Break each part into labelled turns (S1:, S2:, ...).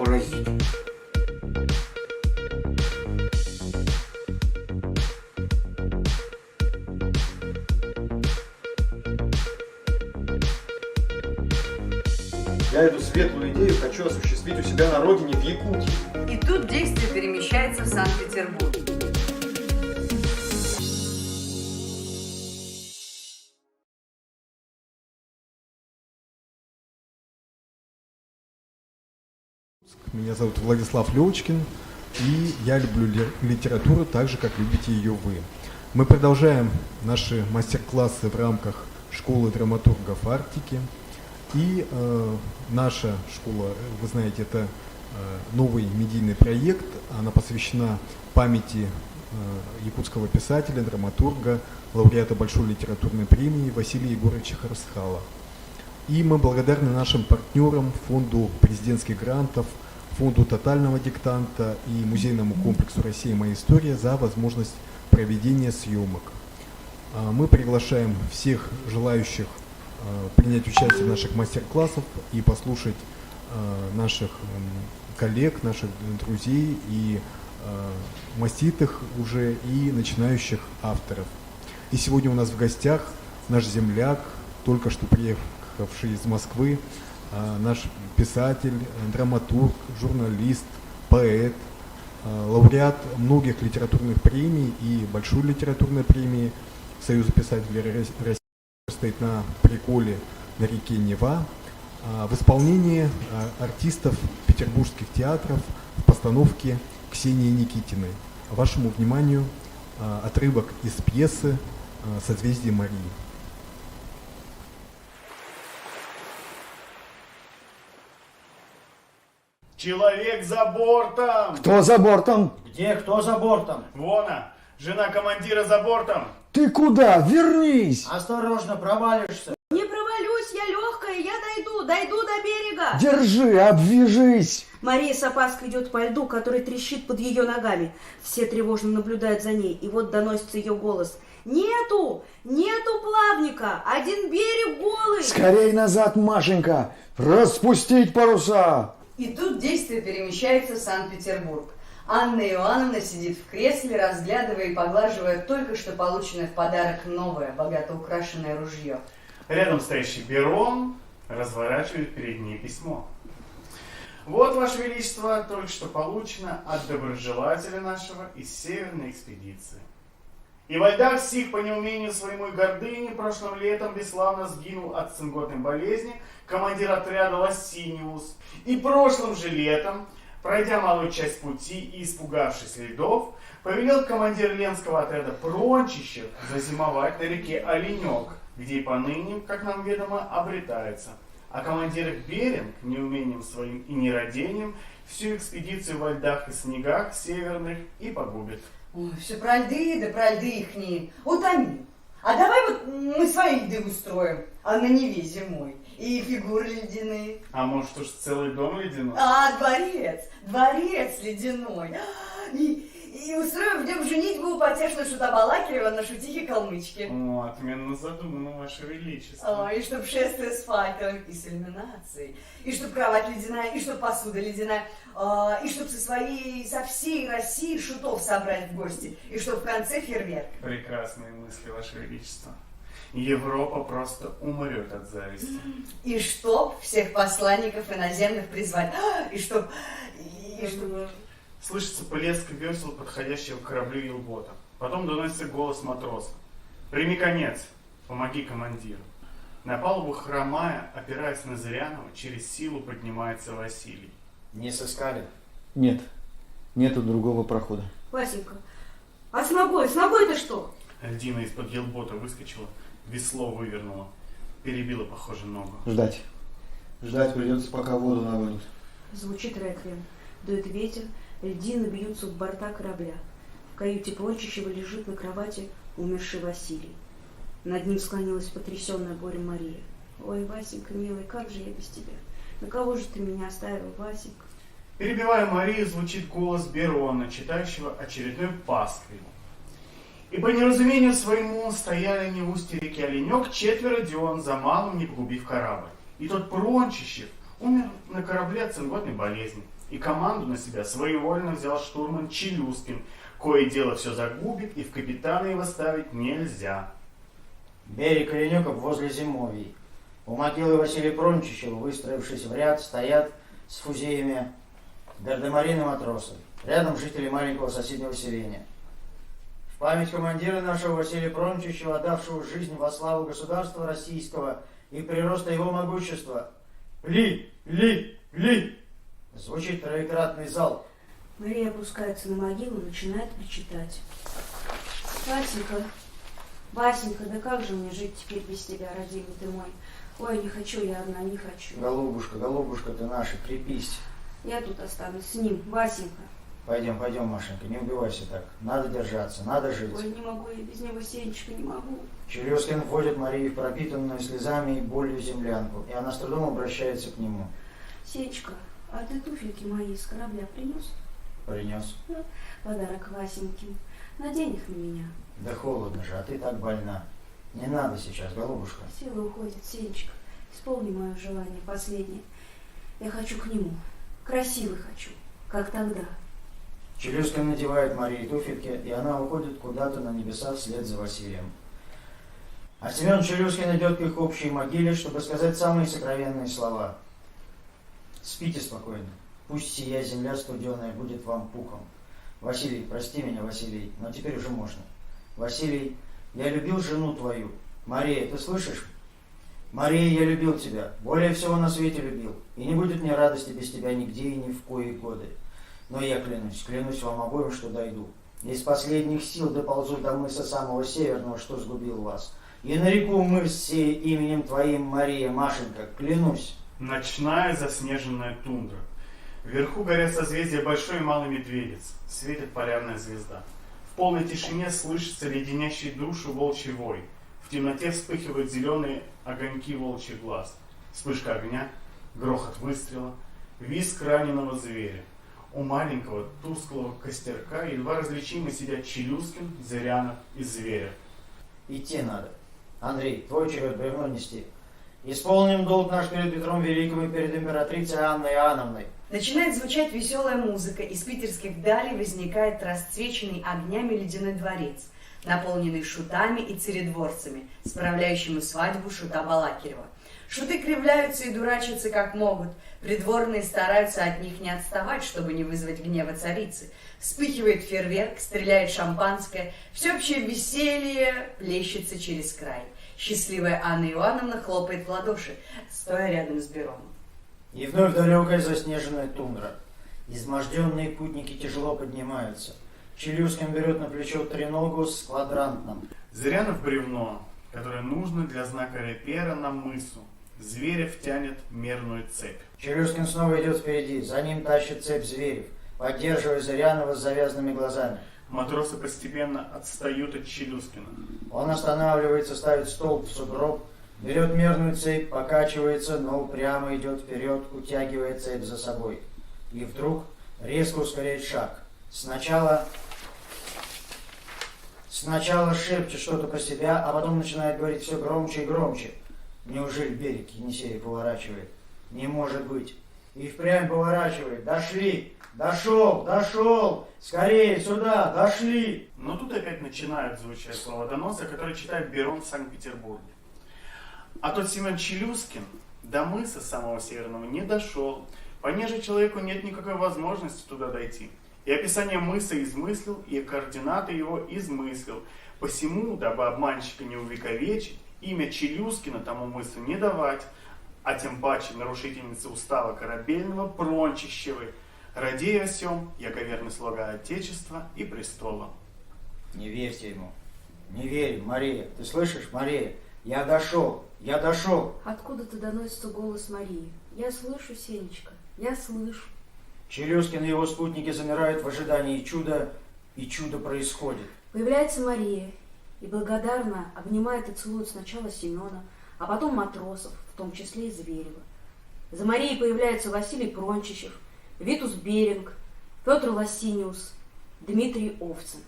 S1: поразить.
S2: Я эту светлую идею хочу осуществить у себя на родине, в Якутии.
S3: И тут действие перемещается в Санкт-Петербург.
S4: Меня зовут Владислав Левочкин, и я люблю литературу так же, как любите ее вы. Мы продолжаем наши мастер-классы в рамках школы драматургов Арктики. И наша школа, вы знаете, это новый медийный проект. Она посвящена памяти якутского писателя, драматурга, лауреата Большой литературной премии Василия Егоровича Харсхала. И мы благодарны нашим партнерам, фонду президентских грантов, фонду тотального диктанта и музейному комплексу «Россия. Моя история» за возможность проведения съемок. Мы приглашаем всех желающих принять участие в наших мастер-классах и послушать наших коллег, наших друзей и маститых уже и начинающих авторов. И сегодня у нас в гостях наш земляк, только что приехавший из Москвы, наш писатель, драматург, журналист, поэт, лауреат многих литературных премий и Большой литературной премии Союза писателей России, стоит на приколе на реке Нева, в исполнении артистов петербургских театров в постановке Ксении Никитиной. Вашему вниманию отрывок из пьесы «Созвездие Марии».
S5: Человек за бортом!
S6: Кто за бортом?
S1: Где, кто за бортом?
S5: Вон она, жена командира за бортом.
S6: Ты куда? Вернись!
S1: Осторожно, провалишься.
S3: Не провалюсь, я легкая, я дойду до берега.
S6: Держи, обвяжись!
S3: Мария с опаской идет по льду, который трещит под ее ногами. Все тревожно наблюдают за ней, и вот доносится ее голос. Нету плавника, один берег голый.
S6: Скорей назад, Машенька! Распустить паруса!
S3: И тут действие перемещается в Санкт-Петербург. Анна Иоанновна сидит в кресле, разглядывая и поглаживая только что полученное в подарок новое, богато украшенное ружье.
S5: Рядом стоящий Берон разворачивает перед ней письмо. Вот, Ваше Величество, только что получено от доброжелателя нашего из Северной экспедиции. И во льдах сих по неумению своему и гордыне прошлым летом бесславно сгинул от цинготной болезни командир отряда Лассиниус. И прошлым же летом, пройдя малую часть пути и испугавшись льдов, повелел командир Ленского отряда Прончищев зазимовать на реке Оленек, где и поныне, как нам ведомо, обретается. А командир Беринг, неумением своим и нерадением, всю экспедицию во льдах и снегах северных и погубит.
S3: Ой, все про льды, да про льды ихние. Утомил. А давай вот мы свои льды устроим, а на Неве зимой. И фигуры ледяные.
S5: А может уж целый дом ледяной?
S3: А, дворец ледяной. И устроим в нем женитьбу у потешного шута Балакирева на шутихе Калмычке.
S5: О, отменно задумано, Ваше Величество.
S3: И чтоб шествие с факелом и с иллюминацией, и чтоб кровать ледяная, и чтоб посуда ледяная, и чтоб со всей России шутов собрать в гости, и чтоб в конце фейерверк.
S5: Прекрасные мысли, Ваше Величество. Европа просто умрет от зависти.
S3: И чтоб всех посланников иноземных призвать, и чтоб...
S5: Слышится плеск весел подходящего к кораблю елбота. Потом доносится голос матроса. «Прими конец! Помоги командиру!» На палубу хромая, опираясь на Зырянова, через силу поднимается Василий.
S1: Не сыскали?
S6: Нет, нету другого прохода.
S3: Васенька, а с ногой-то что?
S5: Льдина из-под елбота выскочила, весло вывернула, перебила, похоже, ногу.
S6: Ждать. Ждать придется, пока воду нагонит.
S3: Звучит реквием. Дует ветер, льдины бьются в борта корабля. В каюте Прончищева лежит на кровати умерший Василий. Над ним склонилась потрясенная горем Мария. Ой, Васенька, милый, как же я без тебя? На кого же ты меня оставил, Васенька?
S5: Перебивая Марию, звучит голос Берона, читающего очередной пасквиль. И по неразумению своему стояли они в устье реки Оленек 4 дён, за малым не погубив корабль. И тот Прончищев умер на корабле от цинготной болезни. И команду на себя своевольно взял штурман Челюскин, кое дело все загубит, и в капитана его ставить нельзя.
S1: Берег Ленюков возле Зимовий. У могилы Василия Прончичева, выстроившись в ряд, стоят с фузеями гардемарины матросы. Рядом жители маленького соседнего селения. В память командира нашего Василия Прончичева, отдавшего жизнь во славу государства российского и прироста его могущества. Ли! Ли! Ли! Звучит троекратный залп.
S3: Мария опускается на могилу и начинает причитать. Васенька, Васенька, да как же мне жить теперь без тебя, родимый ты мой? Ой, не хочу я одна, не хочу.
S1: Голубушка, голубушка ты наша, крепись.
S3: Я тут останусь с ним, Васенька.
S1: Пойдем, пойдем, Машенька, не убивайся так. Надо держаться, надо жить.
S3: Ой, не могу я без него, Сенечка, не могу.
S1: Челюскин вводит Марию в пропитанную слезами и болью землянку, и она с трудом обращается к нему.
S3: Сенечка, а ты туфельки мои с корабля принес?
S1: Принес.
S3: Подарок Васеньке. Надень их на меня.
S1: Да холодно же, а ты так больна. Не надо сейчас, голубушка.
S3: Силы уходят, Сенечка. Исполни мое желание последнее. Я хочу к нему. Красивый хочу, как тогда.
S1: Челюскин надевает Марии туфельки, и она уходит куда-то на небеса вслед за Василием. А Семен Челюскин идет к их общей могиле, чтобы сказать самые сокровенные слова. Спите спокойно. Пусть сия земля студеная будет вам пухом. Василий, прости меня, Василий, но теперь уже можно. Василий, я любил жену твою. Мария, ты слышишь? Мария, я любил тебя. Более всего на свете любил. И не будет мне радости без тебя нигде и ни в кои годы. Но я клянусь вам обоим, что дойду. Из последних сил доползу до мыса самого северного, что сгубил вас. И нареку мыс сей именем твоим, Мария, Машенька, клянусь.
S5: Ночная заснеженная тундра. Вверху горят созвездия Большой и Малый Медведец. Светит полярная звезда. В полной тишине слышится леденящий душу волчий вой. В темноте вспыхивают зеленые огоньки волчьих глаз. Вспышка огня, грохот выстрела, визг раненого зверя. У маленького тусклого костерка едва различимо сидят Челюскин, Зырянов и Зверев.
S1: Идти надо. Андрей, твой черед бревно нести. Исполним долг наш перед Петром Великим и перед императрицей Анной Иоанновной.
S7: Начинает звучать веселая музыка. Из питерских далей возникает расцвеченный огнями ледяной дворец, наполненный шутами и царедворцами, справляющими свадьбу шута Балакирева. Шуты кривляются и дурачатся как могут. Придворные стараются от них не отставать, чтобы не вызвать гнева царицы. Вспыхивает фейерверк, стреляет шампанское. Всеобщее веселье плещется через край. Счастливая Анна Иоанновна хлопает в ладоши, стоя рядом с Бероном.
S1: И вновь далекая заснеженная тундра. Изможденные путники тяжело поднимаются. Челюскин берет на плечо треногу с квадрантным.
S5: Зырянов бревно, которое нужно для знака репера на мысу. Зверев тянет мерную цепь.
S1: Челюскин снова идет впереди. За ним тащит цепь Зверев, поддерживая Зырянова с завязанными глазами.
S5: Матросы постепенно отстают от Челюскина.
S1: Он останавливается, ставит столб в сугроб, берет мерную цепь, покачивается, но упрямо идет вперед, утягивая цепь за собой. И вдруг резко ускоряет шаг. Сначала шепчет что-то про себя, а потом начинает говорить все громче и громче. Неужели берег Енисея поворачивает? Не может быть. И впрямь поворачивает. Дошли! Дошел! Скорее сюда! Дошли!
S5: Но тут опять начинают звучать слова доноса, которые читает Берон в Санкт-Петербурге. А тот Семен Челюскин до мыса самого северного не дошел. Понеже человеку нет никакой возможности туда дойти. И описание мыса измыслил, и координаты его измыслил. Посему, дабы обманщика не увековечить, имя Челюскина тому мысу не давать, а тем паче нарушительницы устава корабельного Прончищевой, радея о сем, яко верный слуга Отечества и престола.
S1: Не верьте ему. Не верь, Мария. Ты слышишь, Мария? Я дошел.
S3: Откуда-то доносится голос Марии. Я слышу, Сенечка, я слышу.
S1: Челюскин и его спутники замирают в ожидании чуда, и чудо происходит.
S3: Появляется Мария и благодарно обнимает и целует сначала Семена, а потом матросов, в том числе и Зверева. За Марией появляются Василий Прончичев, Витус Беринг, Петр Лосиниус, Дмитрий Овцин.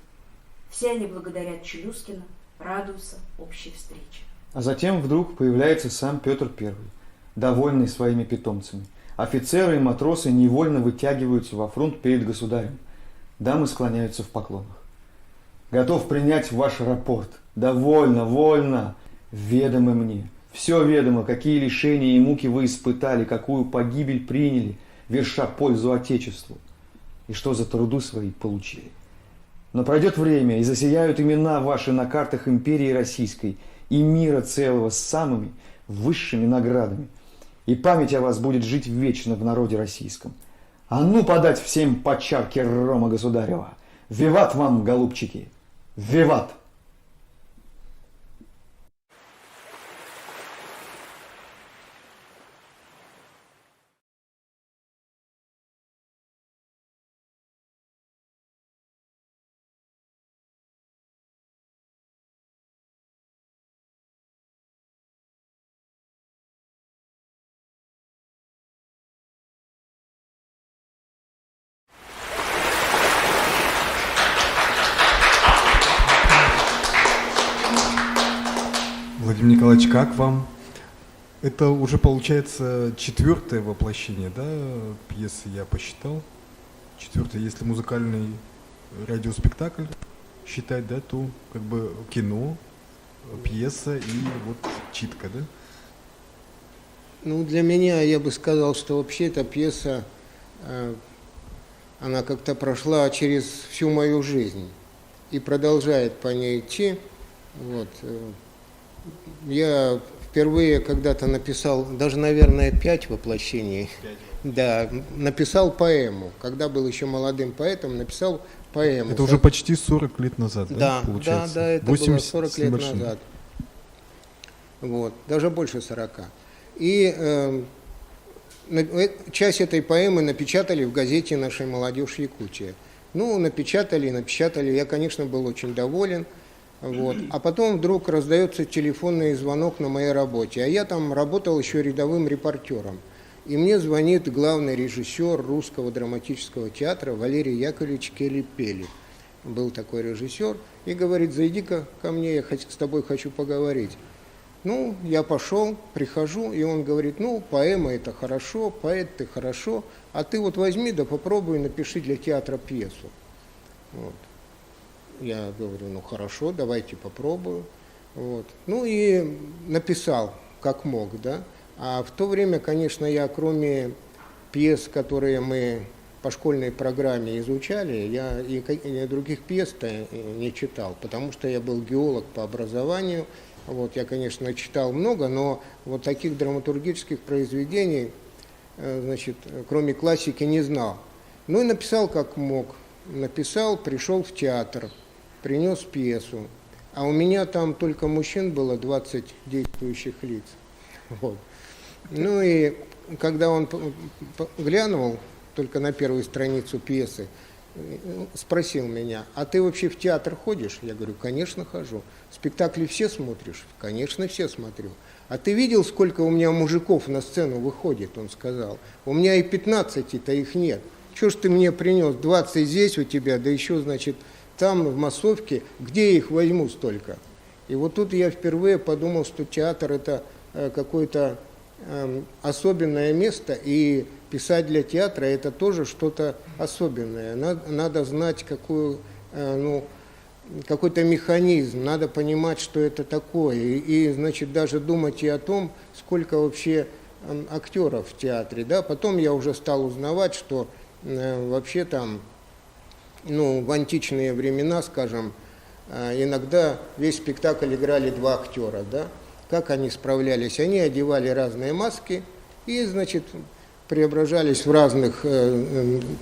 S3: Все они благодарят Челюскина, радуются общей встрече.
S6: А затем вдруг появляется сам Петр I, довольный своими питомцами. Офицеры и матросы невольно вытягиваются во фронт перед государем. Дамы склоняются в поклонах. Готов принять ваш рапорт. Довольно, вольно. Ведомо мне. Все ведомо, какие лишения и муки вы испытали, какую погибель приняли, верша пользу Отечеству. И что за труды свои получили. Но пройдет время, и засияют имена ваши на картах империи российской и мира целого с самыми высшими наградами. И память о вас будет жить вечно в народе российском. А ну подать всем по чарке рома государева. Виват вам, голубчики! Виват!
S4: Владимир Николаевич, как вам? Это уже получается 4-е воплощение, да, пьесы, я посчитал. 4-е, если музыкальный радиоспектакль считать, да, то как бы кино, пьеса и вот читка, да?
S8: Ну, для меня, я бы сказал, что вообще эта пьеса, она как-то прошла через всю мою жизнь и продолжает по ней идти. Вот. Я впервые когда-то написал, даже, наверное, 5 воплощений. 5. Да, написал поэму. Когда был еще молодым поэтом, написал поэму.
S4: Это уже почти 40 лет назад,
S8: да,
S4: получается?
S8: Да, это было 40 лет назад. Вот, даже больше 40. И часть этой поэмы напечатали в газете «Наша молодежь Якутия». Ну, напечатали. Я, конечно, был очень доволен. Вот. А потом вдруг раздается телефонный звонок на моей работе. А я там работал еще рядовым репортером. И мне звонит главный режиссер Русского драматического театра Валерий Яковлевич Келли-Пели. Был такой режиссер. И говорит: зайди-ка ко мне, я с тобой хочу поговорить. Ну, я пошел, прихожу, и он говорит: ну, поэма это хорошо, поэт ты хорошо, а ты вот возьми да попробуй напиши для театра пьесу. Вот. Я говорю: ну хорошо, давайте попробую. Вот. Ну и написал, как мог, да. А в то время, конечно, я, кроме пьес, которые мы по школьной программе изучали, я и других пьес-то не читал, потому что я был геолог по образованию. Вот, я, конечно, читал много, но вот таких драматургических произведений, значит, кроме классики, не знал. Ну и написал, как мог. Написал, пришел в театр, принес пьесу. А у меня там только мужчин было 20 действующих лиц. Вот. Ну и когда он глянул только на первую страницу пьесы, спросил меня: а ты вообще в театр ходишь? Я говорю: конечно, хожу. Спектакли все смотришь? Конечно, все смотрю. А ты видел, сколько у меня мужиков на сцену выходит? Он сказал: у меня и 15-то их нет. Чего ж ты мне принес 20 здесь у тебя, да еще, значит, там, в массовке, где я их возьму столько? И вот тут я впервые подумал, что театр – это какое-то особенное место, и писать для театра – это тоже что-то особенное. Надо знать какой-то механизм, надо понимать, что это такое, и, значит, даже думать и о том, сколько вообще актеров в театре. Да? Потом я уже стал узнавать, что вообще там, в античные времена, скажем, иногда весь спектакль играли 2 актера, да? Как они справлялись? Они одевали разные маски и, значит, преображались в разных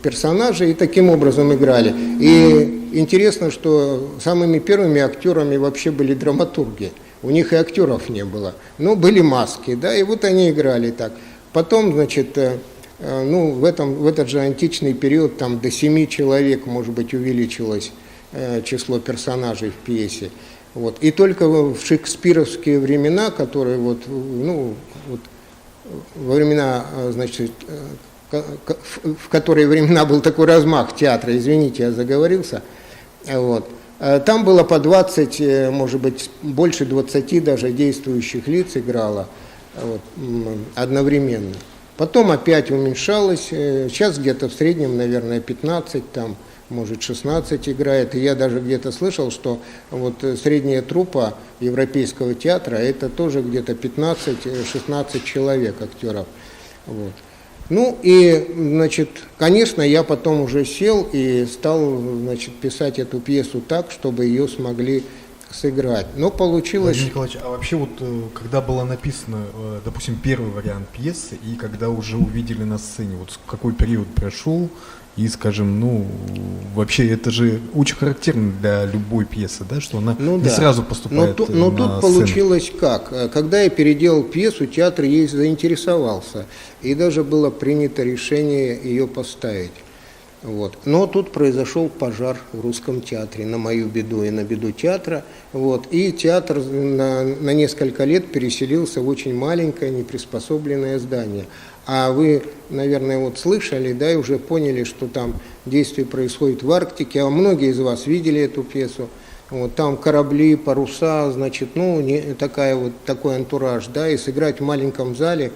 S8: персонажей и таким образом играли. И интересно, что самыми первыми актерами вообще были драматурги. У них и актеров не было, но были маски, да, и вот они играли так. Потом, значит, в этот же античный период там до 7 человек, может быть, увеличилось число персонажей в пьесе. Вот. И только в шекспировские времена, которые во времена, значит, в которые времена был такой размах театра, извините, я заговорился, вот, там было по 20, может быть, больше 20 даже действующих лиц играло вот, одновременно. Потом опять уменьшалось, сейчас где-то в среднем, наверное, 15, там, может, 16 играет. И я даже где-то слышал, что вот средняя труппа Европейского театра это тоже где-то 15-16 человек актеров. Вот. Ну и, значит, конечно, я потом уже сел и стал, значит, писать эту пьесу так, чтобы ее смогли сыграть. Но получилось...
S4: Владимир Николаевич, а вообще вот когда была написана, допустим, первый вариант пьесы, и когда уже увидели на сцене, вот какой период прошел, и, скажем, ну, вообще это же очень характерно для любой пьесы, да, что она не сразу поступает
S8: но
S4: на
S8: тут
S4: сцену.
S8: получилось как? Когда я переделал пьесу, театр ей заинтересовался, и даже было принято решение ее поставить. Вот. Но тут произошел пожар в Русском театре, на мою беду и на беду театра. Вот. И театр на несколько лет переселился в очень маленькое, неприспособленное здание. А вы, наверное, вот слышали, да, и уже поняли, что там действие происходит в Арктике, а многие из вас видели эту пьесу. Вот, там корабли, паруса, значит, ну, такой антураж, да, и сыграть в маленьком зале,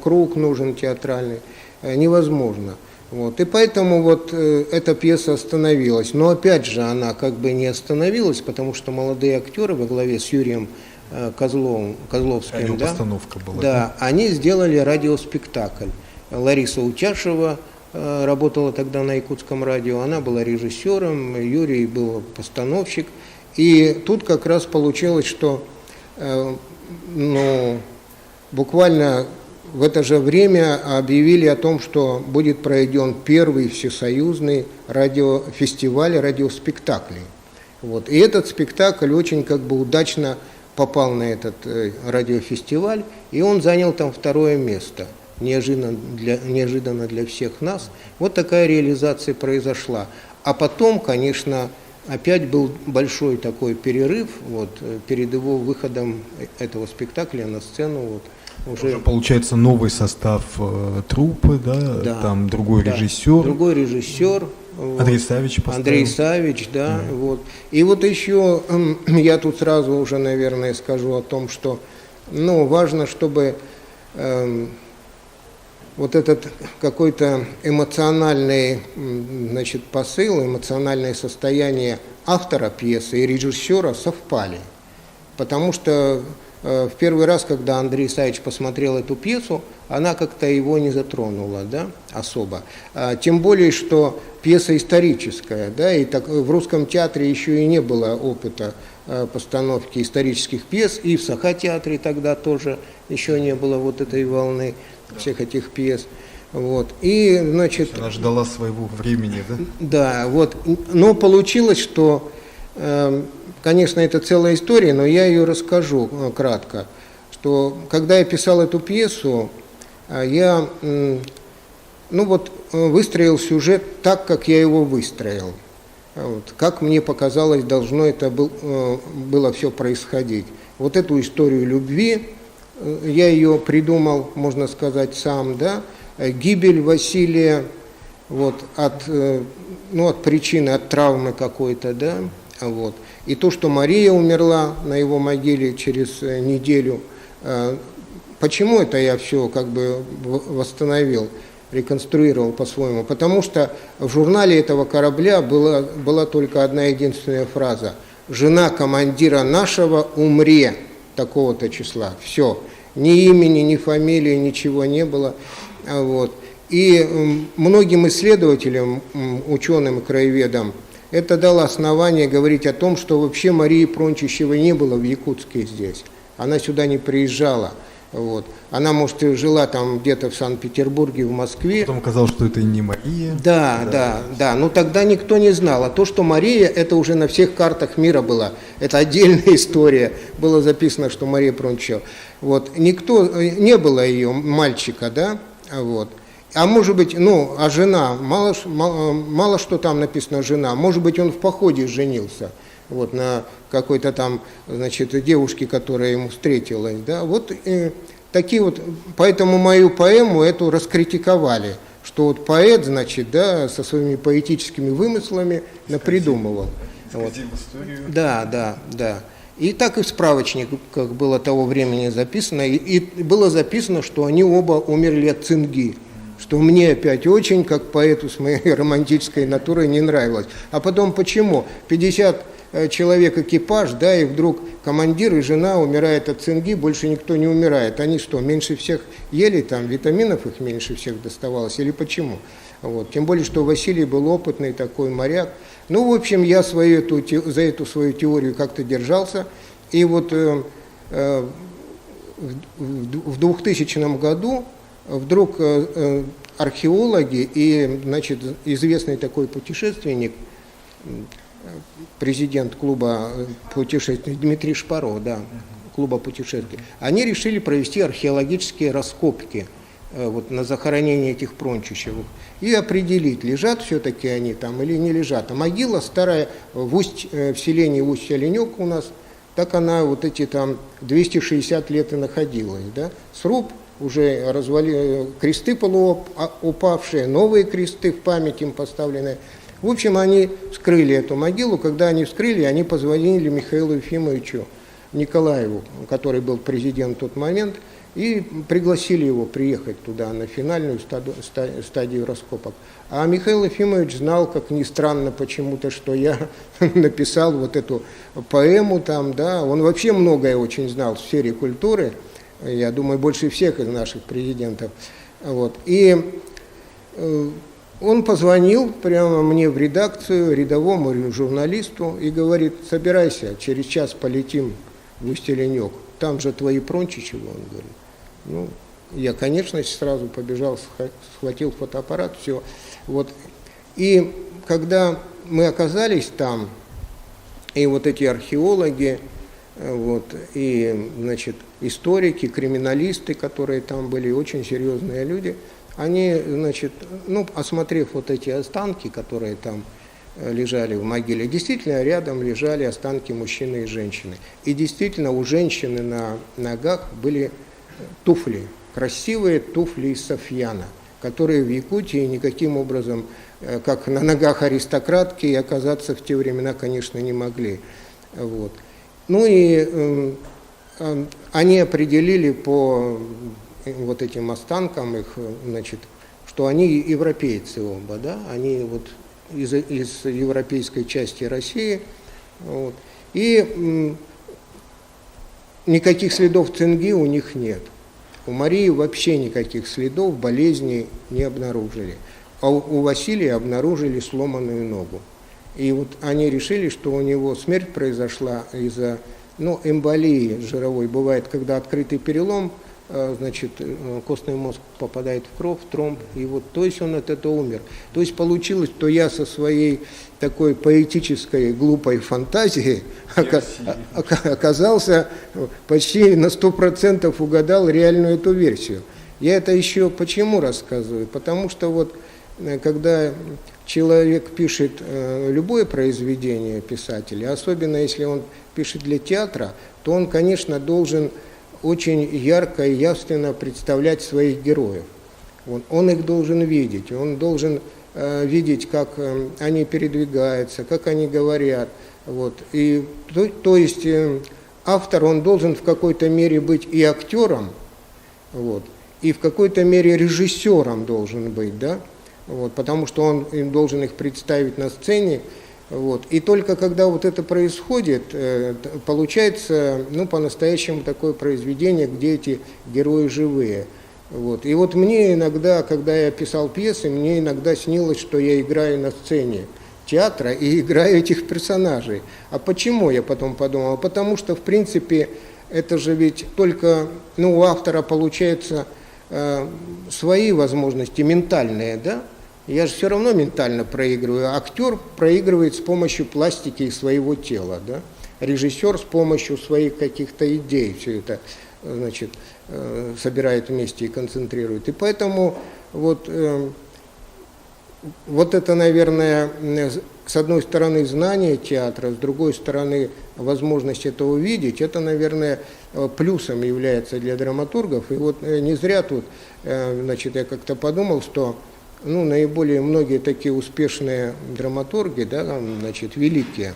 S8: круг нужен театральный, невозможно. Вот, и поэтому вот эта пьеса остановилась. Но опять же она как бы не остановилась, потому что молодые актеры во главе с Юрием Козловским, да,
S4: постановка была,
S8: да, они сделали радиоспектакль. Лариса Утяшева работала тогда на Якутском радио, она была режиссером, Юрий был постановщик. И тут как раз получилось, что буквально в это же время объявили о том, что будет проведен первый всесоюзный фестиваль радиоспектаклей. Вот. И этот спектакль очень как бы удачно попал на этот радиофестиваль, и он занял там 2-е место. Неожиданно для всех нас. Вот такая реализация произошла. А потом, конечно, опять был большой такой перерыв вот, перед его выходом этого спектакля на сцену. Вот.
S4: Уже получается новый состав труппы, да?
S8: Да,
S4: Там другой режиссер.
S8: Другой режиссер. Вот.
S4: Андрей Савич поставил.
S8: Андрей Савич, да. Вот. И вот еще я тут сразу уже, наверное, скажу о том, что важно, чтобы вот этот какой-то эмоциональный, значит, посыл, эмоциональное состояние автора пьесы и режиссера совпали. Потому что в первый раз, когда Андрей Савич посмотрел эту пьесу, она как-то его не затронула, да, особо. Тем более, что пьеса историческая, да, и так в Русском театре еще и не было опыта постановки исторических пьес, и в Саха-театре тогда тоже еще не было вот этой волны всех этих пьес. Вот. И, значит,
S4: она ждала своего времени, да?
S8: Да, вот. Но получилось, что, конечно, это целая история, но я ее расскажу кратко, что когда я писал эту пьесу, я выстроил сюжет так, как я его выстроил. Вот, как мне показалось, должно это было все происходить. Вот эту историю любви, я ее придумал, можно сказать, сам, да, гибель Василия вот, от причины, от травмы какой-то, да, вот. И то, что Мария умерла на его могиле через неделю. Почему это я все как бы восстановил, реконструировал по-своему? Потому что в журнале этого корабля была только одна единственная фраза: «Жена командира нашего умре такого-то числа». Все. Ни имени, ни фамилии, ничего не было. Вот. И многим исследователям, ученым и краеведам это дало основание говорить о том, что вообще Марии Прончищевой не было в Якутске здесь. Она сюда не приезжала. Вот. Она, может, и жила там где-то в Санкт-Петербурге, в Москве.
S4: Потом оказалось, что это и не Мария.
S8: Да. Но тогда никто не знал. А то, что Мария, это уже на всех картах мира было. Это отдельная история. Было записано, что Мария Прончева. Вот. Не было ее мальчика, да, вот. А может быть, а жена, мало что там написано жена. Может быть, он в походе женился. Вот, на какой-то там, значит, девушке, которая ему встретилась, да, вот такие вот, поэтому мою поэму эту раскритиковали, что вот поэт, значит, да, со своими поэтическими вымыслами напридумывал. Вот. Да. И так и в справочниках было того времени записано, и было записано, что они оба умерли от цинги, что мне опять очень, как поэту с моей романтической натурой, не нравилось. А потом почему? 50 человек экипаж, да, и вдруг командир и жена умирают от цинги, больше никто не умирает. Они что, меньше всех ели, там витаминов их меньше всех доставалось, или почему? Вот. Тем более, что Василий был опытный такой моряк. Ну, в общем, я за эту свою теорию как-то держался. И вот в 2000 году вдруг археологи и, значит, известный такой путешественник, президент клуба путешествий Дмитрий Шпаро, да, клуба путешествий, они решили провести археологические раскопки вот, на захоронение этих Прончичевых и определить, лежат все-таки они там или не лежат. А могила старая в селении Усть-Оленек у нас, так она вот эти там 260 лет и находилась. Да? Сруб уже развалили, кресты полуупавшие, новые кресты в память им поставленные. В общем, они вскрыли эту могилу. Когда они вскрыли, они позвонили Михаилу Ефимовичу Николаеву, который был президент в тот момент, и пригласили его приехать туда на финальную стадию раскопок. А Михаил Ефимович знал, как ни странно почему-то, что я написал вот эту поэму там, да. Он вообще многое очень знал в сфере культуры, я думаю, больше всех из наших президентов. Вот. И он позвонил прямо мне в редакцию, рядовому журналисту, и говорит: собирайся, через час полетим в Усть-Оленек, там же твои Прончичевы, он говорит. Ну, я, конечно, сразу побежал, схватил фотоаппарат, все. Вот. И когда мы оказались там, и вот эти археологи, вот, и, значит, историки, криминалисты, которые там были, очень серьезные люди, они, значит, ну, осмотрев вот эти останки, которые там лежали в могиле, действительно рядом лежали останки мужчины и женщины. И действительно у женщины на ногах были туфли, красивые туфли из софьяна, которые в Якутии никаким образом, как на ногах аристократки, оказаться в те времена, конечно, не могли. Вот. Ну и они определили по вот этим останкам их, значит, что они европейцы оба, да, они вот из европейской части России, вот. И никаких следов цинги у них нет. У Марии вообще никаких следов болезней не обнаружили. А у Василия обнаружили сломанную ногу. И вот они решили, что у него смерть произошла из-за, ну, эмболии жировой. Бывает, когда открытый перелом, значит, костный мозг попадает в кровь, тромб, и вот, то есть он от этого умер. То есть получилось, что я со своей такой поэтической глупой фантазией оказался почти на 100% угадал реальную эту версию. Я это еще почему рассказываю? Потому что вот когда человек пишет любое произведение писателя, особенно если он пишет для театра, то он, конечно, должен очень ярко и явственно представлять своих героев. Он их должен видеть, он должен видеть, как они передвигаются, как они говорят. Вот. И, то есть автор, он должен в какой-то мере быть и актером, вот, и в какой-то мере режиссером должен быть, да? Вот, потому что он должен их представить на сцене. Вот. И только когда вот это происходит, получается, ну, по-настоящему такое произведение, где эти герои живые. Вот. И вот мне иногда, когда я писал пьесы, мне иногда снилось, что я играю на сцене театра и играю этих персонажей. А почему, я потом подумал? Потому что, в принципе, это же ведь только, ну, у автора получается свои возможности ментальные, да? Я же все равно ментально проигрываю. Актер проигрывает с помощью пластики и своего тела, да? Режиссер с помощью своих каких-то идей все это, значит, собирает вместе и концентрирует. И поэтому вот это, наверное, с одной стороны знание театра, с другой стороны возможность это увидеть, это, наверное, плюсом является для драматургов. И вот не зря тут, значит, я как-то подумал, что, ну, наиболее многие такие успешные драматурги, да, значит, великие,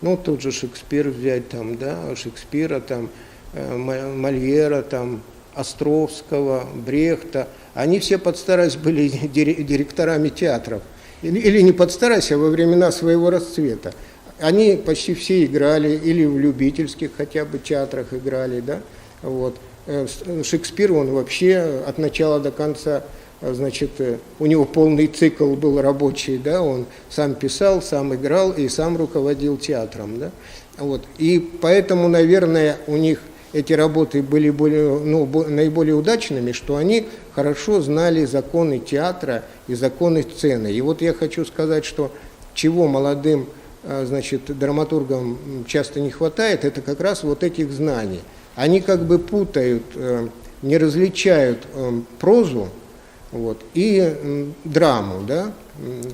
S8: Ну, тот же Шекспир взять, там, да, Шекспира, там, Мольера, там, Островского, Брехта. Они все под старость были директорами театров. Или не под старость, а во времена своего расцвета. Они почти все играли, или в любительских хотя бы театрах играли, да, вот. Шекспир, он вообще от начала до конца, значит, у него полный цикл был рабочий, да, он сам писал, сам играл и сам руководил театром, да, вот. И поэтому, наверное, у них эти работы были наиболее удачными, что они хорошо знали законы театра и законы сцены. И вот я хочу сказать, что чего молодым, значит, драматургам часто не хватает, это как раз вот этих знаний. Они как бы путают, не различают прозу, вот, и драму, да,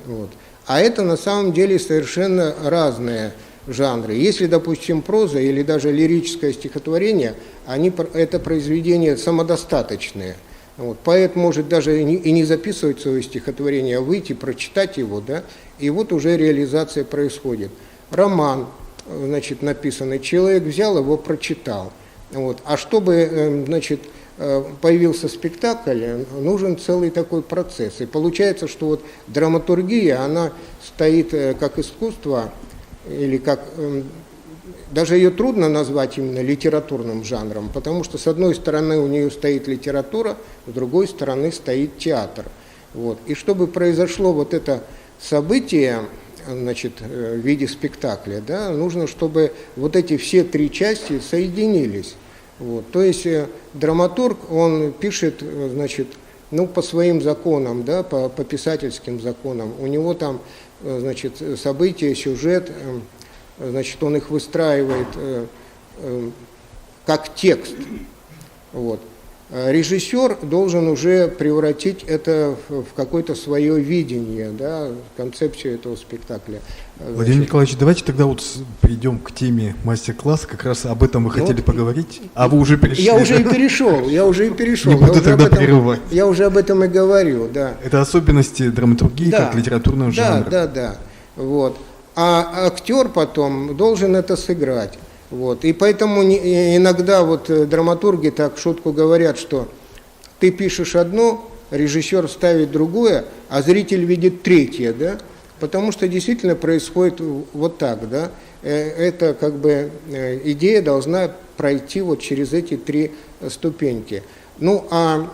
S8: вот. А это на самом деле совершенно разные жанры. Если, допустим, проза или даже лирическое стихотворение, это произведения самодостаточные. Вот. Поэт может даже и не записывать свое стихотворение, а выйти, прочитать его, да, и вот уже реализация происходит. Роман, значит, написанный, человек взял его, прочитал. Вот. А чтобы, значит, появился спектакль, нужен целый такой процесс. И получается, что вот драматургия, она стоит как искусство, или как, даже ее трудно назвать именно литературным жанром, потому что с одной стороны у нее стоит литература, с другой стороны стоит театр. Вот. И чтобы произошло вот это событие, значит, в виде спектакля, да, нужно, чтобы вот эти все три части соединились. Вот. То есть драматург, он пишет, значит, ну, по своим законам, да, по писательским законам. У него там, значит, события, сюжет, значит, он их выстраивает как текст. Вот. Режиссер должен уже превратить это в какое-то свое видение, да, концепцию этого спектакля.
S4: Владимир Николаевич, давайте тогда вот перейдем к теме мастер-класса, как раз об этом вы хотели поговорить, а вы уже перешли.
S8: Я уже и перешел.
S4: Не буду тогда прерывать.
S8: Я уже об этом и говорю, да.
S4: Это особенности драматургии, да, как литературного жанра.
S8: Да. Вот. А актер потом должен это сыграть. Вот. И поэтому иногда вот драматурги так в шутку говорят, что ты пишешь одно, режиссер ставит другое, а зритель видит третье, да? Потому что действительно происходит вот так, да? Это как бы идея должна пройти вот через эти три ступеньки. Ну, а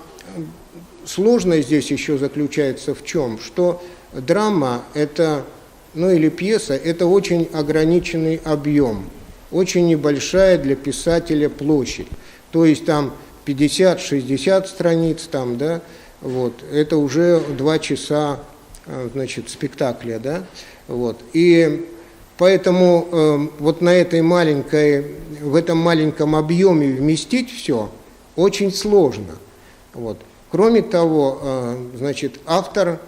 S8: сложность здесь еще заключается в чем? Что драма это, ну или пьеса, это очень ограниченный объем. Очень небольшая для писателя площадь. То есть там 50-60 страниц, там, да, вот, это уже 2 часа, значит, спектакля, да, вот. И поэтому вот в этом маленьком объеме вместить все очень сложно. Вот. Кроме того, значит, автора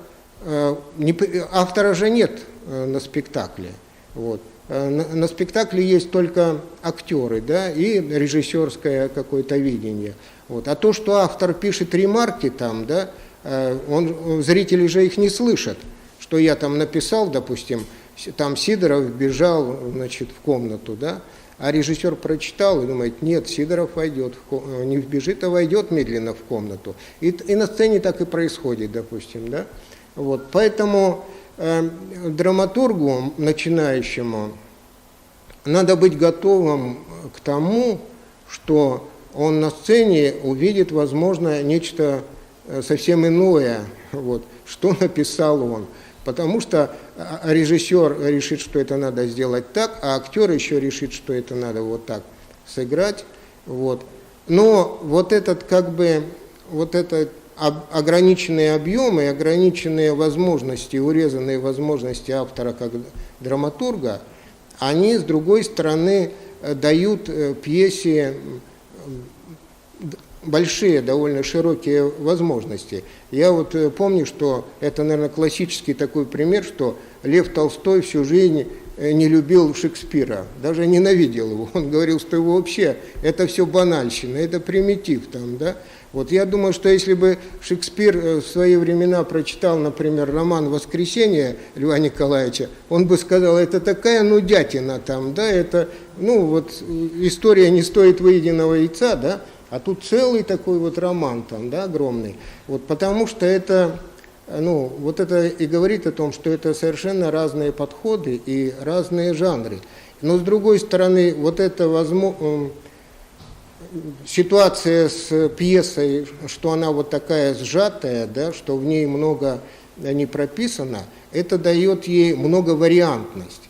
S8: же нет на спектакле, вот. На спектакле есть только актеры, да, и режиссерское какое-то видение. Вот. А то, что автор пишет ремарки там, да, зрители же их не слышат, что я там написал, допустим, там Сидоров бежал, значит, в комнату, да, а режиссер прочитал и думает, нет, Сидоров войдет, не вбежит, а войдет медленно в комнату. И на сцене так и происходит, допустим, да. Вот. Поэтому драматургу начинающему надо быть готовым к тому, что он на сцене увидит, возможно, нечто совсем иное, вот, что написал он. Потому что режиссер решит, что это надо сделать так, а актер еще решит, что это надо вот так сыграть. Вот. Но вот этот, как бы, вот этот ограниченные объемы, ограниченные возможности, урезанные возможности автора как драматурга, они, с другой стороны, дают пьесе большие, довольно широкие возможности. Я вот помню, что это, наверное, классический такой пример, что Лев Толстой всю жизнь не любил Шекспира, даже ненавидел его. Он говорил, что его вообще, это все банальщина, это примитив там, да. Вот я думаю, что если бы Шекспир в свои времена прочитал, например, роман «Воскресенье» Льва Николаевича, он бы сказал, это такая нудятина там, да, это, ну вот, история не стоит выеденного яйца, да, а тут целый такой вот роман там, да, огромный. Вот потому что это, ну, вот это и говорит о том, что это совершенно разные подходы и разные жанры. Но с другой стороны, вот это ситуация с пьесой, что она вот такая сжатая, да, что в ней много не прописано, это дает ей многовариантность.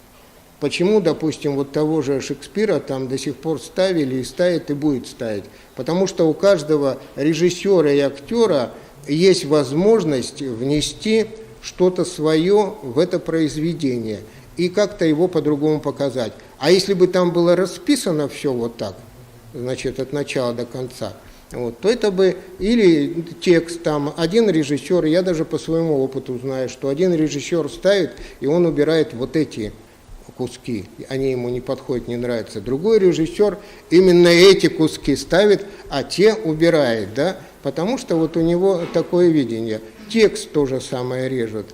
S8: Почему, допустим, вот того же Шекспира там до сих пор ставили и ставят и будет ставить? Потому что у каждого режиссера и актера есть возможность внести что-то свое в это произведение и как-то его по-другому показать. А если бы там было расписано все вот так, значит, от начала до конца, вот, то это бы или текст там, один режиссер, я даже по своему опыту знаю, что один режиссер ставит, и он убирает вот эти куски, они ему не подходят, не нравятся. Другой режиссер именно эти куски ставит, а те убирает, да, потому что вот у него такое видение. Текст то же самое режет.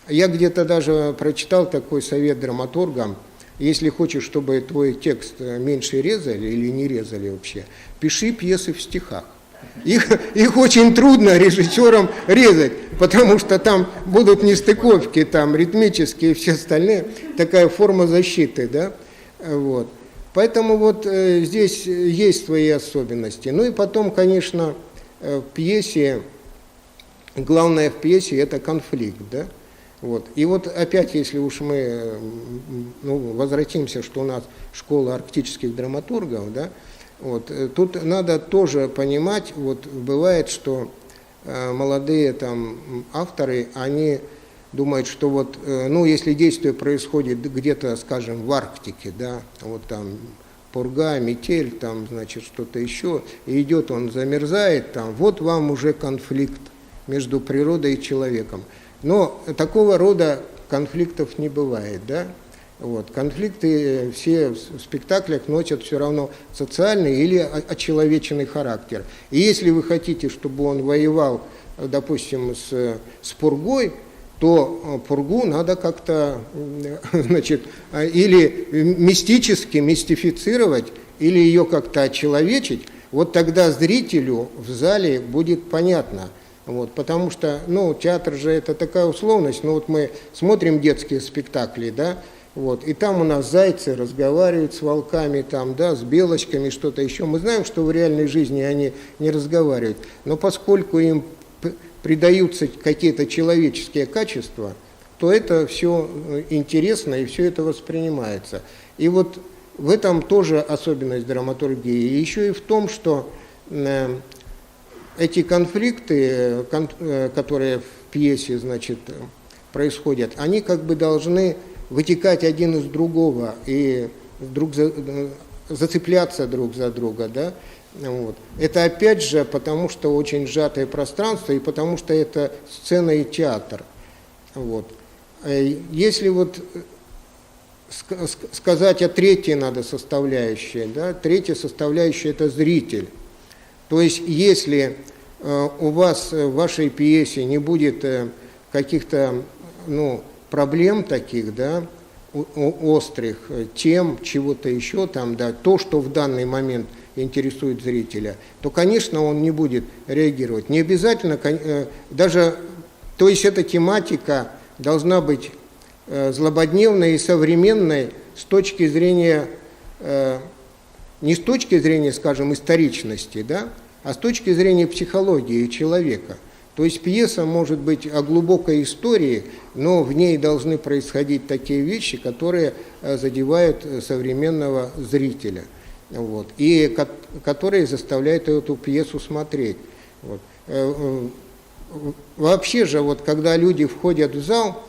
S8: Я где-то даже прочитал такой совет драматургам: если хочешь, чтобы твой текст меньше резали или не резали вообще, пиши пьесы в стихах. Их очень трудно режиссерам резать, потому что там будут нестыковки, там ритмические и все остальные, такая форма защиты, да, вот. Поэтому вот здесь есть свои особенности. Ну и потом, конечно, в пьесе, главное в пьесе это конфликт, да. Вот. И вот опять, если уж мы возвратимся, что у нас школа арктических драматургов, да, вот, тут надо тоже понимать, вот бывает, что молодые там авторы, они думают, что вот, ну, если действие происходит где-то, скажем, в Арктике, да, вот там пурга, метель, там, значит, что-то еще, и идет он, замерзает там, вот вам уже конфликт между природой и человеком. Но такого рода конфликтов не бывает, да? Вот. Конфликты все в спектаклях носят все равно социальный или очеловеченный характер. И если вы хотите, чтобы он воевал, допустим, с пургой, то пургу надо как-то, значит, или мистически мистифицировать, или ее как-то очеловечить. Вот тогда зрителю в зале будет понятно. Вот, потому что, ну, театр же это такая условность, ну, вот мы смотрим детские спектакли, да, вот, и там у нас зайцы разговаривают с волками, там, да, с белочками, что-то еще. Мы знаем, что в реальной жизни они не разговаривают, но поскольку им придаются какие-то человеческие качества, то это все интересно и все это воспринимается. И вот в этом тоже особенность драматургии. И еще и в том, что эти конфликты, которые в пьесе, значит, происходят, они как бы должны вытекать один из другого и зацепляться друг за друга, да? Вот. Это опять же потому, что очень сжатое пространство и потому, что это сцена и театр. Вот. Если вот сказать о третьей надо составляющей, да? Третья составляющая – это зритель. То есть, если у вас в вашей пьесе не будет каких-то, ну, проблем таких, да, острых, тем, чего-то еще там, да, то, что в данный момент интересует зрителя, то, конечно, он не будет реагировать. Не обязательно, даже, то есть эта тематика должна быть злободневной и современной с точки зрения, не с точки зрения, скажем, историчности, да, а с точки зрения психологии человека. То есть пьеса может быть о глубокой истории, но в ней должны происходить такие вещи, которые задевают современного зрителя, вот, и которые заставляют эту пьесу смотреть. Вот. Вообще же, вот, когда люди входят в зал,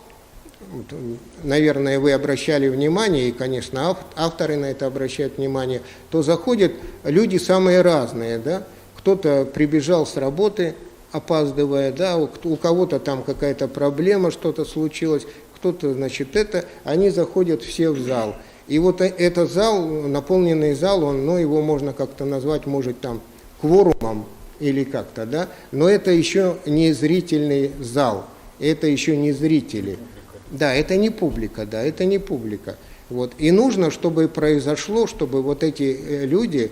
S8: вот, наверное, вы обращали внимание, и, конечно, авторы на это обращают внимание, то заходят люди самые разные, да? Кто-то прибежал с работы, опаздывая, да, у кого-то там какая-то проблема, что-то случилось, кто-то, значит, они заходят все в зал. И вот этот зал, наполненный зал, он, ну, его можно как-то назвать, может, там, кворумом, или как-то, да, но это еще не зрительный зал, это еще не зрители. Да, это не публика, да, это не публика. Вот. И нужно, чтобы произошло, чтобы вот эти люди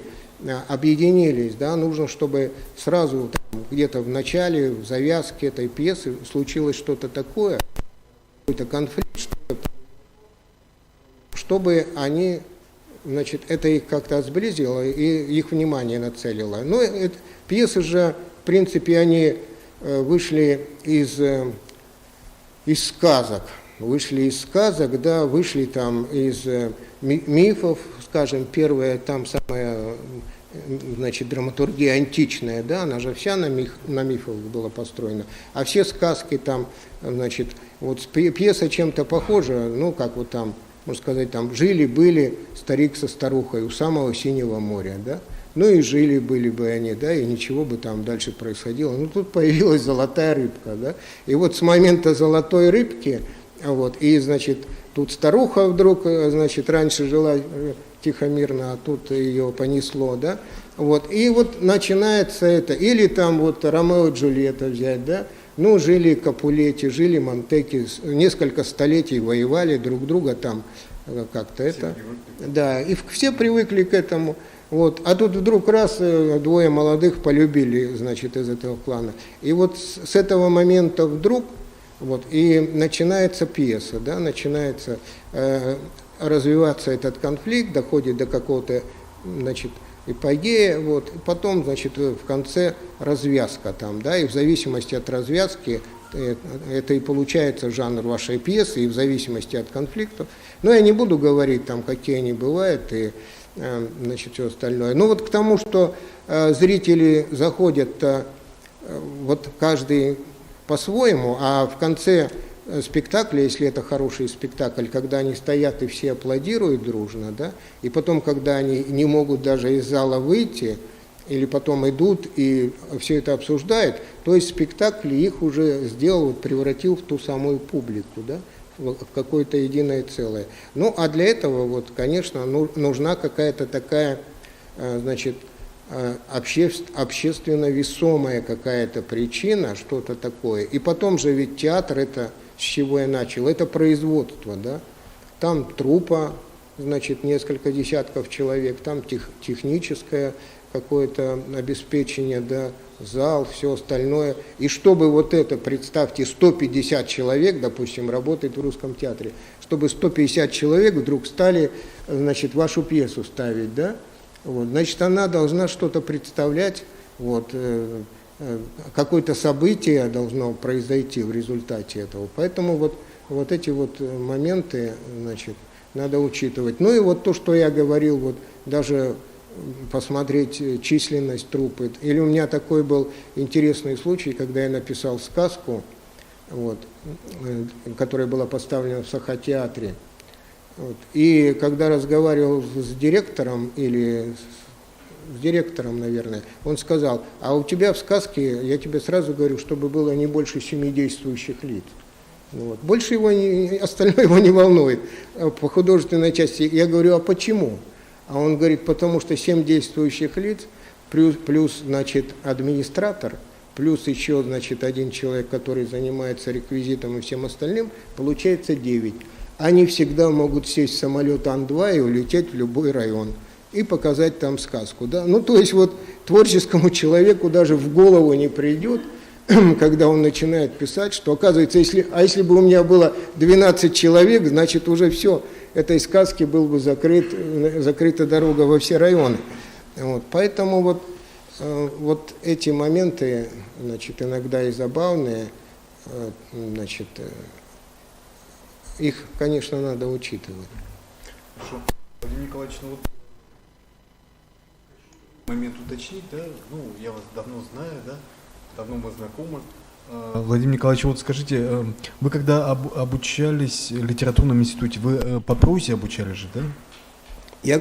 S8: объединились, да, нужно, чтобы сразу где-то в начале, в завязке этой пьесы случилось что-то такое, какой-то конфликт, чтобы они, значит, это их как-то сблизило и их внимание нацелило. Но пьесы же, в принципе, они вышли из сказок. Вышли из сказок, да, вышли там из мифов, скажем, первая там самая, значит, драматургия античная, да, она же вся на мифах была построена, а все сказки там, значит, вот пьеса чем-то похожа, ну, как вот там, можно сказать, там, жили-были старик со старухой у самого Синего моря, да, ну и жили-были бы они, да, и ничего бы там дальше происходило. Ну, тут появилась золотая рыбка, да, и вот с момента золотой рыбки, вот, и, значит, тут старуха вдруг, значит, раньше жила тихо-мирно, а тут ее понесло, да, вот, и вот начинается это, или там вот Ромео и Джульетта взять, да, ну, жили Капулетти, жили Монтеки, несколько столетий воевали друг друга там, как-то это, да, и все привыкли к этому, вот, а тут вдруг раз двое молодых полюбили, значит, из этого клана, и вот с этого момента вдруг, вот, и начинается пьеса, да, начинается развиваться этот конфликт, доходит до какого-то, значит, эпогея, вот, и потом, значит, в конце развязка там, да, и в зависимости от развязки это и получается жанр вашей пьесы, и в зависимости от конфликтов. Но я не буду говорить там, какие они бывают, и, значит, все остальное. Ну вот к тому, что зрители заходят вот каждый по-своему, а в конце спектакля, если это хороший спектакль, когда они стоят и все аплодируют дружно, да, и потом, когда они не могут даже из зала выйти, или потом идут и все это обсуждают, то есть спектакль их уже сделал, превратил в ту самую публику, да, в какое-то единое целое. Ну, а для этого, вот, конечно, нужна какая-то такая, значит, общественно весомая какая-то причина, что-то такое. И потом же ведь театр, это с чего я начал, это производство, да. Там труппа, значит, несколько десятков человек, там техническое какое-то обеспечение, да, зал, все остальное. И чтобы вот это, представьте, 150 человек, допустим, работает в Русском театре, чтобы 150 человек вдруг стали, значит, вашу пьесу ставить, да, вот, значит, она должна что-то представлять, вот, какое-то событие должно произойти в результате этого. Поэтому вот эти вот моменты, значит, надо учитывать. Ну и вот то, что я говорил, вот даже посмотреть численность труппы. Или у меня такой был интересный случай, когда я написал сказку, вот, которая была поставлена в Сахатеатре. Вот, и когда разговаривал с директором, с директором, наверное, он сказал: а у тебя в сказке, я тебе сразу говорю, чтобы было не больше 7 действующих лиц. Вот. Больше остальное его не волнует по художественной части. Я говорю: а почему? А он говорит: потому что 7 действующих лиц, плюс, значит, администратор, плюс еще, значит, один человек, который занимается реквизитом и всем остальным, получается 9. Они всегда могут сесть в самолет Ан-2 и улететь в любой район и показать там сказку. Да? Ну, то есть вот творческому человеку даже в голову не придет, когда он начинает писать, что, оказывается, если бы у меня было 12 человек, значит, уже все, этой сказки был бы закрыта дорога во все районы. Вот. Поэтому вот эти моменты, значит, иногда и забавные, значит, их, конечно, надо учитывать.
S4: Хорошо. Владимир Николаевич, ну вот момент уточнить, да, ну, я вас давно знаю, да, давно мы знакомы. Владимир Николаевич, вот скажите, вы когда обучались в литературном институте, вы по прозе обучались же, да?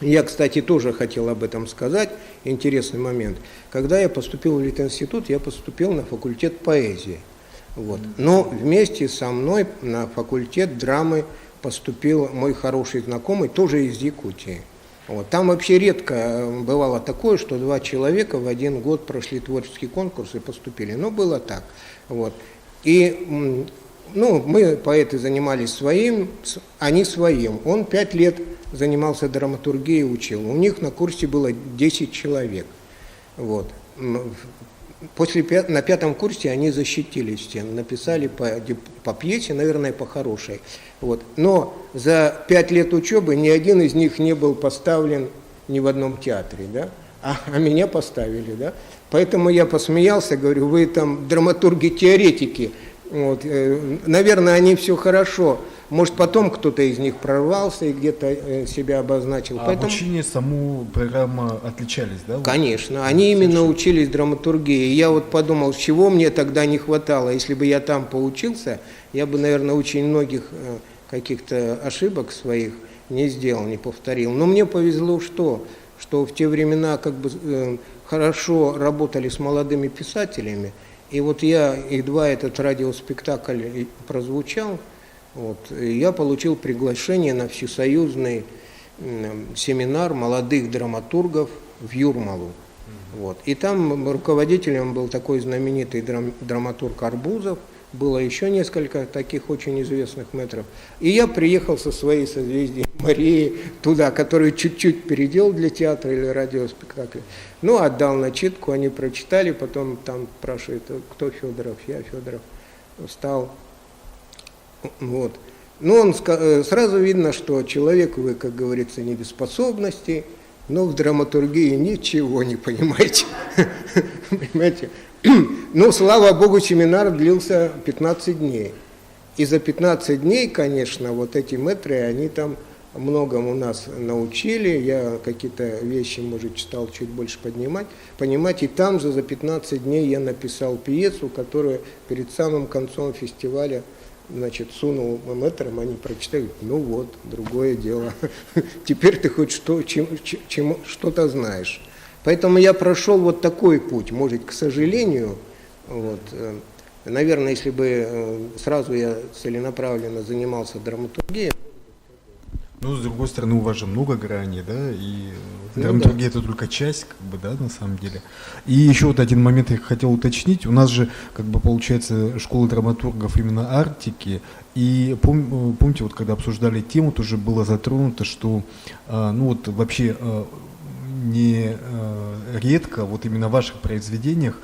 S8: Я, кстати, тоже хотел об этом сказать, интересный момент. Когда я поступил в Литинститут, я поступил на факультет поэзии. Вот. Но вместе со мной на факультет драмы поступил мой хороший знакомый, тоже из Якутии. Вот. Там вообще редко бывало такое, что 2 человека в один год прошли творческий конкурс и поступили. Но было так. Вот. И мы, поэты, занимались своим, они своим. Он 5 лет занимался драматургией, учил. У них на курсе было 10 человек. Вот. На 5-м курсе они защитились всем, написали по пьесе, наверное, по хорошей. Вот. Но за 5 лет учебы ни один из них не был поставлен ни в одном театре, да? А меня поставили, да? Поэтому я посмеялся, говорю, вы там драматурги-теоретики, вот, наверное, они все хорошо. Может, потом кто-то из них прорвался и где-то себя обозначил.
S4: А
S8: поэтому...
S4: обучение, саму программу отличались, да?
S8: Конечно, они именно учились драматургии. И я вот подумал, чего мне тогда не хватало. Если бы я там поучился, я бы, наверное, очень многих каких-то ошибок своих не сделал, не повторил. Но мне повезло, что в те времена как бы хорошо работали с молодыми писателями. И вот едва этот радиоспектакль прозвучал, вот, я получил приглашение на всесоюзный семинар молодых драматургов в Юрмалу. Вот. И там руководителем был такой знаменитый драматург Арбузов, было еще несколько таких очень известных мэтров. И я приехал со своей созвездием Марии туда, которую чуть-чуть переделал для театра или радиоспектакля. Ну, отдал начитку, они прочитали, потом там спрашивают, кто Федоров, я Федоров, встал. Вот. Ну, сразу видно, что человек, вы, как говорится, не без способностей, но в драматургии ничего не понимаете. Понимаете? Ну, слава богу, семинар длился 15 дней. И за 15 дней, конечно, вот эти мэтры, они там многому нас научили. Я какие-то вещи, может, стал чуть больше понимать. И там же за 15 дней я написал пьесу, которую перед самым концом фестиваля, значит, сунул мэтрам, они прочитали, ну вот, другое дело. Теперь ты хоть что-то знаешь. Поэтому я прошел вот такой путь. Может, к сожалению, вот, наверное, если бы сразу я целенаправленно занимался драматургией.
S4: Ну, с другой стороны, у вас же много граней, да, и драматургия это только часть, как бы, да, на самом деле. И еще вот один момент я хотел уточнить. У нас же, как бы, получается, школа драматургов именно Арктики, и помните, вот когда обсуждали тему, тоже было затронуто, что, ну, вот вообще не редко вот именно в ваших произведениях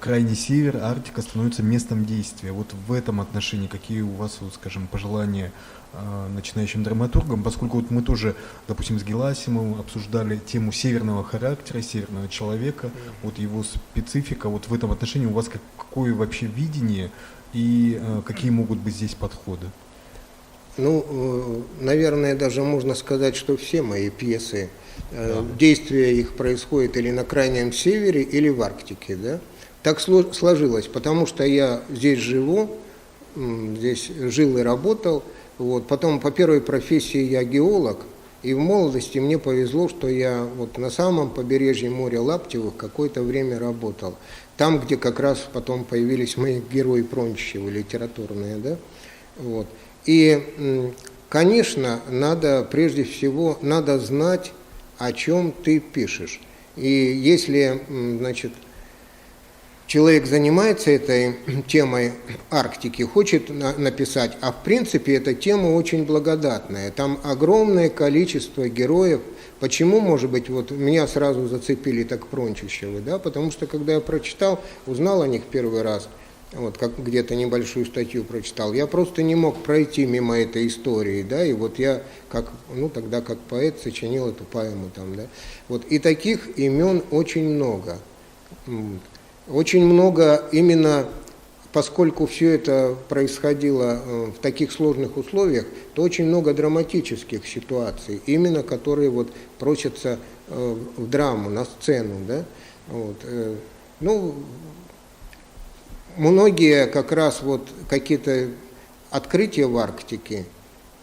S4: Крайний Север, Арктика становится местом действия. Вот в этом отношении какие у вас, вот, скажем, пожелания начинающим драматургам, поскольку вот мы тоже, допустим, с Геласимовым обсуждали тему северного характера, северного человека, вот его специфика, вот в этом отношении у вас какое вообще видение и какие могут быть здесь подходы?
S8: Ну, наверное, даже можно сказать, что все мои пьесы, действие их происходит или на Крайнем Севере, или в Арктике, да? Так сложилось, потому что я здесь живу, здесь жил и работал. Вот. Потом по первой профессии я геолог, и в молодости мне повезло, что я вот на самом побережье моря Лаптевых какое-то время работал. Там, где как раз потом появились мои герои Прончичевы, литературные, да? Вот. И, конечно, прежде всего, надо знать, о чем ты пишешь. И если, значит, человек занимается этой темой Арктики, хочет написать, а в принципе эта тема очень благодатная. Там огромное количество героев. Почему, может быть, вот меня сразу зацепили так Прончичевы, да? Потому что когда я прочитал, узнал о них первый раз, вот как где-то небольшую статью прочитал, я просто не мог пройти мимо этой истории, да, и вот я тогда как поэт сочинил эту поэму там, да. Вот и таких имен очень много. Очень много именно, поскольку все это происходило в таких сложных условиях, то очень много драматических ситуаций, именно которые вот просятся в драму, на сцену, да. Вот. Ну, многие как раз вот какие-то открытия в Арктике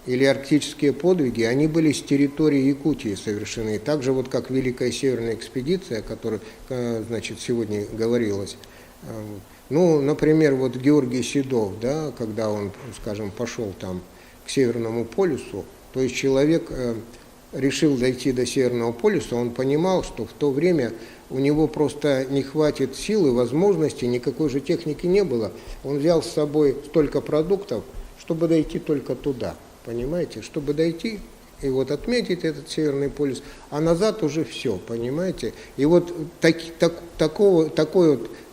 S8: или арктические подвиги, они были с территории Якутии совершены. Так же вот как Великая Северная экспедиция, о которой, значит, сегодня говорилось. Ну, например, вот Георгий Седов, да, когда он, скажем, пошел там к Северному полюсу, то есть человек решил дойти до Северного полюса, он понимал, что в то время у него просто не хватит силы, возможностей, никакой же техники не было. Он взял с собой столько продуктов, чтобы дойти только туда, понимаете, чтобы дойти и вот отметить этот Северный полюс, а назад уже все, понимаете. И вот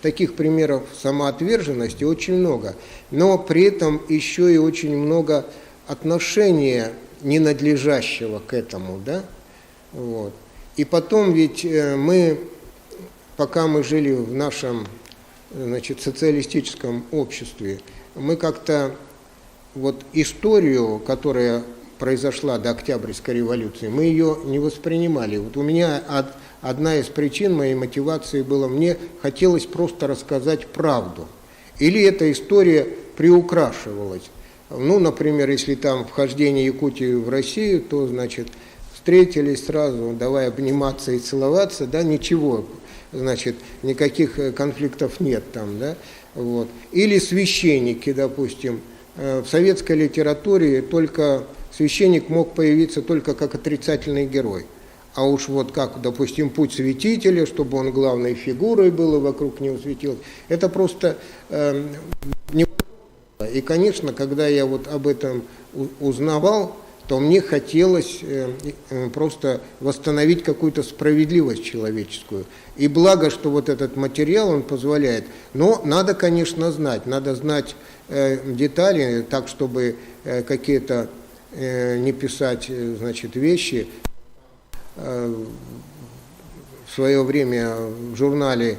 S8: таких примеров самоотверженности очень много, но при этом еще и очень много отношения ненадлежащего к этому, да, вот. И потом ведь мы, пока мы жили в нашем, значит, социалистическом обществе, мы как-то вот историю, которая произошла до Октябрьской революции, мы ее не воспринимали. Вот у меня одна из причин моей мотивации была, мне хотелось просто рассказать правду. Или эта история приукрашивалась. Ну, например, если там вхождение Якутии в Россию, то, значит, встретились сразу, давай обниматься и целоваться, да, ничего, значит, никаких конфликтов нет там, да, вот. Или священники, допустим, в советской литературе только священник мог появиться только как отрицательный герой. А уж вот как, допустим, путь святителя, чтобы он главной фигурой был и вокруг него светил, это просто не... И, конечно, когда я вот об этом узнавал, то мне хотелось просто восстановить какую-то справедливость человеческую. И благо, что вот этот материал, он позволяет. Но надо, конечно, знать. Надо знать детали, так, чтобы какие-то не писать, значит, вещи. В свое время в журнале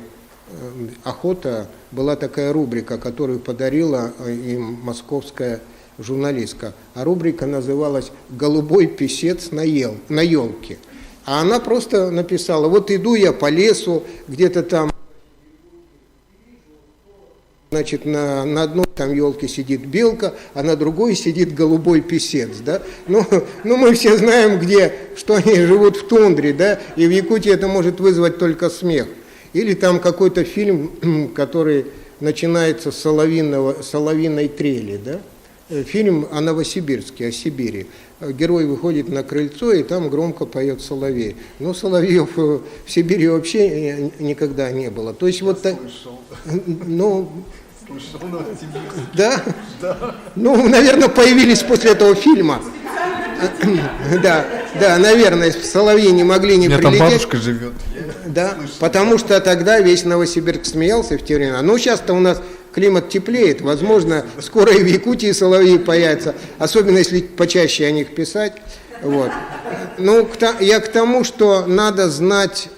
S8: «Охота» была такая рубрика, которую подарила им московская журналистка. А рубрика называлась «Голубой писец на елке». А она просто написала: вот иду я по лесу, где-то там, значит, на одной там елке сидит белка, а на другой сидит голубой писец, да? Ну мы все знаем, что они живут в тундре, да? И в Якутии это может вызвать только смех. Или там какой-то фильм, который начинается с соловьиной трели, да? Фильм о Новосибирске, о Сибири. Герой выходит на крыльцо, и там громко поет соловей. Но соловьев в Сибири вообще никогда не было. То есть вот так... Ну... Слышал Новосибирск. Да? Да. Ну, наверное, появились после этого фильма. Да, наверное, соловьи не могли не прилететь. У меня там
S4: бабушка живет.
S8: Да, потому что тогда весь Новосибирск смеялся в те времена. Ну, сейчас-то у нас климат теплеет, возможно, скоро и в Якутии соловьи появятся, особенно если почаще о них писать. Вот. Ну, я к тому, что надо знать,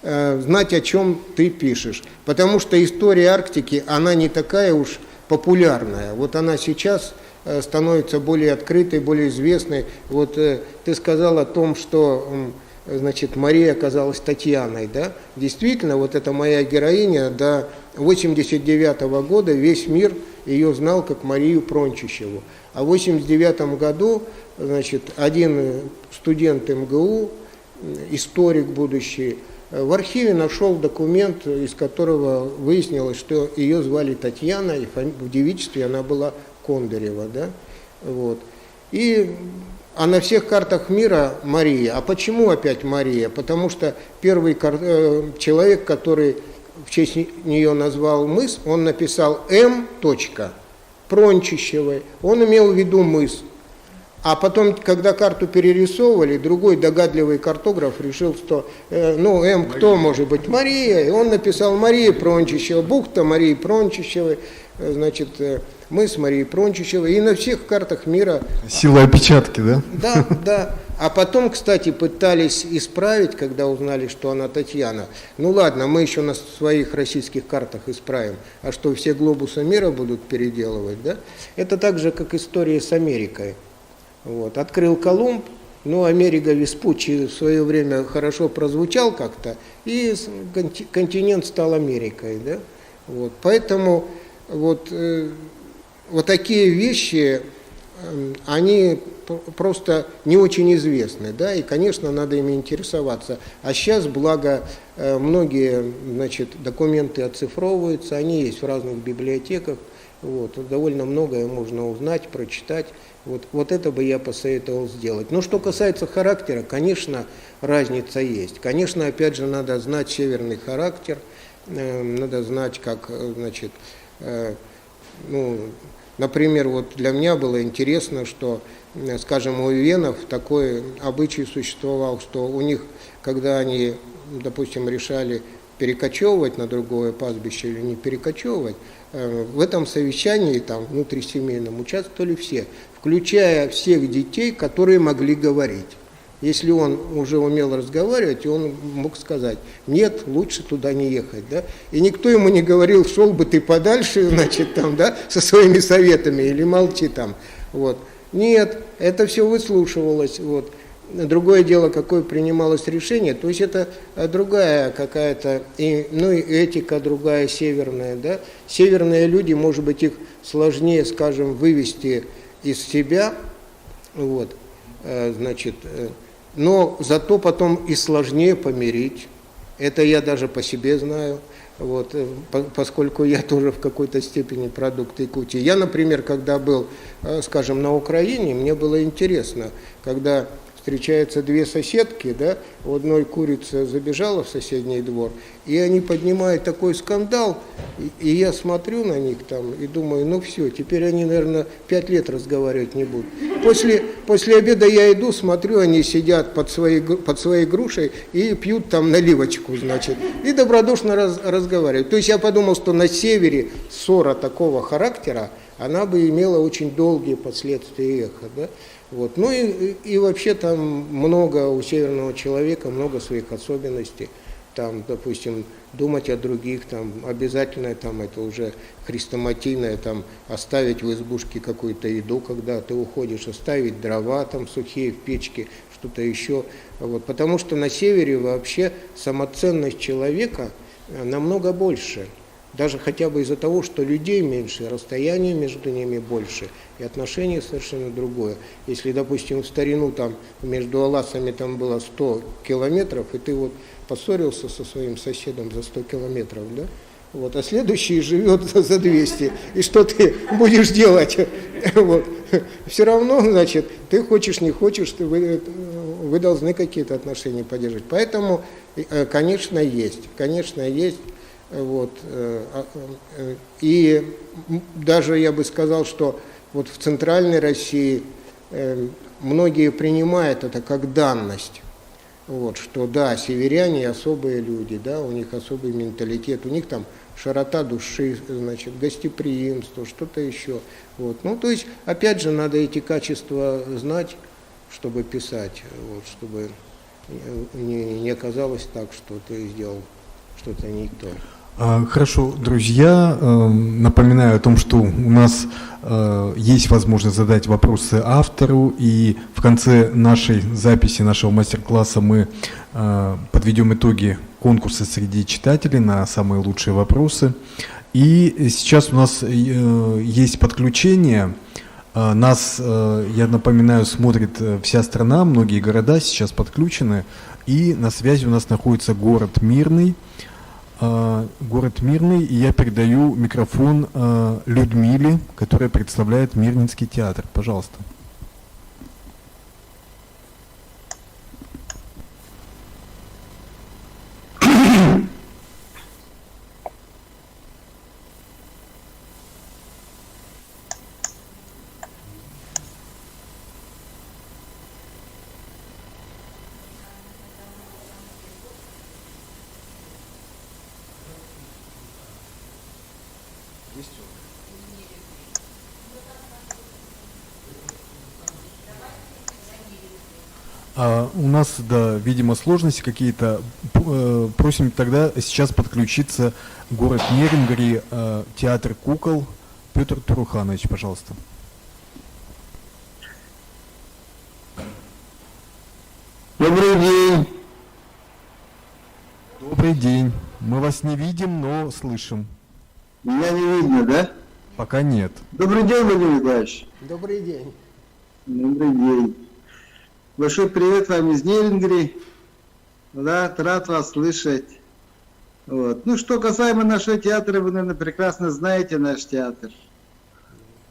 S8: о чем ты пишешь, потому что история Арктики, она не такая уж популярная. Вот она сейчас становится более открытой, более известной. Вот ты сказал о том, что, значит, Мария оказалась Татьяной, да? Действительно, вот эта моя героиня до 1989 года весь мир ее знал как Марию Прончищеву. А в 1989 году, значит, один студент МГУ, историк будущий, в архиве нашел документ, из которого выяснилось, что ее звали Татьяна, и в девичестве она была Кондырева, да? Вот. А на всех картах мира Мария. А почему опять Мария? Потому что первый человек, который в честь нее назвал мыс, он написал М. Прончищевой. Он имел в виду мыс. А потом, когда карту перерисовывали, другой догадливый картограф решил, что, М кто может быть? Мария. И он написал Мария Прончищева, бухта Марии Прончищевой, значит, мыс Марии Прончищевой. И на всех картах мира...
S4: Сила опечатки, да?
S8: Да, да. А потом, кстати, пытались исправить, когда узнали, что она Татьяна. Ну ладно, мы еще на своих российских картах исправим. А что, все глобусы мира будут переделывать, да? Это так же, как история с Америкой. Вот. Открыл Колумб, но Америка Веспуччи в свое время хорошо прозвучал как-то, и континент стал Америкой, да? Вот. Поэтому вот такие вещи, они просто не очень известны, да, и, конечно, надо ими интересоваться. А сейчас, благо, многие, значит, документы оцифровываются, они есть в разных библиотеках, Вот, довольно многое можно узнать, прочитать. Вот это бы я посоветовал сделать. Но что касается характера, конечно, разница есть. Конечно, опять же, надо знать северный характер, надо знать, как, значит, например, вот для меня было интересно, что, скажем, у венов такой обычай существовал, что у них, когда они, допустим, решали перекочевывать на другое пастбище или не перекочевывать, в этом совещании, там, внутрисемейном, участвовали все, включая всех детей, которые могли говорить. Если он уже умел разговаривать, он мог сказать: нет, лучше туда не ехать, да? И никто ему не говорил: шел бы ты подальше, значит, там, да, со своими советами, или молчи там, вот. Нет, это все выслушивалось, вот. Другое дело, какое принималось решение, то есть это другая какая-то, и этика другая, северная, да. Северные люди, может быть, их сложнее, скажем, вывести из себя, вот, значит, но зато потом и сложнее помирить. Это я даже по себе знаю, вот, поскольку я тоже в какой-то степени продукт Якутии. Я, например, когда был, скажем, на Украине, мне было интересно, когда встречаются две соседки, да, у одной курица забежала в соседний двор, и они поднимают такой скандал, и я смотрю на них там и думаю: ну все, теперь они, наверное, 5 лет разговаривать не будут. После обеда я иду, смотрю, они сидят под своей грушей и пьют там наливочку, значит, и добродушно разговаривают. То есть я подумал, что на севере ссора такого характера, она бы имела очень долгие последствия и эхо, да. Вот. Ну и вообще там много у северного человека, много своих особенностей. Там, допустим, думать о других, там, обязательно там, это уже хрестоматийное, там, оставить в избушке какую-то еду, когда ты уходишь, оставить дрова там, сухие в печке, что-то еще. Вот. Потому что на севере вообще самоценность человека намного больше. Даже хотя бы из-за того, что людей меньше, расстояние между ними больше, и отношение совершенно другое. Если, допустим, в старину там между Аласами там было 100 километров, и ты вот поссорился со своим соседом за 100 километров, да? Вот, а следующий живет за 200. И что ты будешь делать? Вот. Все равно, значит, ты хочешь, не хочешь, вы должны какие-то отношения поддерживать. Поэтому, конечно, есть. Вот. И даже я бы сказал, что вот в центральной России многие принимают это как данность, вот, что да, северяне особые люди, да, у них особый менталитет, у них там широта души, значит, гостеприимство, что-то еще. Вот. Ну, то есть, опять же, надо эти качества знать, чтобы писать, вот, чтобы не оказалось так, что ты сделал что-то не то.
S4: Хорошо, друзья, напоминаю о том, что у нас есть возможность задать вопросы автору, и в конце нашей записи, нашего мастер-класса мы подведем итоги конкурса среди читателей на самые лучшие вопросы. И сейчас у нас есть подключение. Нас, я напоминаю, смотрит вся страна, многие города сейчас подключены, и на связи у нас находится город Мирный, и я передаю микрофон Людмиле, которая представляет Мирнинский театр. Пожалуйста. У нас, да, видимо, сложности какие-то. Просим тогда сейчас подключиться город Нерюнгри, театр кукол. Петр Туруханович, пожалуйста.
S9: Добрый день.
S4: Добрый день. Мы вас не видим, но слышим.
S9: Меня не видно, да?
S4: Пока нет.
S9: Добрый день, Владимир Николаевич.
S8: Добрый день.
S9: Добрый день. Большой привет вам из Нерюнгри. Да, рад вас слышать. Вот. Ну, что касаемо нашего театра, вы, наверное, прекрасно знаете наш театр.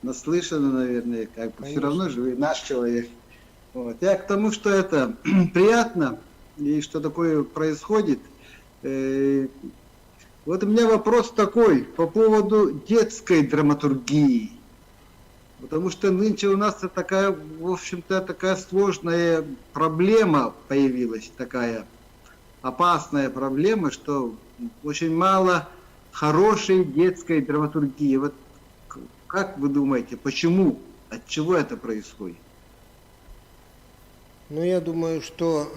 S9: наслышаны, наверное, как бы. Все равно же вы наш человек. Вот. Я к тому, что это приятно, и что такое происходит. Вот у меня вопрос такой по поводу детской драматургии. Потому что нынче у нас такая, в общем-то, такая сложная проблема появилась, такая опасная проблема, что очень мало хорошей детской драматургии. Вот как вы думаете, почему, от чего это происходит?
S8: Ну, я думаю, что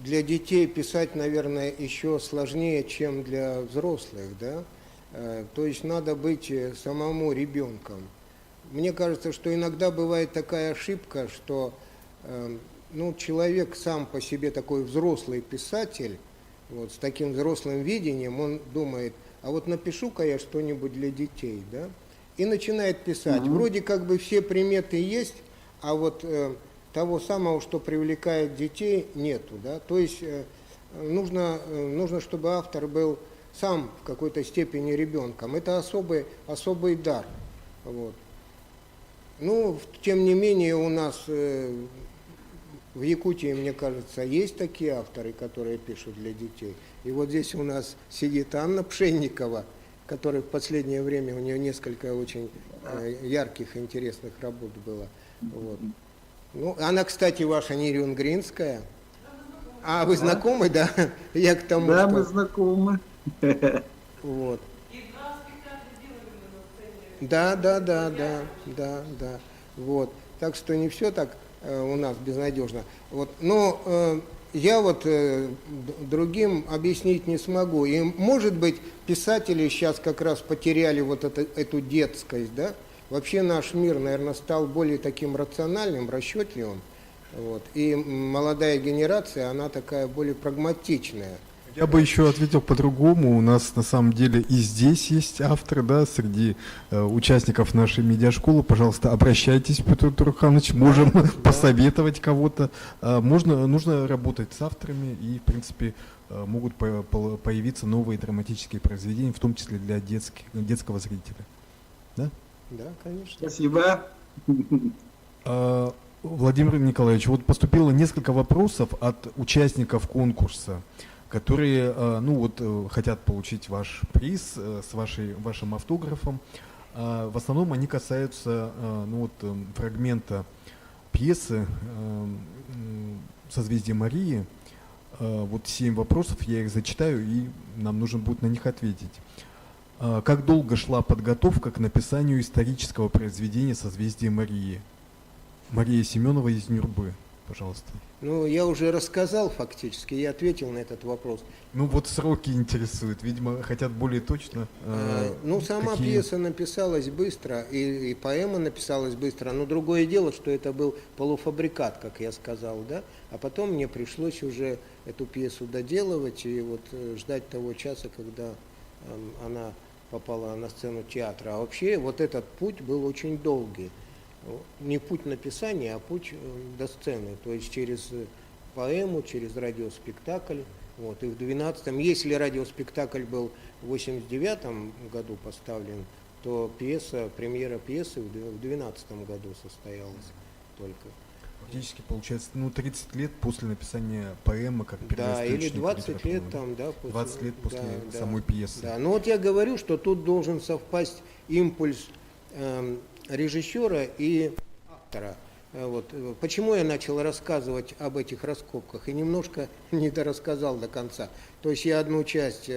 S8: для детей писать, наверное, еще сложнее, чем для взрослых, да? То есть надо быть самому ребенком. Мне кажется, что иногда бывает такая ошибка, что ну, человек сам по себе такой взрослый писатель, вот, с таким взрослым видением, он думает, а вот напишу-ка я что-нибудь для детей, да? И начинает писать. Вроде как бы все приметы есть, а вот того самого, что привлекает детей, нету, да? То есть нужно, чтобы автор был сам в какой-то степени ребенком. Это особый дар. Вот. Ну, тем не менее, у нас в Якутии, мне кажется, есть такие авторы, которые пишут для детей. И вот здесь у нас сидит Анна Пшенникова, которая в последнее время, у нее несколько очень ярких, интересных работ было. Вот. Ну, она, кстати, ваша Нерюнгринская. А вы знакомы, да? Я к тому,
S9: да,
S8: что...
S9: мы знакомы.
S8: Вот. Да. Вот. Так что не все так у нас безнадежно. Вот. Но я вот другим объяснить не смогу. И, может быть, писатели сейчас как раз потеряли вот эту детскость, да? Вообще наш мир, наверное, стал более таким рациональным, расчетливым. Вот. И молодая генерация, она такая более прагматичная.
S4: Я бы еще ответил по-другому. У нас на самом деле и здесь есть авторы, да, среди участников нашей медиашколы. Пожалуйста, обращайтесь, Петр Турханович, можем посоветовать кого-то. Нужно работать с авторами, и, в принципе, могут появиться новые драматические произведения, в том числе для детского зрителя. Да?
S8: Да, конечно.
S9: Спасибо.
S4: Владимир Николаевич, вот поступило несколько вопросов от участников конкурса, которые, ну вот, хотят получить ваш приз с вашим автографом. В основном они касаются, ну вот, фрагмента пьесы «Созвездие Марии». Вот 7 вопросов, я их зачитаю, и нам нужно будет на них ответить. Как долго шла подготовка к написанию исторического произведения «Созвездие Марии»? Мария Семенова из Нюрбы, пожалуйста.
S8: Ну, я уже рассказал фактически, я ответил на этот вопрос.
S4: Ну, вот сроки интересуют, видимо, хотят более точно.
S8: Ну, сама пьеса написалась быстро, и поэма написалась быстро, но другое дело, что это был полуфабрикат, как я сказал, да, а потом мне пришлось уже эту пьесу доделывать и вот ждать того часа, когда она попала на сцену театра. А вообще вот этот путь был очень долгий. Не путь написания, а путь до сцены, то есть через поэму, через радиоспектакль. Вот. И в 12-м, если радиоспектакль был в 89-м году поставлен, то премьера пьесы в 12-м году состоялась только.
S4: Фактически, получается, 30 лет после написания поэмы, как первоисточника.
S8: Да, или 20 лет там, да.
S4: 20 лет после самой пьесы.
S8: Да, ну вот я говорю, что тут должен совпасть импульс режиссера и автора. Вот. Почему я начал рассказывать об этих раскопках и немножко не дорассказал до конца. То есть я одну часть,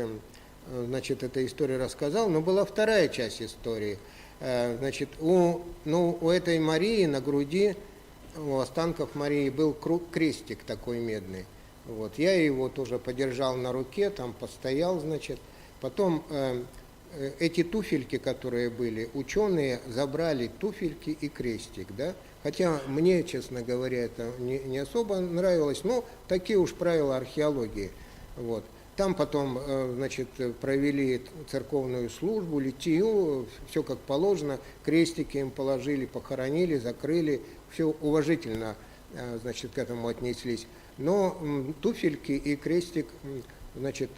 S8: значит, этой истории рассказал, но была вторая часть истории. Значит, у этой Марии на груди, у останков Марии был крестик такой медный. Вот. Я его тоже подержал на руке, там постоял, значит. Потом эти туфельки, которые были, ученые забрали туфельки и крестик, да? Хотя мне, честно говоря, это не особо нравилось, но такие уж правила археологии. Вот. Там потом, значит, провели церковную службу, литию, все как положено, крестики им положили, похоронили, закрыли, все уважительно, значит, к этому отнеслись. Но туфельки и крестик, значит,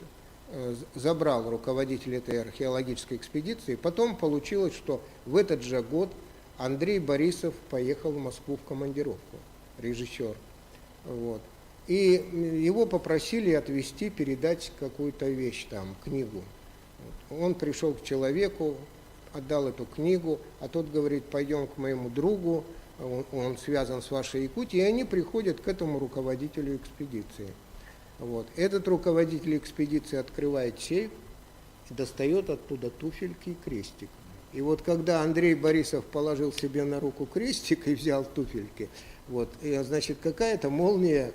S8: забрал руководитель этой археологической экспедиции. Потом получилось, что в этот же год Андрей Борисов поехал в Москву в командировку, режиссер. Вот. И его попросили отвезти, передать какую-то вещь там, книгу. Вот. Он пришел к человеку, отдал эту книгу, а тот говорит, пойдем к моему другу, он связан с вашей Якутией, и они приходят к этому руководителю экспедиции. Вот. Этот руководитель экспедиции открывает сейф и достает оттуда туфельки и крестик. И вот когда Андрей Борисов положил себе на руку крестик и взял туфельки, вот, и, значит, какая-то молния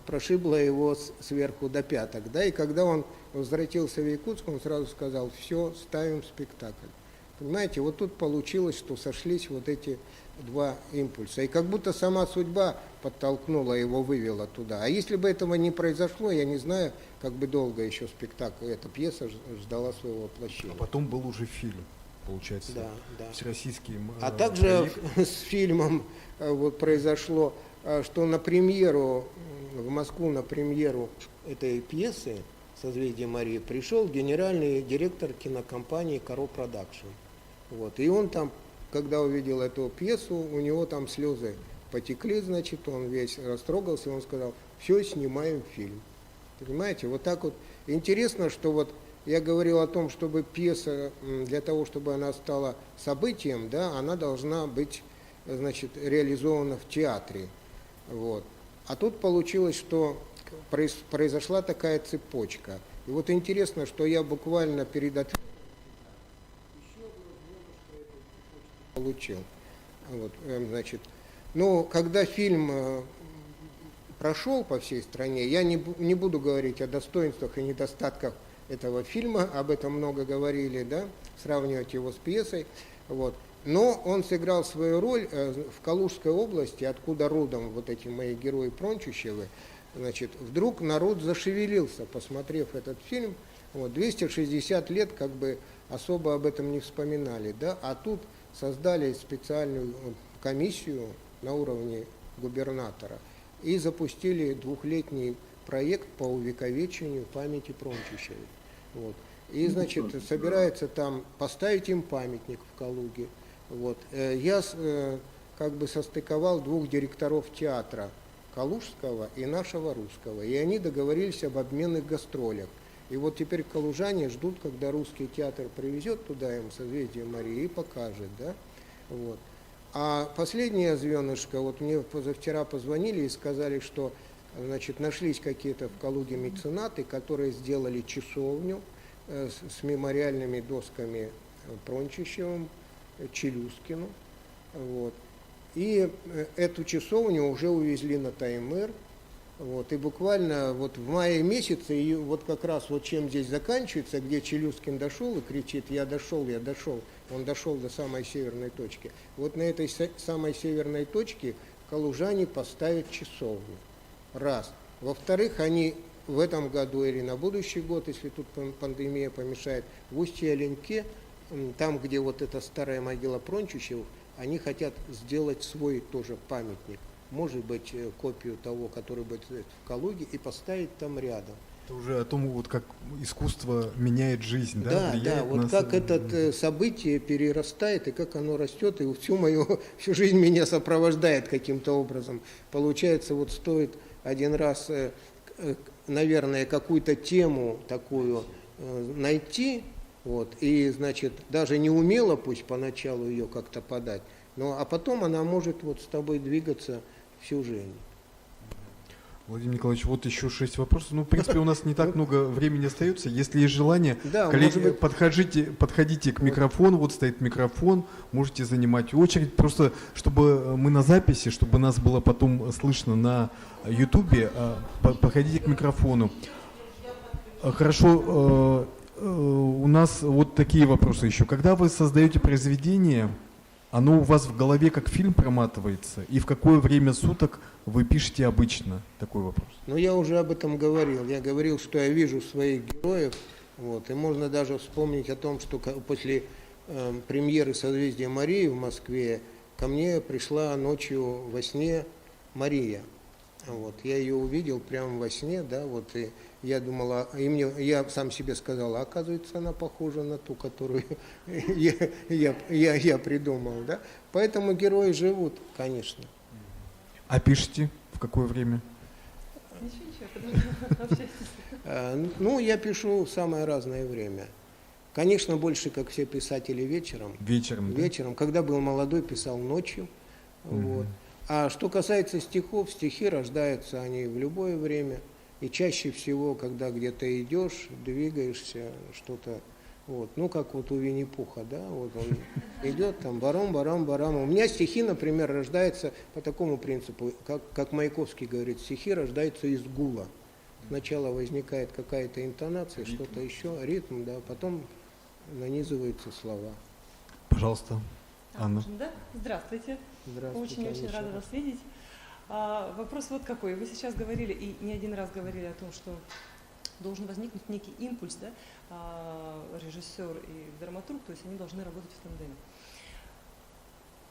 S8: прошибла его сверху до пяток. Да, и когда он возвратился в Якутск, он сразу сказал, все, ставим спектакль. Понимаете, вот тут получилось, что сошлись вот эти два импульса. И как будто сама судьба подтолкнула его, вывела туда. А если бы этого не произошло, я не знаю, как бы долго еще спектакль, эта пьеса ждала своего воплощения.
S4: А потом был уже фильм, получается,
S8: да.
S4: всероссийский
S8: А также с фильмом вот произошло, что на премьеру, в Москву на премьеру этой пьесы «Созвездие Марии» пришел генеральный директор кинокомпании «Каро Продакшн». Вот. И он там, когда увидел эту пьесу, у него там слезы потекли, значит, он весь растрогался, и он сказал, все, снимаем фильм. Понимаете, вот так вот. Интересно, что вот я говорил о том, чтобы пьеса, для того, чтобы она стала событием, да, она должна быть, значит, реализована в театре. Вот. А тут получилось, что произошла такая цепочка. И вот интересно, что я буквально перед ответом получил. Вот, значит, ну, когда фильм прошел по всей стране, я не буду говорить о достоинствах и недостатках этого фильма, об этом много говорили, да, сравнивать его с пьесой, вот. Но он сыграл свою роль в Калужской области, откуда родом вот эти мои герои Прончищевы. Значит, вдруг народ зашевелился, посмотрев этот фильм. Вот, 260 лет как бы особо об этом не вспоминали, да, а тут создали специальную комиссию на уровне губернатора и запустили двухлетний проект по увековечению памяти Прончищевой. Вот. И, значит, собирается там поставить им памятник в Калуге. Вот. Я как бы состыковал двух директоров театра, Калужского и нашего русского, и они договорились об обменных гастролях. И вот теперь калужане ждут, когда русский театр привезет туда им «Созвездие Марии» и покажет, да? Вот. А последнее звенышко, вот мне позавчера позвонили и сказали, что, значит, нашлись какие-то в Калуге меценаты, которые сделали часовню с мемориальными досками Прончищевым, Челюскину. Вот. И эту часовню уже увезли на Таймыр. Вот. И буквально вот в мае месяце, и вот как раз вот чем здесь заканчивается, где Челюскин дошел и кричит «Я дошел, я дошел», он дошел до самой северной точки. Вот на этой самой северной точке калужане поставят часовню. Раз. Во-вторых, они в этом году или на будущий год, если тут пандемия помешает, в Устье-Оленьке, там, где вот эта старая могила Прончищевых, они хотят сделать свой тоже памятник. Может быть, копию того, который будет в Калуге, и поставить там рядом.
S4: Это уже о том, вот как искусство меняет жизнь, да?
S8: Да, вот как это событие перерастает, и как оно растет, и всю жизнь меня сопровождает каким-то образом. Получается, вот стоит один раз, наверное, какую-то тему такую найти, вот, и, значит, даже не умело пусть поначалу ее как-то подать, а потом она может вот с тобой двигаться всю жизнь.
S4: Владимир Николаевич, вот еще 6 вопросов. Ну, в принципе, у нас не так много времени остается. Если есть желание,
S8: да,
S4: коллеги, подходите к микрофону, вот стоит микрофон, можете занимать очередь. Просто, чтобы мы на записи, чтобы нас было потом слышно на Ютубе, подходите к микрофону. Хорошо, у нас вот такие вопросы еще. Когда вы создаете произведение, оно у вас в голове как фильм проматывается? И в какое время суток вы пишете обычно? Такой вопрос.
S8: Ну, я уже об этом говорил. Я говорил, что я вижу своих героев. Вот, и можно даже вспомнить о том, что после премьеры «Созвездия Марии» в Москве ко мне пришла ночью во сне Мария. Вот, я ее увидел прямо во сне, да, вот, и я думала, я сам себе сказал, а оказывается, она похожа на ту, которую я придумал, да. Поэтому герои живут, конечно.
S4: А пишете в какое время?
S8: Ну, я пишу в самое разное время. Конечно, больше, как все писатели, вечером.
S4: Вечером, да?
S8: Вечером. Когда был молодой, писал ночью. Вот. А что касается стихов, стихи рождаются они в любое время. И чаще всего, когда где-то идешь, двигаешься, что-то... Вот. Ну, как вот у Винни-Пуха, да, вот он идет там, барам. У меня стихи, например, рождаются по такому принципу, как Маяковский говорит, стихи рождаются из гула. Сначала возникает какая-то интонация, что-то еще, ритм, да, потом нанизываются слова.
S4: Пожалуйста, Анна.
S10: Можно, да? Здравствуйте.
S8: Здравствуйте.
S10: Очень рада вас видеть. Вопрос вот какой. Вы сейчас говорили, и не один раз говорили о том, что должен возникнуть некий импульс, да, режиссер и драматург, то есть они должны работать в тандеме.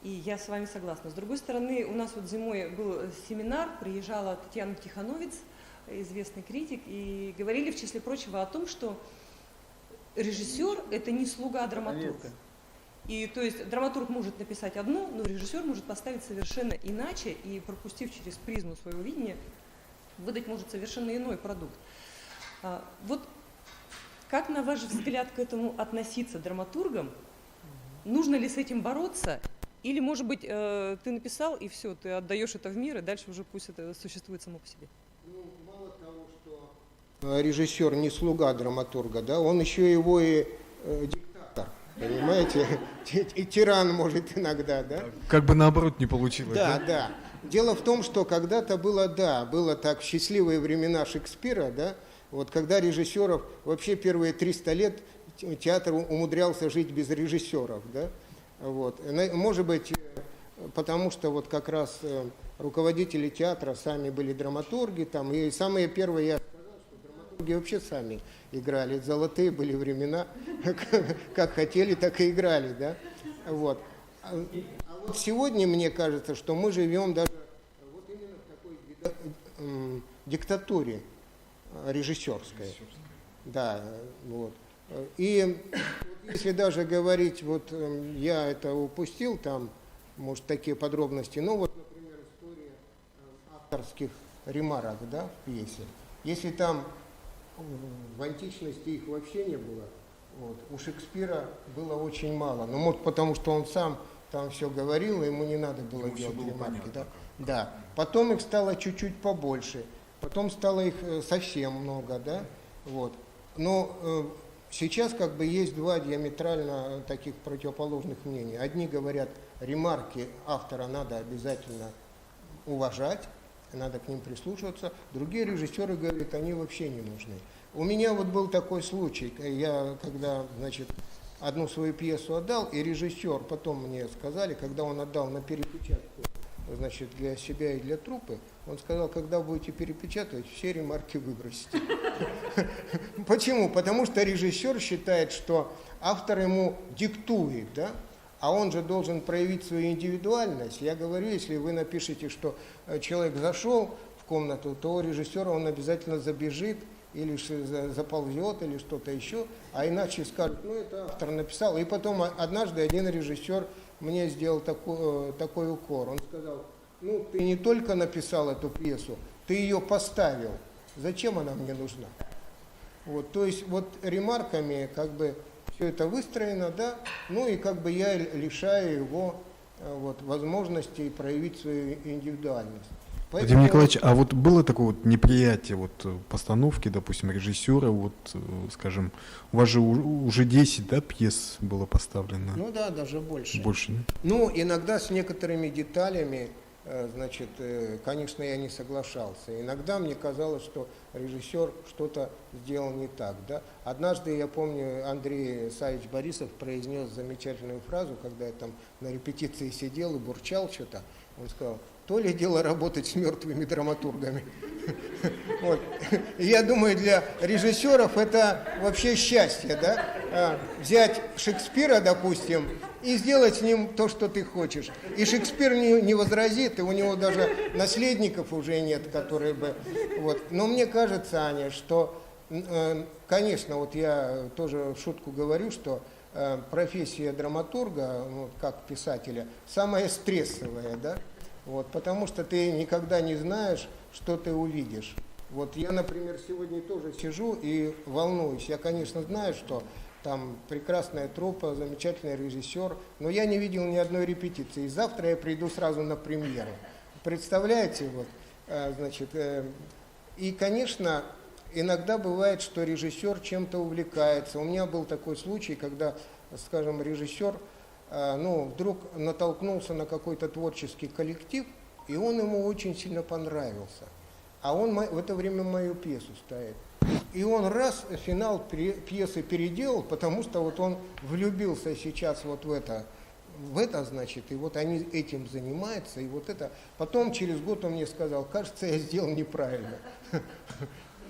S10: И я с вами согласна. С другой стороны, у нас вот зимой был семинар, приезжала Татьяна Тихановец, известный критик, и говорили, в числе прочего, о том, что режиссер – это не слуга драматурга. И то есть драматург может написать одно, но режиссер может поставить совершенно иначе и, пропустив через призму своего видения, выдать может совершенно иной продукт. Вот как, на ваш взгляд, к этому относиться драматургам? Нужно ли с этим бороться? Или, может быть, ты написал, и все, ты отдаешь это в мир, и дальше уже пусть это существует само по себе?
S8: Ну, мало того, что режиссер не слуга драматурга, да, он еще его и диктатор, понимаете? И тиран может иногда, да?
S4: Как бы наоборот не получилось.
S8: Да. Дело в том, что когда-то было так в счастливые времена Шекспира, да, вот когда режиссеров, вообще первые 300 лет театр умудрялся жить без режиссеров, да, вот. Может быть, потому что вот как раз руководители театра сами были драматурги, там, и самые первые, я сказал, что драматурги вообще сами играли, золотые были времена, как хотели, так и играли, да, вот. А вот сегодня, мне кажется, что мы живем даже вот именно в такой диктатуре режиссерской. Да, вот. И вот если даже говорить, вот я это упустил, там, может, такие подробности, ну вот, например, история авторских ремарок, да, в пьесе. Если там в античности их вообще не было, вот, у Шекспира было очень мало. Ну, может, потому что он сам там все говорил, и ему не надо было делать ремарки. Да? Да. Потом их стало чуть-чуть побольше, потом стало их совсем много, да, вот. Но сейчас как бы есть два диаметрально таких противоположных мнения. Одни говорят, ремарки автора надо обязательно уважать, надо к ним прислушиваться. Другие режиссеры говорят, они вообще не нужны. У меня вот был такой случай, я когда, значит, одну свою пьесу отдал, и режиссер, потом мне сказали, когда он отдал на перепечатку, значит, для себя и для труппы, он сказал, когда будете перепечатывать, все ремарки выбросите. Почему? Потому что режиссер считает, что автор ему диктует, да? А он же должен проявить свою индивидуальность. Я говорю, если вы напишете, что человек зашел в комнату, то режиссер, он обязательно забежит, или заползет, или что-то еще, а иначе скажут, ну это автор написал. И потом однажды один режиссер мне сделал такой укор. Он сказал, ну ты не только написал эту пьесу, ты ее поставил. Зачем она мне нужна? Вот, то есть вот ремарками как бы все это выстроено, да, ну и как бы я лишаю его вот, возможности проявить свою индивидуальность.
S4: Владимир Николаевич, а вот было такое вот неприятие вот постановки, допустим, режиссера, вот, скажем, у вас же уже 10, да, пьес было поставлено?
S8: Ну да, даже больше.
S4: Больше, да?
S8: Ну, иногда с некоторыми деталями, значит, конечно, я не соглашался. Иногда мне казалось, что режиссер что-то сделал не так, да. Однажды, я помню, Андрей Савич Борисов произнес замечательную фразу, когда я там на репетиции сидел и бурчал что-то. Он сказал, то ли дело работать с мертвыми драматургами. Вот. И я думаю, для режиссеров это вообще счастье, да? Взять Шекспира, допустим, и сделать с ним то, что ты хочешь. И Шекспир не возразит, и у него даже наследников уже нет, которые бы... Вот. Но мне кажется, Аня, что, конечно, вот я тоже в шутку говорю, что профессия драматурга, ну, как писателя, самая стрессовая, да? Вот, потому что ты никогда не знаешь, что ты увидишь. Вот я, например, сегодня тоже сижу и волнуюсь. Я, конечно, знаю, что там прекрасная труппа, замечательный режиссер, но я не видел ни одной репетиции. И завтра я приду сразу на премьеру. Представляете, вот, значит, и, конечно, иногда бывает, что режиссер чем-то увлекается. У меня был такой случай, когда, скажем, режиссер вдруг натолкнулся на какой-то творческий коллектив, и он ему очень сильно понравился. А он в это время мою пьесу ставит. И он раз финал пьесы переделал, потому что вот он влюбился сейчас вот в это, значит, и вот они этим занимаются, и вот это. Потом через год он мне сказал, кажется, я сделал неправильно.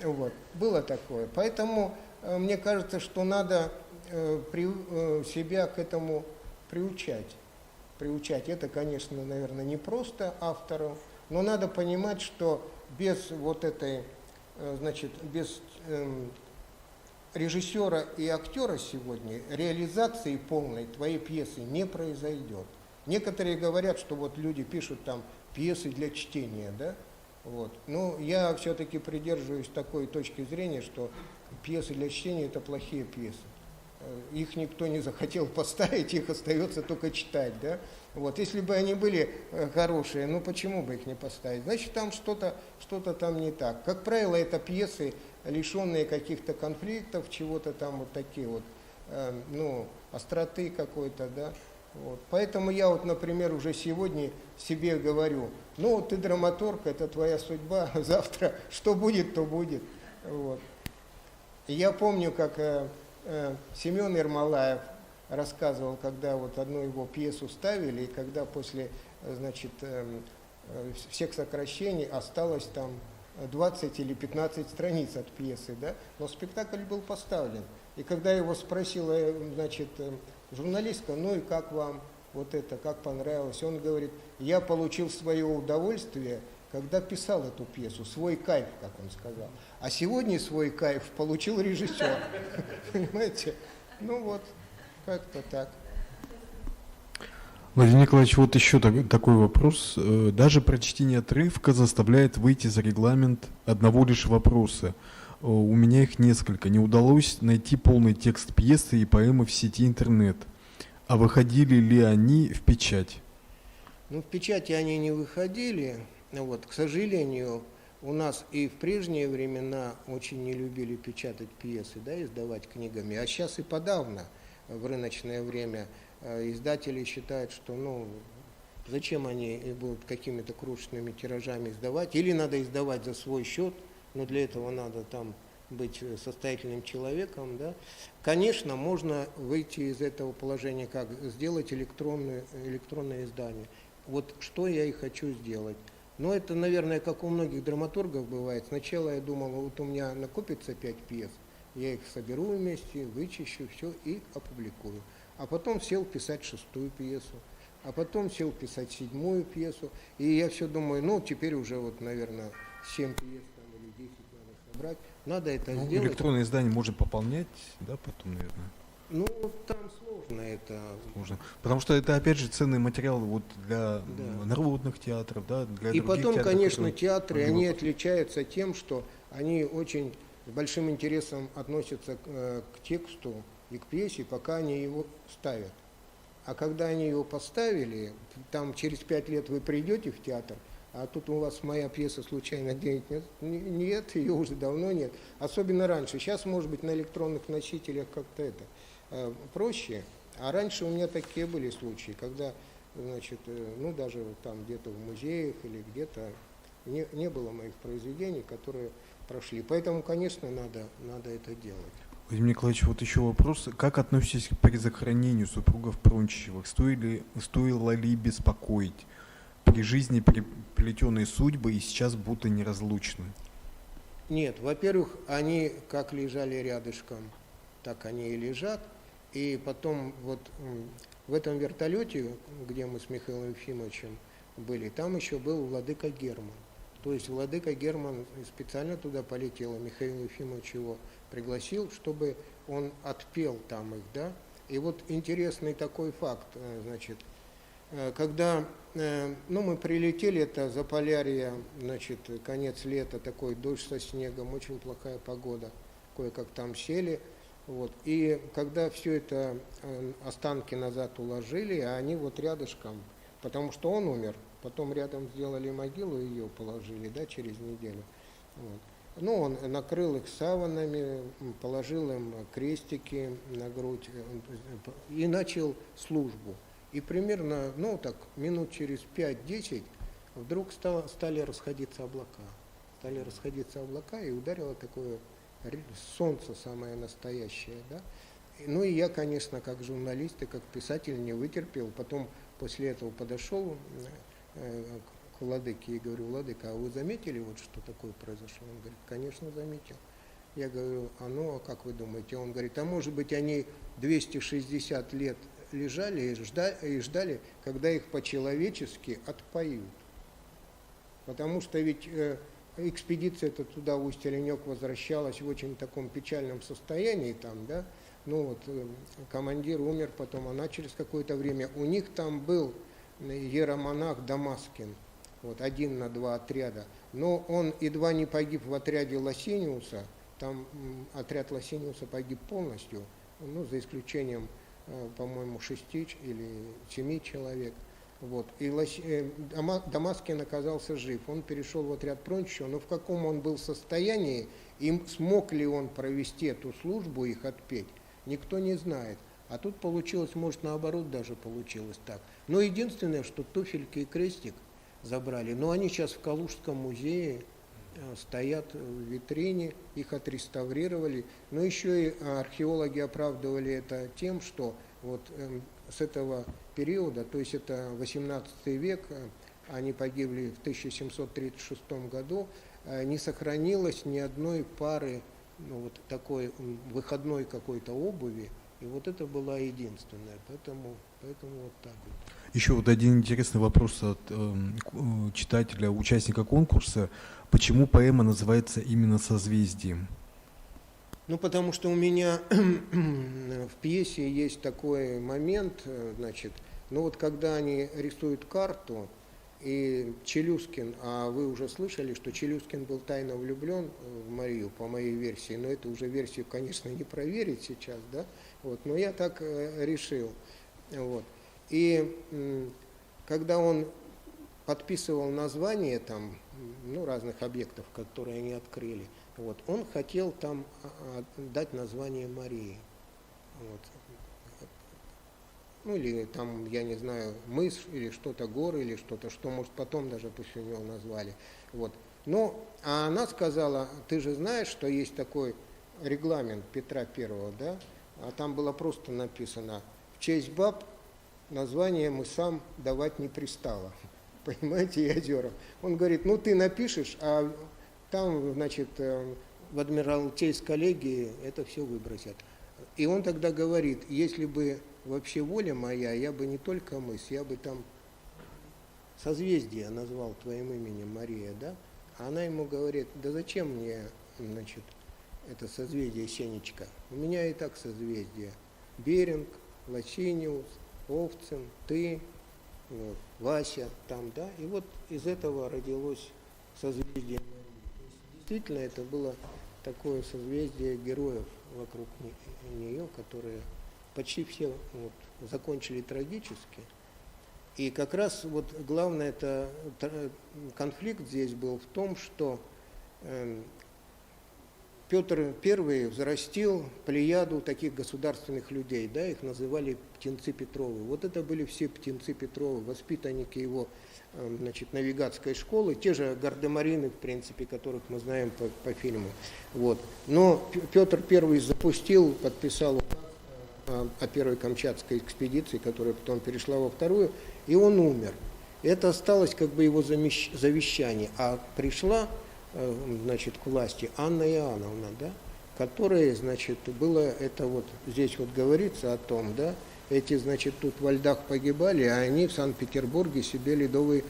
S8: Вот. Было такое. Поэтому мне кажется, что надо себя к этому приучать. Это, конечно, наверное, не просто автору, но надо понимать, что без вот этой, значит, без режиссера и актера сегодня реализации полной твоей пьесы не произойдет. Некоторые говорят, что вот люди пишут там пьесы для чтения, да? Вот. Но я все-таки придерживаюсь такой точки зрения, что пьесы для чтения – это плохие пьесы. Их никто не захотел поставить, их остается только читать, да? Вот. Если бы они были хорошие, ну почему бы их не поставить? Значит, там что-то там не так. Как правило, это пьесы, лишенные каких-то конфликтов, чего-то там вот такие вот, остроты какой-то, да? Вот. Поэтому я вот, например, уже сегодня себе говорю, ну, ты драматург, это твоя судьба, завтра что будет, то будет. Вот. И я помню, как Семен Ермолаев рассказывал, когда вот одну его пьесу ставили, и когда после, значит, всех сокращений осталось там 20 или 15 страниц от пьесы, да, но спектакль был поставлен. И когда его спросила, значит, журналистка, ну и как вам вот это, как понравилось, он говорит, я получил свое удовольствие, когда писал эту пьесу, свой кайф, как он сказал. А сегодня свой кайф получил режиссер. Понимаете? Ну вот, как-то так.
S4: Владимир Николаевич, вот еще такой вопрос. Даже прочтение отрывка заставляет выйти за регламент одного лишь вопроса. У меня их несколько. Не удалось найти полный текст пьесы и поэмы в сети интернет. А выходили ли они в печать?
S8: Ну, в печати они не выходили. Вот, к сожалению, у нас и в прежние времена очень не любили печатать пьесы, да, издавать книгами. А сейчас и подавно, в рыночное время, издатели считают, что, зачем они будут какими-то крошечными тиражами издавать. Или надо издавать за свой счет, но для этого надо там быть состоятельным человеком, да. Конечно, можно выйти из этого положения, как сделать электронное издание. Вот что я и хочу сделать. Но это, наверное, как у многих драматургов бывает. Сначала я думал, вот у меня накопится 5 пьес, я их соберу вместе, вычищу, все и опубликую. А потом сел писать 6-ю пьесу, а потом сел писать 7-ю пьесу. И я все думаю, теперь уже вот, наверное, 7 пьес там, или 10 надо собрать. Надо это сделать.
S4: Электронное издание можно пополнять, да, потом, наверное?
S8: Там сложно это.
S4: Сложно. Потому что это, опять же, ценный материал вот для народных театров, да, для
S8: и
S4: других
S8: потом,
S4: театров,
S8: конечно, театры, они отличаются тем, что они очень с большим интересом относятся к тексту и к пьесе, пока они его ставят. А когда они его поставили, там через 5 лет вы придете в театр, а тут у вас моя пьеса случайно где-нибудь нет? Нет, ее уже давно нет. Особенно раньше. Сейчас, может быть, на электронных носителях как-то это проще. А раньше у меня такие были случаи, когда, значит, даже там где-то в музеях или где-то не было моих произведений, которые прошли. Поэтому, конечно, надо это делать.
S4: Владимир Николаевич, вот еще вопрос. Как относитесь к перезахоронению супругов Прончичевых? Стоило ли беспокоить? при жизни переплетенные судьбы и сейчас будто неразлучны?
S8: Нет, во-первых, они как лежали рядышком, так они и лежат. И потом вот в этом вертолете, где мы с Михаилом Ефимовичем были, там еще был владыка Герман. То есть владыка Герман специально туда полетел, и Михаил Ефимович его пригласил, чтобы он отпел там их, да. И вот интересный такой факт, значит, когда мы прилетели, это Заполярье, значит, конец лета, такой дождь со снегом, очень плохая погода, кое-как там сели. Вот. И когда все это останки назад уложили, а они вот рядышком, потому что он умер, потом рядом сделали могилу, ее положили, да, через неделю. Вот. Ну, он накрыл их саванами, положил им крестики на грудь и начал службу. И примерно, минут через 5-10 вдруг стали расходиться облака. Стали расходиться облака, и ударило такое солнце самое настоящее, да. Ну и я, конечно, как журналист и как писатель не вытерпел. Потом после этого подошел к владыке и говорю: владыка, а вы заметили, вот что такое произошло? Он говорит: конечно, заметил. Я говорю: а как вы думаете? Он говорит: а может быть, они 260 лет лежали и ждали, когда их по-человечески отпоют. Потому что ведь экспедиция-то туда, в Усть-Оленек, возвращалась в очень таком печальном состоянии там, да. Командир умер потом, она через какое-то время. У них там был иеромонах Дамаскин, вот, 1 на 2 отряда. Но он едва не погиб в отряде Лосиниуса, там отряд Лосиниуса погиб полностью, за исключением, по-моему, 6 или 7 человек. Вот. И Дамаскин оказался жив. Он перешел в отряд Прончичева, но в каком он был состоянии, и смог ли он провести эту службу, их отпеть, никто не знает. А тут получилось, может, наоборот даже получилось так. Но единственное, что туфельки и крестик забрали. Но они сейчас в Калужском музее стоят в витрине, их отреставрировали. Но еще и археологи оправдывали это тем, что вот с этого периода, то есть это 18 век, они погибли в 1736 году, не сохранилось ни одной пары такой выходной какой-то обуви, и вот это была единственная, поэтому вот так вот.
S4: Еще вот один интересный вопрос от читателя, участника конкурса. Почему поэма называется именно «Созвездием»?
S8: Потому что у меня в пьесе есть такой момент, значит, когда они рисуют карту, и Челюскин, а вы уже слышали, что Челюскин был тайно влюблен в Марию, по моей версии, но это уже версию, конечно, не проверить сейчас, да, вот, но я так решил, вот. И когда он подписывал название там, разных объектов, которые они открыли, вот, он хотел там дать название Марии, вот. Или там, я не знаю, мыс, или что-то, горы, или что-то, что, может, потом даже после него назвали. Вот. А она сказала: ты же знаешь, что есть такой регламент Петра Первого, да? А там было просто написано: в честь баб название мысам давать не пристало. Понимаете, и озерам. Он говорит: ты напишешь, а там, значит, в Адмиралтейской коллегии это все выбросят. И он тогда говорит: если бы вообще воля моя, я бы не только мыс, я бы там созвездие назвал твоим именем, Мария, да? А она ему говорит: да зачем мне, значит, это созвездие Сенечка? У меня и так созвездие. Беринг, Лосиниус, Овцин, ты, вот, Вася там, да? И вот из этого родилось созвездие Марии. Действительно, это было такое созвездие героев вокруг нее, которые почти все закончили трагически. И как раз главное конфликт здесь был в том, что Петр I взрастил плеяду таких государственных людей, да, их называли птенцы Петровы. Вот это были все птенцы Петровы, воспитанники его, значит, навигатской школы, те же гардемарины, в принципе, которых мы знаем по фильму. Вот. Но Петр I подписал о первой Камчатской экспедиции, которая потом перешла во вторую, и он умер. Это осталось как бы его завещание. А пришла, значит, к власти Анна Иоанновна, да, которая, значит, было это вот, здесь вот говорится о том, да, эти, значит, тут во льдах погибали, а они в Санкт-Петербурге себе ледовый,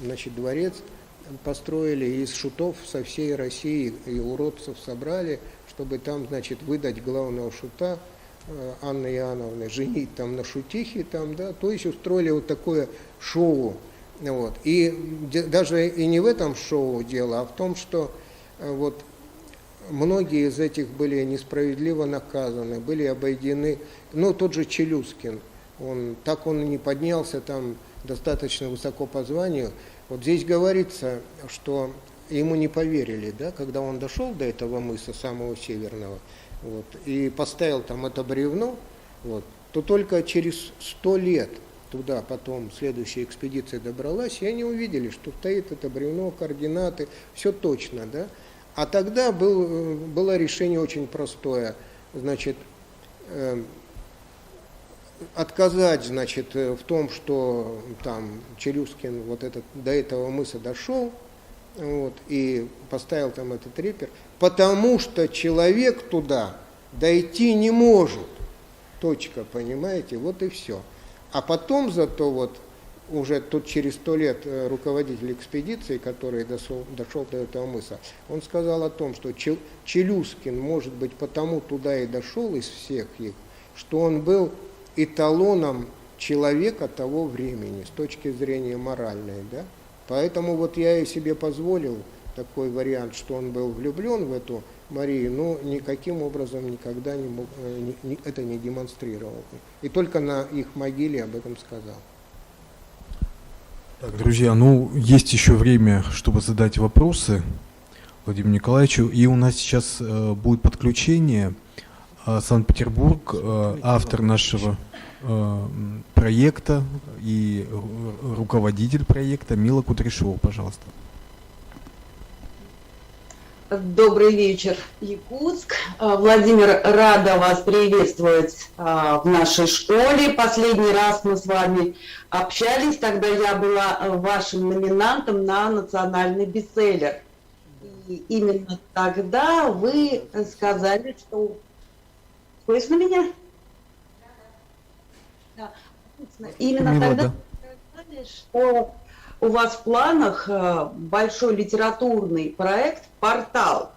S8: значит, дворец построили, и из шутов со всей России и уродцев собрали, чтобы там, значит, выдать главного шута Анны Иоанновны, женить там на шутихе, там, да, то есть устроили вот такое шоу. Вот. И даже и не в этом шоу дело, а в том, что вот многие из этих были несправедливо наказаны, были обойдены. Ну, тот же Челюскин, он не поднялся там достаточно высоко по званию. Вот здесь говорится, что ему не поверили, да, когда он дошел до этого мыса, самого северного, вот, и поставил там это бревно, вот, то только через 100 лет туда потом следующая экспедиция добралась, и они увидели, что стоит это бревно, координаты, все точно, да. А тогда было решение очень простое, значит, отказать, значит, в том, что там Челюскин вот этот, до этого мыса дошел, вот, и поставил там этот репер, потому что человек туда дойти не может. Точка, понимаете, вот и все. А потом зато вот уже тут через 100 лет руководитель экспедиции, который дошел до этого мыса, он сказал о том, что Челюскин, может быть, потому туда и дошел из всех их, что он был эталоном человека того времени с точки зрения моральной, да? Поэтому вот я и себе позволил такой вариант, что он был влюблен в эту Марию, но никаким образом никогда это не демонстрировал. И только на их могиле об этом сказал.
S4: Так, друзья, ну, есть еще время, чтобы задать вопросы Владимиру Николаевичу. И у нас сейчас будет подключение. Санкт-Петербург, автор нашего проекта и руководитель проекта Мила Кудряшова, пожалуйста.
S11: Добрый вечер, Якутск. Владимир, рада вас приветствовать в нашей школе. Последний раз мы с вами общались, тогда я была вашим номинантом на национальный бестселлер. И именно тогда вы сказали, что... Слышно меня? Да. Именно тогда вы сказали, что у вас в планах большой литературный проект «Портал».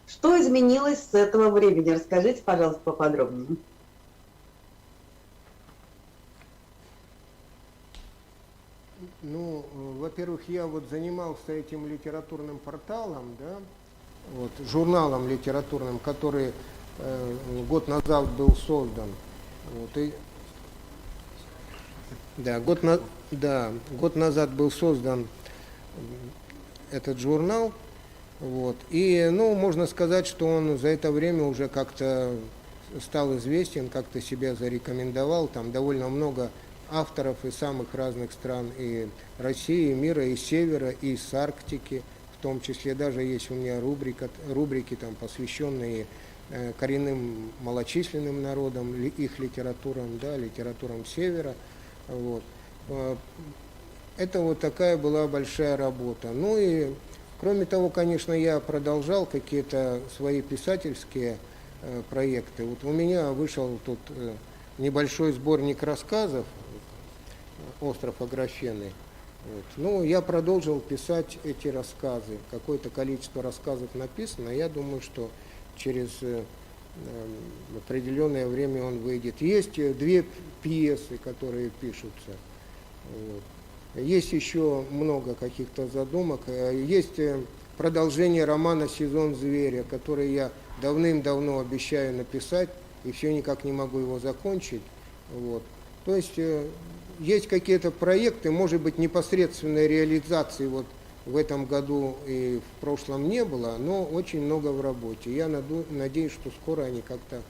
S11: Что изменилось с этого времени? Расскажите, пожалуйста, поподробнее.
S8: Ну, во-первых, я вот занимался этим литературным порталом, да, вот, журналом литературным, который год назад был создан. Вот, и, да, год назад был создан этот журнал. Вот, и, ну, можно сказать, что он за это время уже как-то стал известен, как-то себя зарекомендовал. Там довольно много авторов из самых разных стран, и России, и мира, и севера, и с Арктики. В том числе даже есть у меня рубрики там, посвященные коренным малочисленным народам, их литературам, да, литературам севера. Вот. Это вот такая была большая работа. Ну и кроме того, конечно, я продолжал какие-то свои писательские проекты. Вот у меня вышел тут небольшой сборник рассказов «Остров Аграфены». Вот. Ну, я продолжил писать эти рассказы. Какое-то количество рассказов написано. Я думаю, что через определенное время он выйдет. Есть 2 пьесы, которые пишутся. Вот. Есть еще много каких-то задумок. Есть продолжение романа «Сезон зверя», который я давным-давно обещаю написать, и все никак не могу его закончить. Вот. То есть есть какие-то проекты, может быть, непосредственной реализации вот в этом году и в прошлом не было, но очень много в работе. Я надеюсь, что скоро они как-то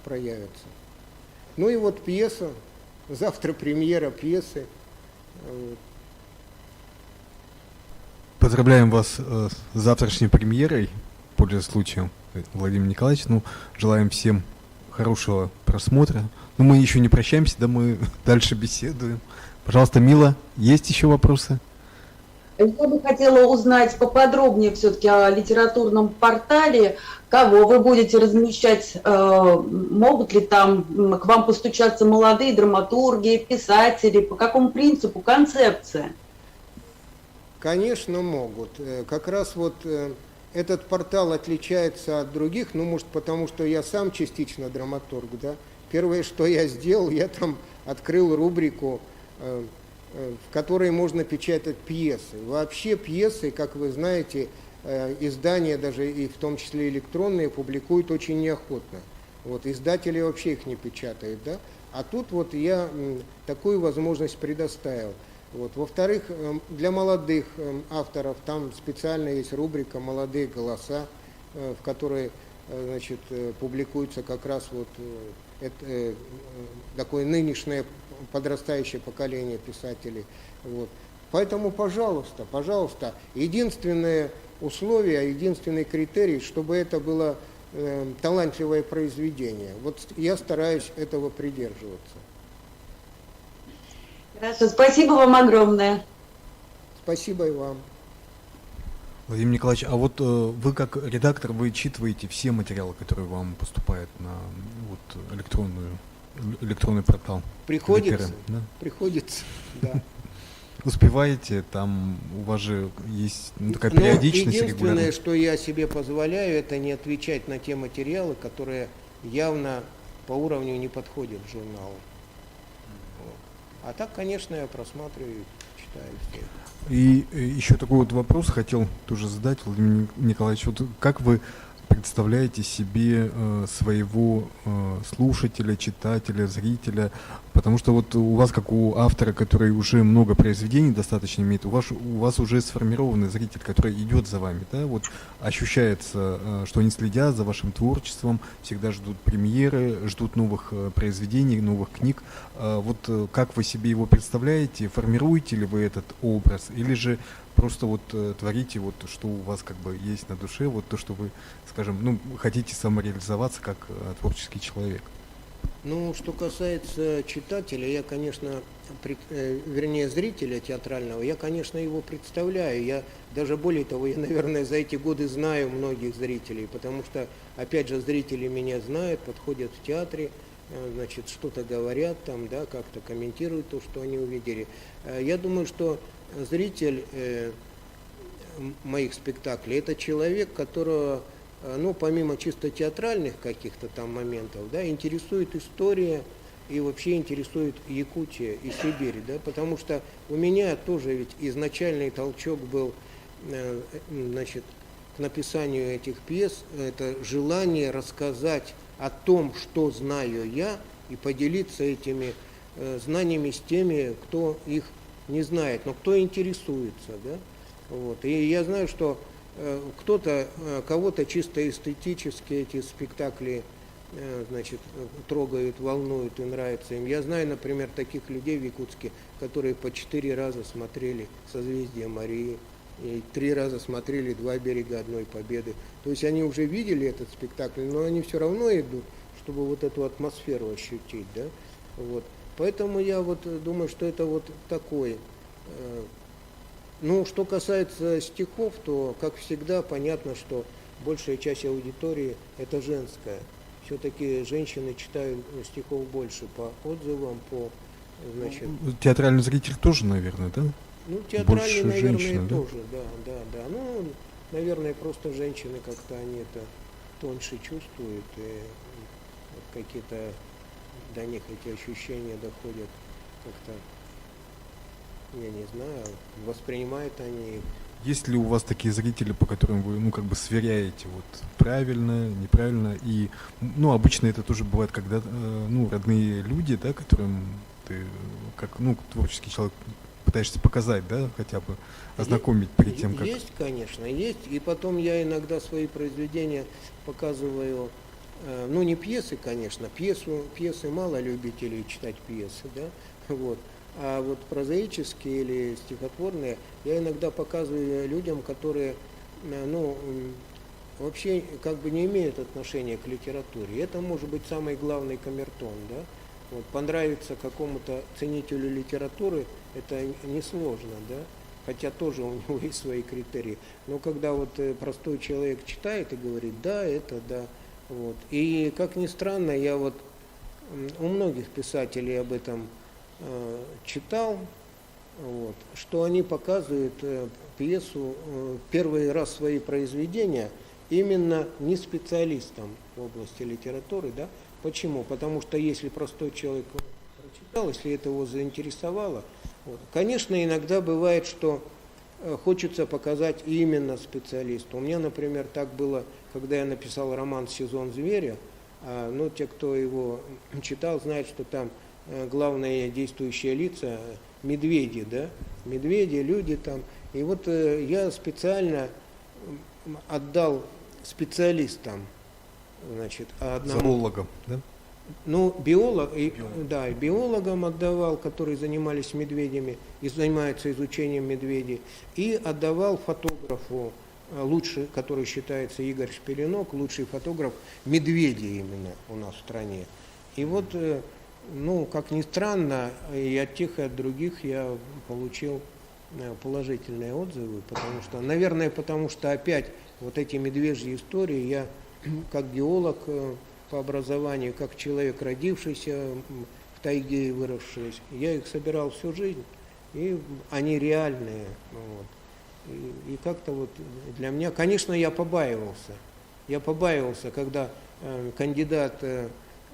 S8: проявятся. Ну и вот пьеса, завтра премьера пьесы.
S4: Поздравляем вас с завтрашней премьерой, пользуясь случаем, Владимир Николаевич. Ну, желаем всем хорошего просмотра. Но мы еще не прощаемся, да, мы дальше беседуем. Пожалуйста, Мила, есть еще вопросы?
S11: Я бы хотела узнать поподробнее все-таки о литературном портале. Кого вы будете размещать? Могут ли там к вам постучаться молодые драматурги, писатели? По какому принципу, концепция?
S8: Конечно, могут. Как раз вот этот портал отличается от других, ну, может, потому что я сам частично драматург, да. Первое, что я сделал, я там открыл рубрику, в которой можно печатать пьесы. Вообще пьесы, как вы знаете, издания, даже и в том числе электронные, публикуют очень неохотно. Вот, издатели вообще их не печатают, да. А тут вот я такую возможность предоставил. Вот. Во-вторых, для молодых авторов там специально есть рубрика «Молодые голоса», в которой, значит, публикуется как раз вот такое нынешнее подрастающее поколение писателей. Вот. Поэтому, пожалуйста, пожалуйста, единственное условие, единственный критерий, чтобы это было талантливое произведение. Вот я стараюсь этого придерживаться.
S11: Хорошо, спасибо вам огромное.
S8: Спасибо и вам.
S4: Владимир Николаевич, а вот вы как редактор, вы читываете все материалы, которые вам поступают на вот, электронный портал?
S8: Приходится,
S4: да?
S8: Приходится, да.
S4: Успеваете, там у вас же есть такая периодичность регулярная.
S8: Единственное, что я себе позволяю, это не отвечать на те материалы, которые явно по уровню не подходят к журналу. А так, конечно, я просматриваю, читаю все.
S4: И еще такой вот вопрос хотел тоже задать, Владимир Николаевич. Вот как вы представляете себе своего слушателя, читателя, зрителя? Потому что вот у вас, как у автора, который уже много произведений достаточно имеет, у вас уже сформированный зритель, который идет за вами, да? Вот ощущается, что они следят за вашим творчеством, всегда ждут премьеры, ждут новых произведений, новых книг. Вот как вы себе его представляете? Формируете ли вы этот образ? Или же просто вот творите вот, что у вас как бы есть на душе, вот то, что вы, скажем, ну, хотите самореализоваться как творческий человек?
S8: Ну, что касается читателя, я, конечно, вернее, зрителя театрального, я, конечно, его представляю. Я даже более того, я, наверное, за эти годы знаю многих зрителей, потому что, опять же, зрители меня знают, подходят в театре, значит, что-то говорят там, да, как-то комментируют то, что они увидели. Я думаю, что зритель моих спектаклей – это человек, которого, ну, помимо чисто театральных каких-то там моментов, да, интересует история и вообще интересует Якутия и Сибирь, да, потому что у меня тоже ведь изначальный толчок был, значит, к написанию этих пьес, это желание рассказать о том, что знаю я, и поделиться этими знаниями с теми, кто их не знает, но кто интересуется, да, вот. И я знаю, что кого-то чисто эстетически эти спектакли, значит, трогают, волнуют и нравятся им. Я знаю, например, таких людей в Якутске, которые по 4 раза смотрели «Созвездие Марии», и 3 раза смотрели «Два берега одной победы». То есть они уже видели этот спектакль, но они все равно идут, чтобы вот эту атмосферу ощутить, да, вот. Поэтому я вот думаю, что это вот такой. Ну, что касается стихов, то, как всегда, понятно, что большая часть аудитории – это женская. Все-таки женщины читают стихов больше по отзывам, по, значит…
S4: Театральный зритель тоже, наверное, да?
S8: Ну, театральный,
S4: больше
S8: наверное,
S4: женщины,
S8: тоже, да. Ну, наверное, просто женщины как-то они это тоньше чувствуют, и вот какие-то до них эти ощущения доходят как-то, я не знаю, воспринимают они их.
S4: Есть ли у вас такие зрители, по которым вы, ну, как бы сверяете, вот, правильно, неправильно, и, ну, обычно это тоже бывает, когда, ну, родные люди, да, которым ты, как, ну, творческий человек, пытаешься показать, да, хотя бы ознакомить перед тем, как…
S8: Есть, конечно, есть, и потом я иногда свои произведения показываю, ну, не пьесы, конечно, пьесы мало любителей читать пьесы, да, вот. А вот прозаические или стихотворные я иногда показываю людям, которые, ну, вообще как бы не имеют отношения к литературе. Это может быть самый главный камертон, да. Вот, понравиться какому-то ценителю литературы это несложно, да, хотя тоже у него есть свои критерии. Но когда вот простой человек читает и говорит, да, это да, вот. И как ни странно, я вот у многих писателей об этом читал, вот, что они показывают пьесу, первый раз свои произведения именно не специалистам в области литературы, да. Почему? Потому что если простой человек прочитал, если это его заинтересовало, вот, конечно, иногда бывает, что хочется показать именно специалисту. У меня, например, так было, когда я написал роман «Сезон зверя», ну, те, кто его читал, знают, что там главные действующие лица – медведи, да, медведи, люди там. И вот я специально отдал специалистам, значит, одному...
S4: Зоологам, да?
S8: Ну, да, биологам отдавал, которые занимались медведями и занимаются изучением медведей, и отдавал фотографу, лучший, который считается Игорь Шпилинок, лучший фотограф медведей именно у нас в стране. И вот, ну, как ни странно, и от тех, и от других я получил положительные отзывы, потому что, наверное, потому что опять вот эти медвежьи истории я, как геолог по образованию, как человек, родившийся в тайге и выросший, я их собирал всю жизнь, и они реальные. Вот. И как-то вот для меня, конечно, я побаивался, когда кандидат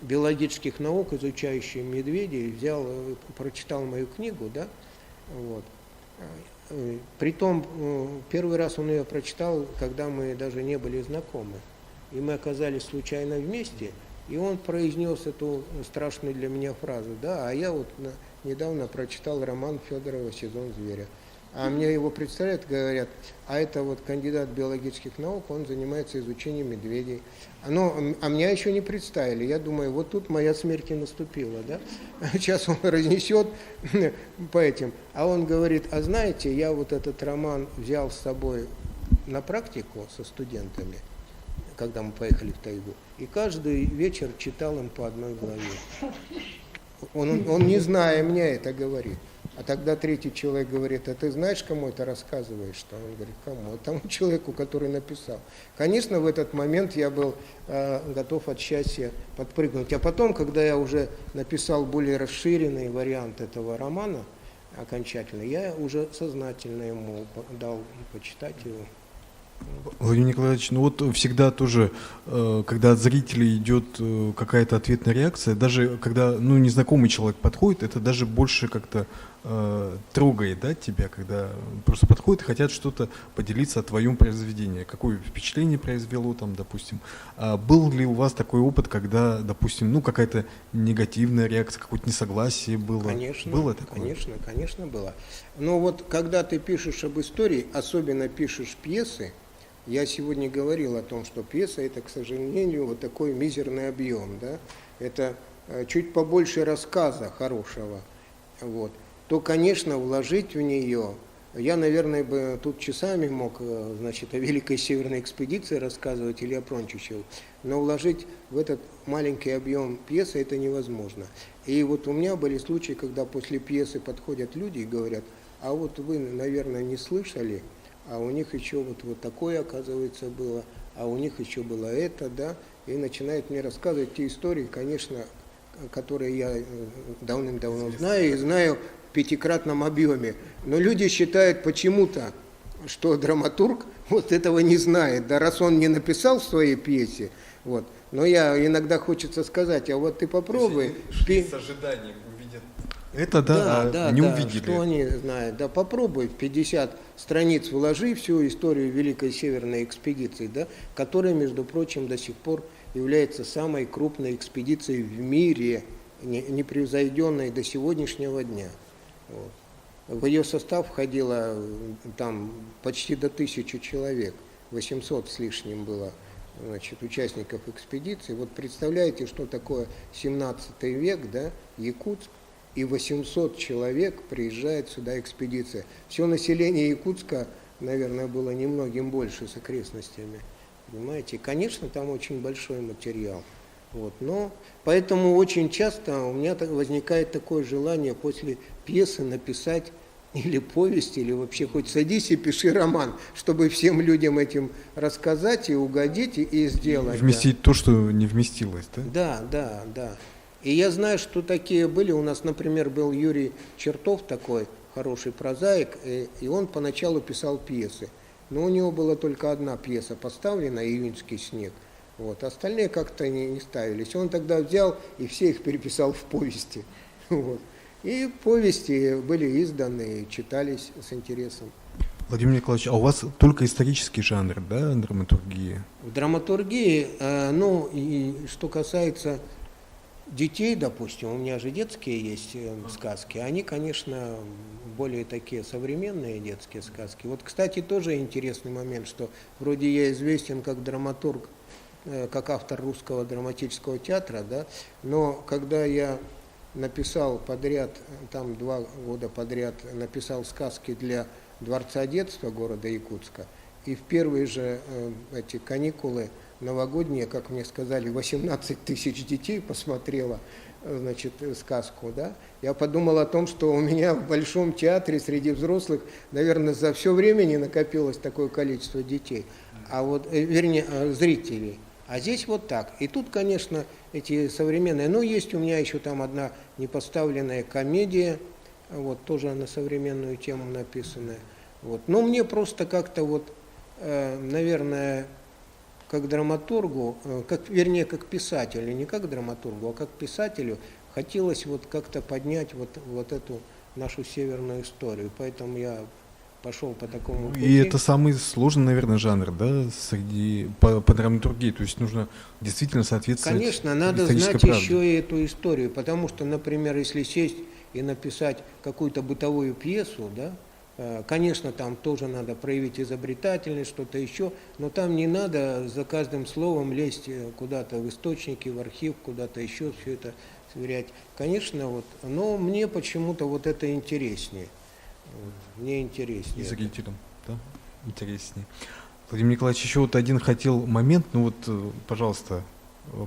S8: биологических наук, изучающий медведей, прочитал мою книгу, да, вот. Притом, первый раз он ее прочитал, когда мы даже не были знакомы. И мы оказались случайно вместе, и он произнес эту страшную для меня фразу, да, а я вот недавно прочитал роман Федорова «Сезон зверя». А мне его представляют, говорят, а это вот кандидат биологических наук, он занимается изучением медведей. А меня еще не представили. Я думаю, вот тут моя смерть и наступила, да. Сейчас он разнесет по этим. А он говорит, а знаете, я вот этот роман взял с собой на практику со студентами, когда мы поехали в тайгу, и каждый вечер читал им по одной главе. Он не зная меня это говорит. А тогда третий человек говорит, а ты знаешь, кому это рассказываешь? Что? Он говорит, кому? Тому человеку, который написал. Конечно, в этот момент я был готов от счастья подпрыгнуть. А потом, когда я уже написал более расширенный вариант этого романа, окончательно, я уже сознательно ему дал почитать его.
S4: Владимир Николаевич, ну вот всегда тоже, когда от зрителей идет какая-то ответная реакция, даже когда незнакомый человек подходит, это даже больше как-то трогает, да, тебя, когда просто подходят и хотят что-то поделиться о твоем произведении, какое впечатление произвело там, допустим. А был ли у вас такой опыт, когда, допустим, какая-то негативная реакция, какое-то несогласие было?
S8: Конечно,
S4: было такое?
S8: Конечно было. Но вот когда ты пишешь об истории, особенно пишешь пьесы, я сегодня говорил о том, что пьеса – это, к сожалению, вот такой мизерный объем, да? Это чуть побольше рассказа хорошего, вот. То, конечно, вложить в нее, я, наверное, бы тут часами мог, значит, о Великой Северной экспедиции рассказывать или о Прончичеве, но вложить в этот маленький объем пьесы это невозможно. И вот у меня были случаи, когда после пьесы подходят люди и говорят, а вот вы, наверное, не слышали, а у них еще вот такое, оказывается, было, а у них еще было это, да, и начинают мне рассказывать те истории, конечно, которые я давным-давно знаю, и знаю в пятикратном объеме. Но люди считают почему-то, что драматург вот этого не знает, да, раз он не написал в своей пьесе, вот. Но я иногда хочется сказать, а вот ты попробуй.
S4: С ожиданием увидят. Это не увидели.
S8: Что они знают? Да, попробуй в 50 страниц вложи всю историю Великой Северной экспедиции, да, которая, между прочим, до сих пор является самой крупной экспедицией в мире, непревзойденной до сегодняшнего дня. Вот. В ее состав входило там почти до 1000 человек, 800 с лишним было, значит, участников экспедиции. Вот представляете, что такое 17 век, да, Якутск, и 800 человек приезжает сюда экспедиция. Все население Якутска, наверное, было немногим больше с окрестностями. Понимаете? Конечно, там очень большой материал. Вот. Но поэтому очень часто у меня возникает такое желание после пьесы написать или повесть, или вообще хоть садись и пиши роман, чтобы всем людям этим рассказать и угодить, и сделать.
S4: Вместить то, что не вместилось, да?
S8: Да, да, да. И я знаю, что такие были. У нас, например, был Юрий Чертов такой, хороший прозаик, и он поначалу писал пьесы. Но у него была только одна пьеса поставлена, «Июньский снег». Вот. Остальные как-то не ставились. Он тогда взял и все их переписал в повести. Вот. И повести были изданы, читались с интересом.
S4: Владимир Николаевич, а у вас только исторический жанр, да, драматургии?
S8: В драматургии, ну, и что касается детей, допустим, у меня же детские есть сказки, они, конечно, более такие современные детские сказки. Вот, кстати, тоже интересный момент, что вроде я известен как драматург, как автор русского драматического театра, да, но когда я написал подряд, там 2 года подряд написал сказки для Дворца детства города Якутска, и в первые же эти каникулы новогодние, как мне сказали, 18 тысяч детей посмотрело, значит, сказку, да, я подумал о том, что у меня в Большом театре среди взрослых, наверное, за все время не накопилось такое количество детей, а вот, вернее, зрителей. А здесь вот так. И тут, конечно, эти современные, но есть у меня еще там одна непоставленная комедия, вот, тоже на современную тему написанная. Вот. Но мне просто как-то вот, наверное, как драматургу, вернее, как писателю, не как драматургу, а как писателю, хотелось вот как-то поднять вот эту нашу северную историю. Поэтому я пошел по такому пути.
S4: И это самый сложный, наверное, жанр, да, по драматургии. То есть нужно действительно соответствовать.
S8: Конечно, надо знать
S4: правде.
S8: еще и эту историю, потому что, например, если сесть и написать какую-то бытовую пьесу, да, конечно, там тоже надо проявить изобретательность, что-то еще, но там не надо за каждым словом лезть куда-то в источники, в архив, куда-то еще все это сверять. Конечно, вот, но мне почему-то вот это интереснее. Мне интереснее.
S4: И зрителям, да, интереснее. Владимир Николаевич, еще вот один хотел момент, ну вот, пожалуйста,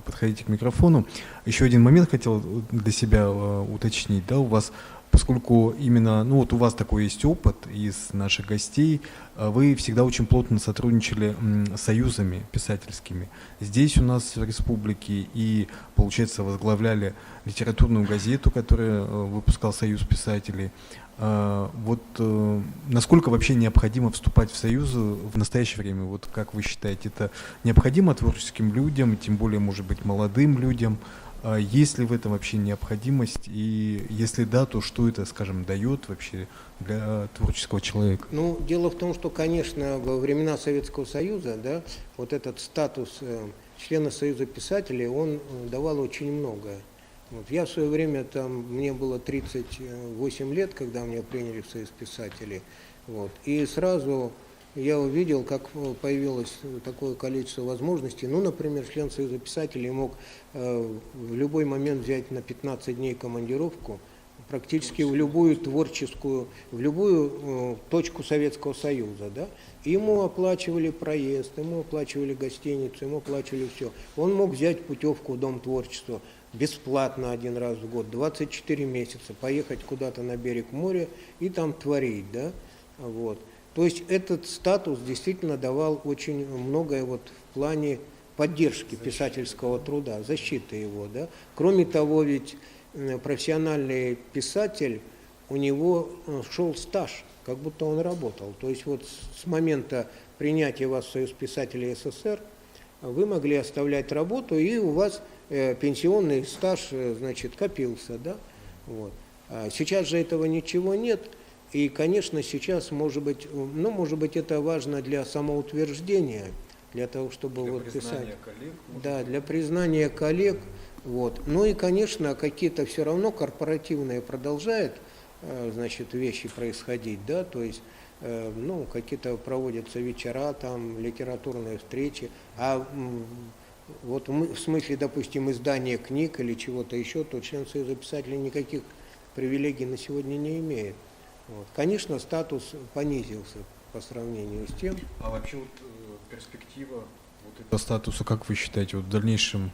S4: подходите к микрофону. Еще один момент хотел для себя уточнить, да, у вас, поскольку именно, ну вот у вас такой есть опыт из наших гостей, вы всегда очень плотно сотрудничали с союзами писательскими. Здесь у нас в республике и, получается, возглавляли литературную газету, которую выпускал Союз писателей. Вот насколько вообще необходимо вступать в союзы в настоящее время? Вот как вы считаете, это необходимо творческим людям, тем более, может быть, молодым людям? Есть ли в этом вообще необходимость? И если да, то что это, скажем, дает вообще для творческого человека?
S8: Ну, дело в том, что, конечно, во времена Советского Союза, да, вот этот статус члена Союза писателей, он давал очень многое. Вот. Я в свое время, там, мне было 38 лет, когда меня приняли в Союз писателей, вот, и сразу я увидел, как появилось такое количество возможностей. Ну, например, член Союза писателей мог в любой момент взять на 15 дней командировку практически в любую творческую, в любую точку Советского Союза, да, и ему оплачивали проезд, ему оплачивали гостиницу, ему оплачивали все. Он мог взять путевку в Дом творчества бесплатно 1 раз в год, 24 месяца, поехать куда-то на берег моря и там творить, да, вот. То есть этот статус действительно давал очень многое вот в плане поддержки писательского труда, защиты его, да. Кроме того, ведь профессиональный писатель, у него шел стаж, как будто он работал. То есть вот с момента принятия вас в Союз писателей СССР вы могли оставлять работу, и у вас пенсионный стаж, значит, копился, да. Вот. А сейчас же этого ничего нет. И, конечно, сейчас, может быть, ну, может быть, это важно для самоутверждения, для того, чтобы для вот писать. Коллег, да, для признания коллег. Вот. Ну и, конечно, какие-то все равно корпоративные продолжают, значит, вещи происходить, да, то есть, ну, какие-то проводятся вечера, там, литературные встречи, а вот в смысле, допустим, издания книг или чего-то еще, то член Союза писателей никаких привилегий на сегодня не имеет. Вот. Конечно, статус понизился по сравнению с тем.
S4: А вообще вот перспектива вот этого статуса, как вы считаете, вот в дальнейшем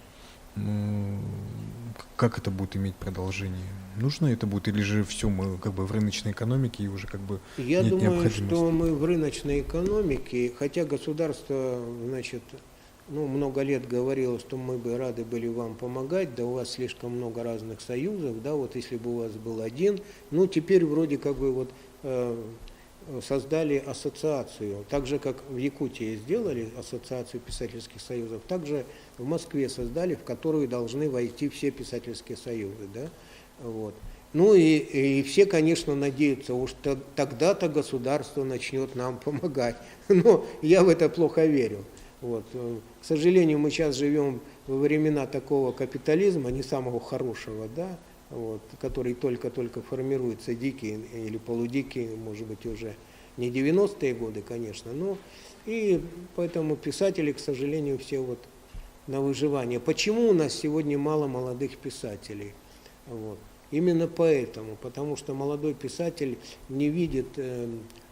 S4: как это будет иметь продолжение? Нужно это будет, или же все мы как бы в рыночной экономике и уже как бы
S8: Я
S4: нет
S8: думаю,
S4: необходимости?
S8: что мы в рыночной экономике, хотя государство, значит, много лет говорило, что мы бы рады были вам помогать, да у вас слишком много разных союзов, да, вот если бы у вас был один, теперь вроде как бы вот создали ассоциацию, так же, как в Якутии сделали ассоциацию писательских союзов, также в Москве создали, в которую должны войти все писательские союзы, да, вот. И все, конечно, надеются, уж тогда-то государство начнет нам помогать, но я в это плохо верю. Вот. К сожалению, мы сейчас живем во времена такого капитализма, не самого хорошего, да, вот, который только-только формируется, дикий или полудикий, может быть, уже не 90-е годы, конечно, и поэтому писатели, к сожалению, все вот на выживание. Почему у нас сегодня мало молодых писателей? Вот. Именно поэтому, потому что молодой писатель не видит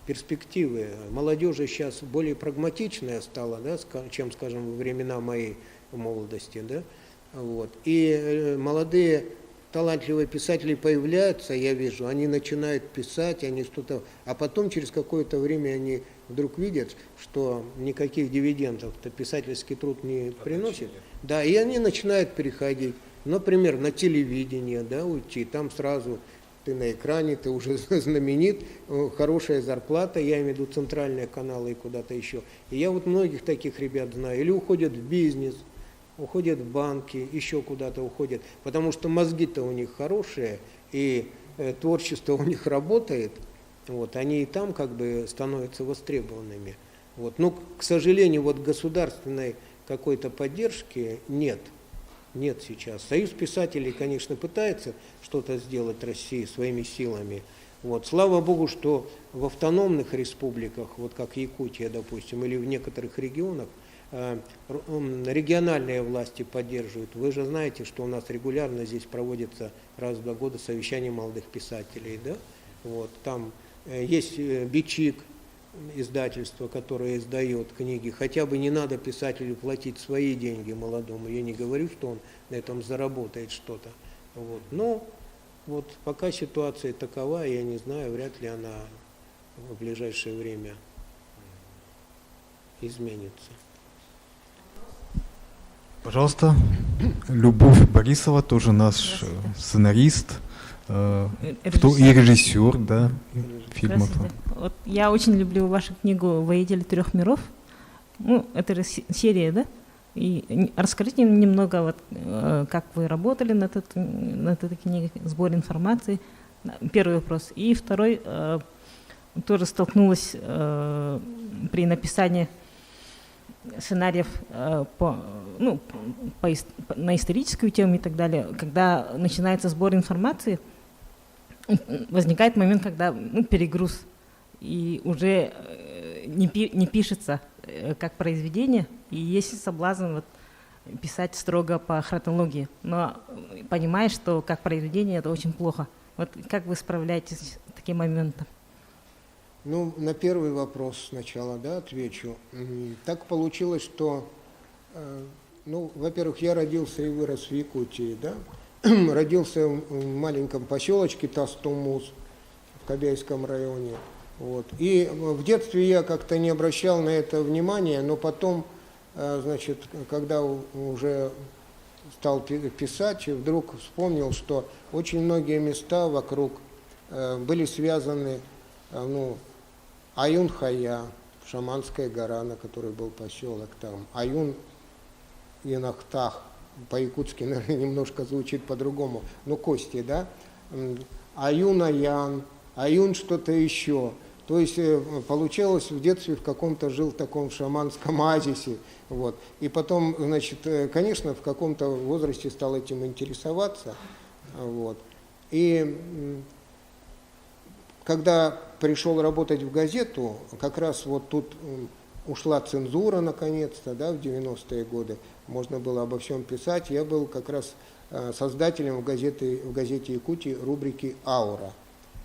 S8: перспективы. Молодежь сейчас более прагматичная стала, да, чем, скажем, во времена моей молодости, да, вот. И молодые талантливые писатели появляются, я вижу, они начинают писать, они что-то, а потом через какое-то время они вдруг видят, что никаких дивидендов-то писательский труд не приносит, да, и они начинают переходить, например, на телевидение, да, уйти, там сразу ты на экране, ты уже знаменит, хорошая зарплата, я имею в виду центральные каналы и куда-то еще. И я вот многих таких ребят знаю, или уходят в бизнес, уходят в банки, еще куда-то уходят, потому что мозги-то у них хорошие, и творчество у них работает, вот, они и там как бы становятся востребованными. Вот. Но, к сожалению, вот государственной какой-то поддержки нет. Нет сейчас. Союз писателей, конечно, пытается что-то сделать России своими силами. Вот. Слава Богу, что в автономных республиках, вот как Якутия, допустим, или в некоторых регионах, региональные власти поддерживают. Вы же знаете, что у нас регулярно здесь проводится раз в 2 года совещание молодых писателей. Да? Вот. Там есть Бичик, издательство, которое издает книги. Хотя бы не надо писателю платить свои деньги молодому. Я не говорю, что он на этом заработает что-то. Вот. Но вот пока ситуация такова, я не знаю, вряд ли она в ближайшее время изменится.
S4: Пожалуйста, Любовь Борисова, тоже наш сценарист и режиссер, да, фильмов.
S12: Вот я очень люблю вашу книгу «Воитель трех миров». Это серия, да? И расскажите немного, вот, как вы работали над этой книгой, сбор информации. Первый вопрос. И второй, тоже столкнулась при написании сценариев на историческую тему и так далее, когда начинается сбор информации, возникает момент, когда перегруз, и уже не пишется как произведение, и есть соблазн писать строго по хронологии, но понимаешь, что как произведение это очень плохо. Вот как вы справляетесь с таким моментом?
S8: На первый вопрос сначала, да, отвечу. Так получилось, что, во-первых, я родился и вырос в Якутии, да, родился в маленьком поселочке Тастумус в Кобяйском районе. Вот. И в детстве я как-то не обращал на это внимания, но потом, значит, когда уже стал писать, вдруг вспомнил, что очень многие места вокруг были связаны, Аюн-Хая, Шаманская гора, на которой был поселок, там, Аюн-Янахтах, по-якутски, наверное, немножко звучит по-другому, Кости, да, Аюн-Аян, Аюн что-то еще. То есть получалось в детстве в каком-то жил таком шаманском оазисе. Вот. И потом, значит, конечно, в каком-то возрасте стал этим интересоваться. Вот. И когда пришел работать в газету, как раз вот тут ушла цензура наконец-то, да, в 90-е годы, можно было обо всем писать. Я был как раз создателем в газете Якутии рубрики «Аура»,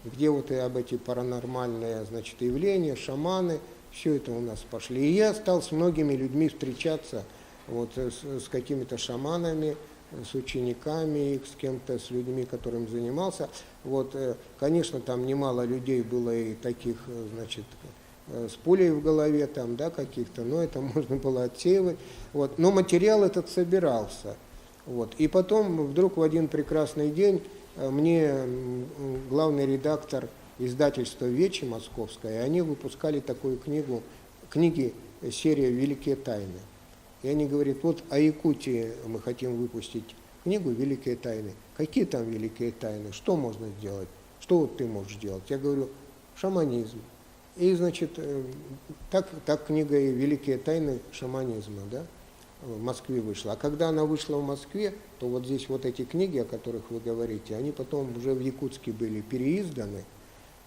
S8: где вот и об эти паранормальные, значит, явления, шаманы, все это у нас пошли. И я стал с многими людьми встречаться, вот, с какими-то шаманами, с учениками, с кем-то, с людьми, которым занимался. Вот, конечно, там немало людей было и таких, значит, с пулей в голове там, да, каких-то, но это можно было отсеивать. Вот. Но материал этот собирался. Вот. И потом вдруг в один прекрасный день мне главный редактор издательства «Вечи» московское, они выпускали такую книги серия «Великие тайны». И они говорят, вот о Якутии мы хотим выпустить книгу «Великие тайны». Какие там великие тайны? Что можно сделать? Что вот ты можешь делать? Я говорю, шаманизм. И, значит, так книга и «Великие тайны шаманизма», да, в Москве вышла. А когда она вышла в Москве, то вот здесь вот эти книги, о которых вы говорите, они потом уже в Якутске были переизданы.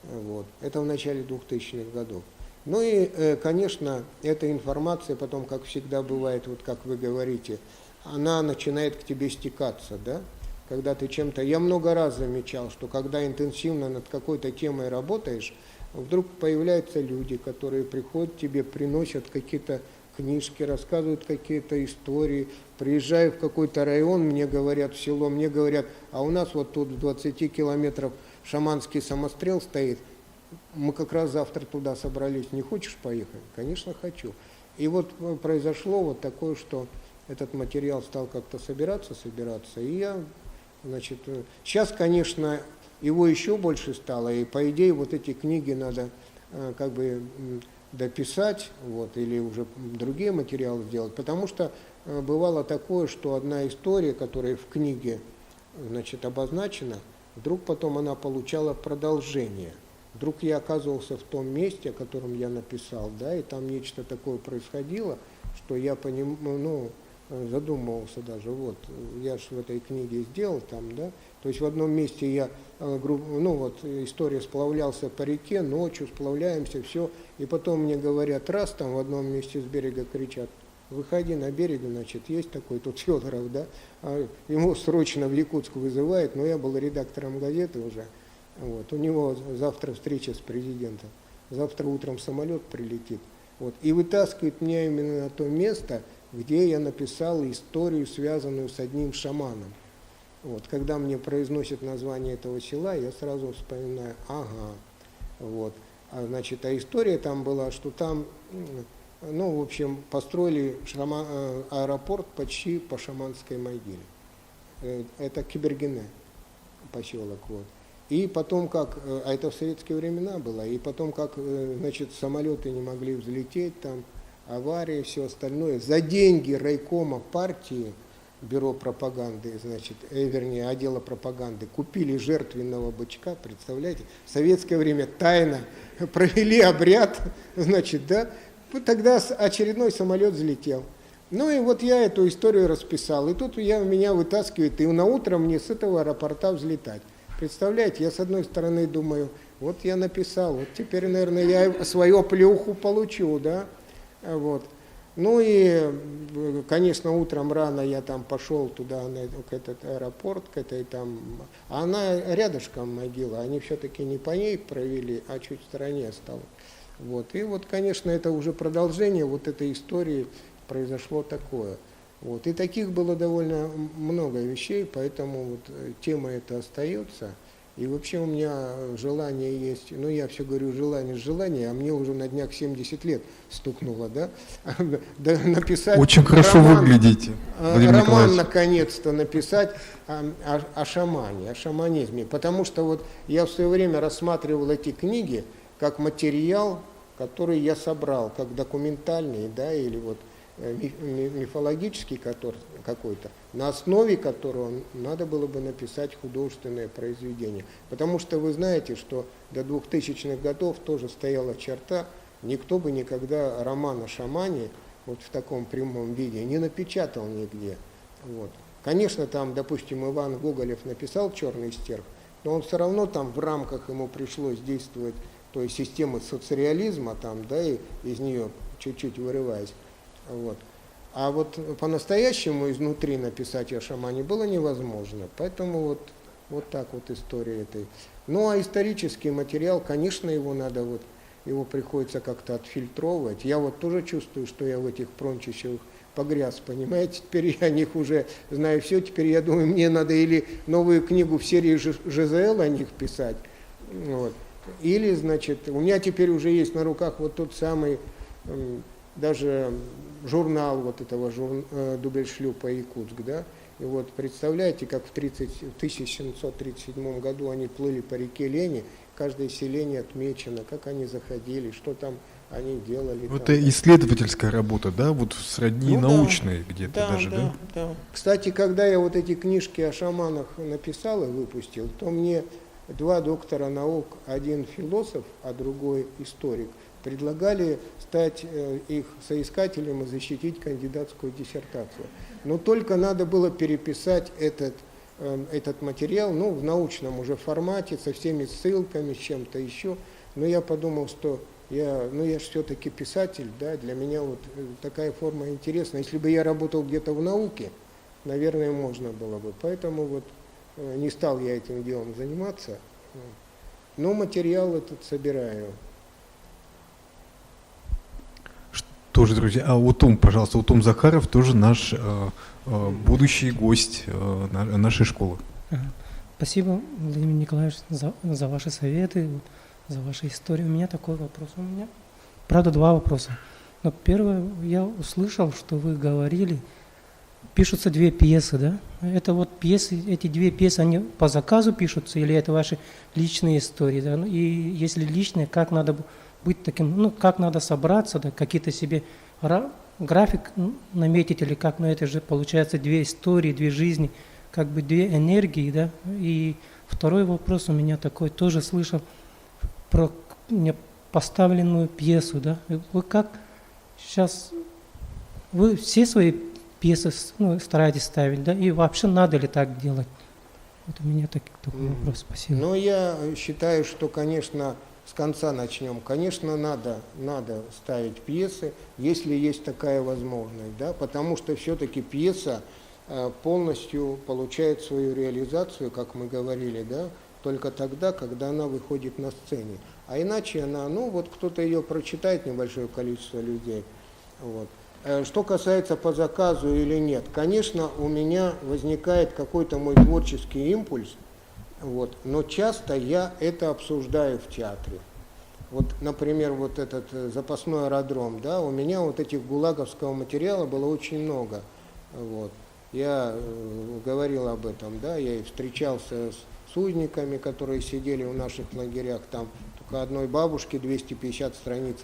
S8: Вот. Это в начале 2000-х годов. Ну и, конечно, эта информация потом, как всегда бывает, вот как вы говорите, она начинает к тебе стекаться, да? Когда ты чем-то... Я много раз замечал, что когда интенсивно над какой-то темой работаешь, вдруг появляются люди, которые приходят к тебе, приносят какие-то книжки, рассказывают какие-то истории. Приезжаю в какой-то район, мне говорят, в село, мне говорят, а у нас вот тут в 20 километров шаманский самострел стоит, мы как раз завтра туда собрались, не хочешь поехать? Конечно, хочу. И вот произошло вот такое, что этот материал стал как-то собираться, и я, значит, сейчас, конечно, его еще больше стало, и по идее вот эти книги надо как бы дописать, вот, или уже другие материалы сделать, потому что бывало такое, что одна история, которая в книге, значит, обозначена, вдруг потом она получала продолжение. Вдруг я оказывался в том месте, о котором я написал, да, и там нечто такое происходило, что я задумывался даже, вот, я же в этой книге сделал там, да, то есть в одном месте я, история сплавлялся по реке, ночью сплавляемся, все, и потом мне говорят, раз там в одном месте с берега кричат, выходи на берег, значит, есть такой тут Федоров, да, ему срочно в Якутск вызывают, но я был редактором газеты уже, вот, у него завтра встреча с президентом, завтра утром самолет прилетит, вот, и вытаскивает меня именно на то место, где я написал историю, связанную с одним шаманом. Вот, когда мне произносят название этого села, я сразу вспоминаю, вот. Значит, история там была, что там, в общем, построили аэропорт почти по шаманской могиле. Это Кибергене поселок, вот. И потом как, а это в советские времена было, и потом как, значит, самолеты не могли взлететь там, аварии, все остальное. За деньги райкома партии, бюро пропаганды, значит, вернее, отдела пропаганды, купили жертвенного бычка, представляете? В советское время тайно провели обряд, значит, да, тогда очередной самолет взлетел. Ну и вот я эту историю расписал, и тут меня вытаскивает, и на утро мне с этого аэропорта взлетать. Представляете, я с одной стороны думаю, вот я написал, вот теперь, наверное, я свою плюху получу, да, вот. Ну и, конечно, утром рано я там пошел туда, к этот аэропорт, к этой там, а она рядышком могила, они все-таки не по ней провели, а чуть в стороне осталось. Вот. И вот, конечно, это уже продолжение вот этой истории произошло такое. Вот. И таких было довольно много вещей, поэтому вот тема эта остается. И вообще у меня желание есть, я все говорю желание, а мне уже на днях 70 лет стукнуло, да, написать...
S4: Очень хорошо выглядите, Владимир
S8: Роман,
S4: Николаевич.
S8: наконец-то, написать о шамане, о шаманизме, потому что вот я в свое время рассматривал эти книги как материал, который я собрал, как документальный, да, или вот мифологический какой-то, на основе которого надо было бы написать художественное произведение. Потому что вы знаете, что до 2000-х годов тоже стояла черта, никто бы никогда роман о шамане вот в таком прямом виде не напечатал нигде. Вот. Конечно, там, допустим, Иван Гоголев написал «Черный стерх», но он все равно там в рамках ему пришлось действовать той системы соцреализма, там, да, и из нее чуть-чуть вырываясь. Вот. А вот по-настоящему изнутри написать о шамане было невозможно. Поэтому вот так вот история этой. Ну а исторический материал, конечно, его приходится как-то отфильтровывать. Я вот тоже чувствую, что я в этих погряз, понимаете, теперь я о них уже знаю все, теперь я думаю, мне надо или новую книгу в серии ЖЗЛ о них писать, вот, или, значит, у меня теперь уже есть на руках вот тот самый, даже журнал вот этого Дубельшлюпа «Якутск», да, и вот представляете, как в 1737 году они плыли по реке Лени, каждое селение отмечено, как они заходили, что там они делали.
S4: Это исследовательская работа, да, вот сродни научной где-то даже, да?
S8: Да. Кстати, когда я вот эти книжки о шаманах написал и выпустил, то мне два доктора наук, один философ, а другой историк, предлагали стать их соискателем и защитить кандидатскую диссертацию. Но только надо было переписать этот материал, ну, в научном уже формате, со всеми ссылками, с чем-то еще. Но я подумал, что я же все-таки писатель, да, для меня вот такая форма интересна. Если бы я работал где-то в науке, наверное, можно было бы. Поэтому вот не стал я этим делом заниматься. Но материал этот собираю.
S4: Тоже, друзья, а Утум, пожалуйста, Утум Захаров тоже наш будущий гость нашей школы.
S13: Спасибо, Владимир Николаевич, за ваши советы, за ваши истории. У меня такой вопрос. У меня, правда, два вопроса. Но первое, я услышал, что вы говорили, пишутся две пьесы, да? Это вот пьесы, эти две пьесы, они по заказу пишутся или это ваши личные истории, да? И если личные, как надо быть таким, ну, как надо собраться, да, какие-то себе график наметить или как, но это же получается две истории, две жизни, как бы две энергии, да. И второй вопрос у меня такой, тоже слышал про поставленную пьесу, да. Вы как сейчас, вы все свои пьесы, ну, стараетесь ставить, да, и вообще надо ли так делать? Вот у меня такой вопрос, спасибо.
S8: Ну, я считаю, что, конечно, с конца начнем. Конечно, надо ставить пьесы, если есть такая возможность, да, потому что все-таки пьеса полностью получает свою реализацию, как мы говорили, да, только тогда, когда она выходит на сцене. А иначе она, ну, вот кто-то ее прочитает, небольшое количество людей. Вот. Что касается по заказу или нет, конечно, у меня возникает какой-то мой творческий импульс, вот, но часто я это обсуждаю в театре. Вот, например, вот этот запасной аэродром, да, у меня вот этих гулаговского материала было очень много. Вот. Я говорил об этом, да, я и встречался с узниками, которые сидели в наших лагерях, там только одной бабушке 250 страниц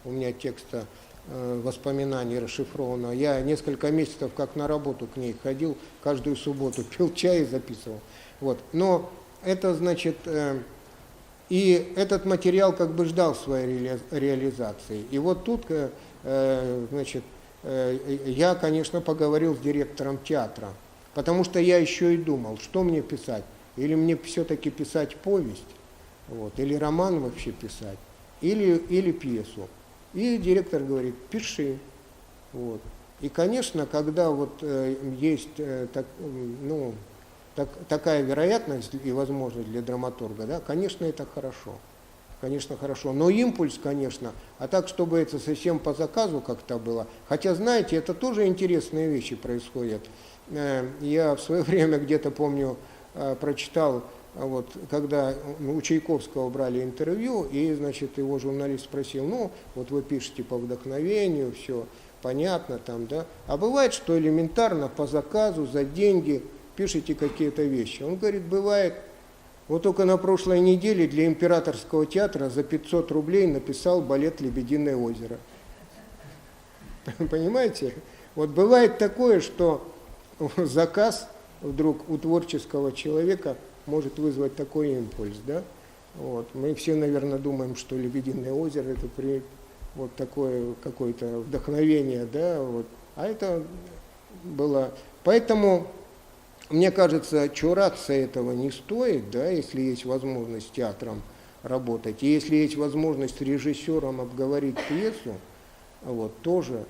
S8: у меня текста воспоминаний расшифровано. Я несколько месяцев как на работу к ней ходил, каждую субботу пил чай и записывал. Вот. Но это, значит, и этот материал как бы ждал своей реализации. И вот тут, значит, я, конечно, поговорил с директором театра, потому что я еще и думал, что мне писать. Или мне все-таки писать повесть, вот, или роман вообще писать, или пьесу. И директор говорит, пиши. Вот. И, конечно, когда вот есть такая вероятность и возможность для драматурга, да, конечно, это хорошо. Конечно, хорошо. Но импульс, конечно, а так, чтобы это совсем по заказу как-то было. Хотя, знаете, это тоже интересные вещи происходят. Я в свое время где-то, помню, прочитал, вот, когда у Чайковского брали интервью, и, значит, его журналист спросил, ну, вот вы пишете по вдохновению, все понятно там, да, а бывает, что элементарно по заказу, за деньги пишете какие-то вещи. Он говорит, бывает. Вот только на прошлой неделе для Императорского театра за 500 рублей написал балет «Лебединое озеро». Понимаете? Вот бывает такое, что заказ вдруг у творческого человека может вызвать такой импульс, да? Вот. Мы все, наверное, думаем, что «Лебединое озеро» это вот такое какое-то вдохновение, да? Вот. А это было... Поэтому... Мне кажется, чураться этого не стоит, да, если есть возможность с театром работать. И если есть возможность с режиссером обговорить пьесу, вот, тоже.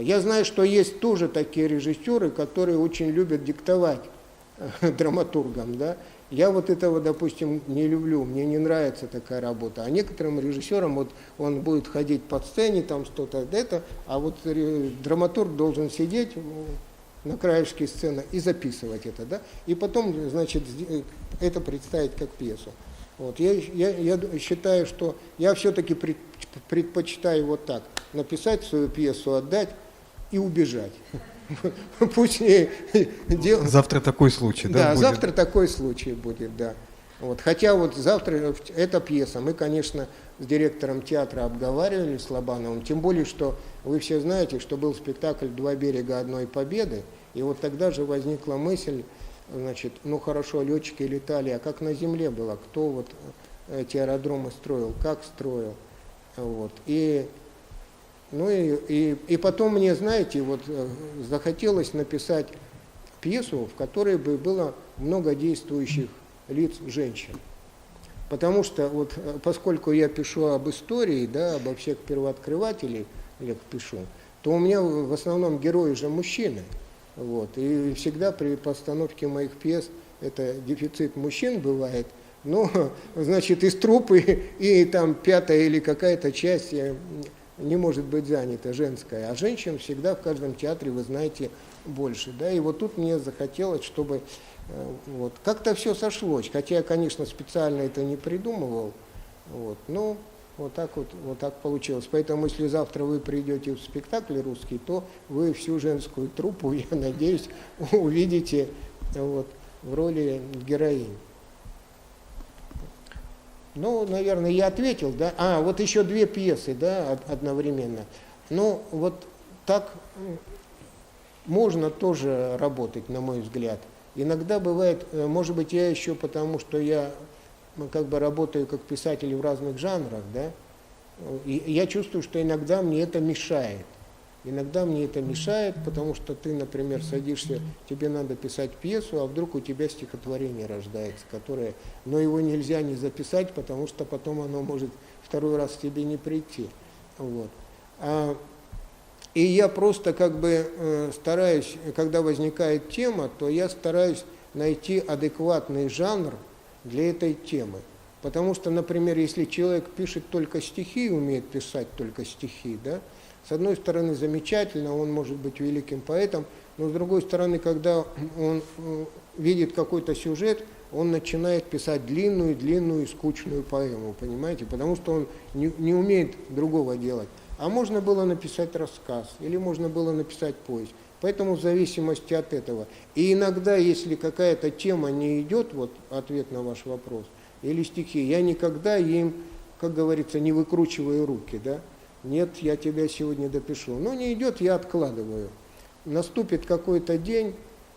S8: Я знаю, что есть тоже такие режиссеры, которые очень любят диктовать драматургам, да. Я вот этого, допустим, не люблю, мне не нравится такая работа. А некоторым режиссерам вот он будет ходить по сцене, там что-то это, а вот драматург должен сидеть на краешке сцены и записывать это, да, и потом, значит, это представить как пьесу. Вот. Я считаю, что я все-таки предпочитаю вот так, написать свою пьесу, отдать и убежать. Пусть
S4: завтра такой случай, да?
S8: Да,
S4: будет?
S8: завтра такой случай будет, да. Вот. Хотя вот завтра эта пьеса, мы, конечно, с директором театра обговаривали с Лобановым, тем более, что вы все знаете, что был спектакль «Два берега одной победы», и вот тогда же возникла мысль, значит, ну хорошо, летчики летали, а как на земле было, кто вот эти аэродромы строил, как строил, вот. Ну и потом мне, знаете, вот захотелось написать пьесу, в которой бы было много действующих лиц женщин. Потому что вот поскольку я пишу об истории, да, обо всех первооткрывателей, я пишу, то у меня в основном герои же мужчины. Вот. И всегда при постановке моих пьес это дефицит мужчин бывает. Но, значит, из труппы и там пятая или какая-то часть не может быть занята, женская. А женщин всегда в каждом театре, вы знаете, больше. Да? И вот тут мне захотелось, чтобы вот, как-то все сошлось. Хотя я, конечно, специально это не придумывал. Вот, но вот так получилось. Поэтому, если завтра вы придете в спектакль русский, то вы всю женскую труппу, я надеюсь, увидите вот, в роли героинь. Ну, наверное, я ответил, да. А, вот еще две пьесы, да, одновременно. Ну, вот так можно тоже работать, на мой взгляд. Иногда бывает, может быть, я еще потому, что я как бы работаю как писатель в разных жанрах, да, и я чувствую, что иногда мне это мешает. Иногда мне это мешает, потому что ты, например, садишься, тебе надо писать пьесу, а вдруг у тебя стихотворение рождается, которое, но его нельзя не записать, потому что потом оно может второй раз к тебе не прийти. Вот. И я просто как бы стараюсь, когда возникает тема, то я стараюсь найти адекватный жанр для этой темы. Потому что, например, если человек пишет только стихи, умеет писать только стихи, да, с одной стороны, замечательно, он может быть великим поэтом, но с другой стороны, когда он видит какой-то сюжет, он начинает писать длинную и скучную поэму, понимаете, потому что он не умеет другого делать. А можно было написать рассказ, или можно было написать повесть. Поэтому в зависимости от этого. И иногда, если какая-то тема не идет, вот ответ на ваш вопрос, или стихи, я никогда им, как говорится, не выкручиваю руки, да. Нет, я тебя сегодня допишу. Но не идет, я откладываю. Наступит какой-то день,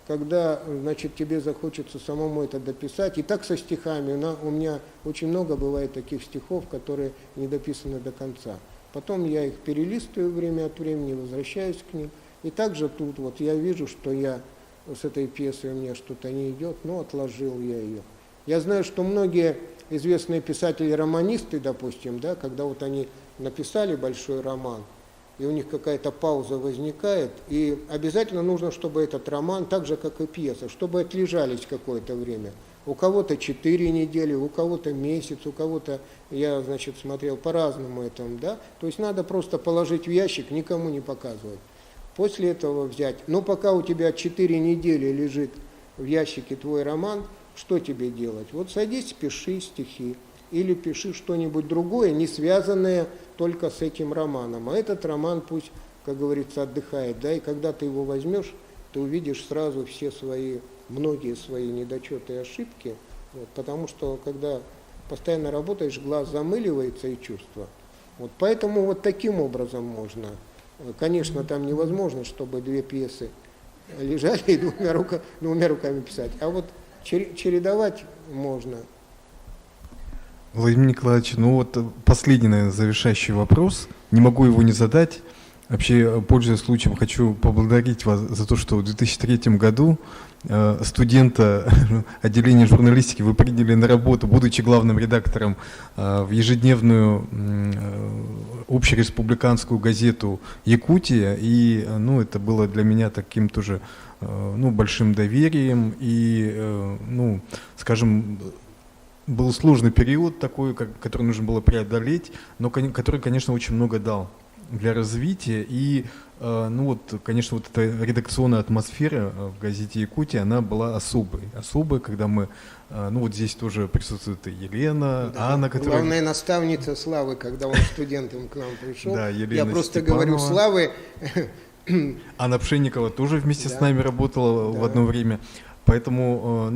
S8: когда, значит, тебе захочется самому это дописать. И так со стихами. У меня очень много бывает таких стихов, которые не дописаны до конца. Потом я их перелистываю время от времени, возвращаюсь к ним. И также тут вот я вижу, что я с этой пьесой у меня что-то не идет, но отложил я ее. Я знаю, что многие известные писатели-романисты, допустим, да, когда вот они написали большой роман, и у них какая-то пауза возникает, и обязательно нужно, чтобы этот роман, так же, как и пьеса, чтобы отлежались какое-то время. У кого-то 4 недели, у кого-то месяц, у кого-то, я, значит, смотрел по-разному этому, да, то есть надо просто положить в ящик, никому не показывать. После этого взять, но пока у тебя 4 недели лежит в ящике твой роман, что тебе делать? Вот садись, пиши стихи. Или пиши что-нибудь другое, не связанное только с этим романом. А этот роман пусть, как говорится, отдыхает. Да? И когда ты его возьмешь, ты увидишь сразу все многие свои недочеты и ошибки. Вот, потому что, когда постоянно работаешь, глаз замыливается и чувства. Вот, поэтому вот таким образом можно. Конечно, там невозможно, чтобы 2 пьесы лежали и двумя руками писать. А вот чередовать можно.
S4: Владимир Николаевич, ну вот последний, наверное, завершающий вопрос. Не могу его не задать. Вообще, пользуясь случаем, хочу поблагодарить вас за то, что в 2003 году студента отделения журналистики вы приняли на работу, будучи главным редактором в ежедневную общереспубликанскую газету «Якутия». И ну, это было для меня таким тоже большим доверием и, скажем, был сложный период такой, который нужно было преодолеть, но который, конечно, очень много дал для развития. И, конечно, вот эта редакционная атмосфера в газете «Якутия», она была особой, когда мы, здесь тоже присутствует и Елена,
S8: да,
S4: Анна, которая...
S8: Главная наставница Славы, когда он студентом к нам пришел.
S4: Да, Елена
S8: Я просто
S4: Степанова.
S8: говорю, Славы...
S4: Анна Пшенникова тоже вместе с нами работала в одно время. Поэтому,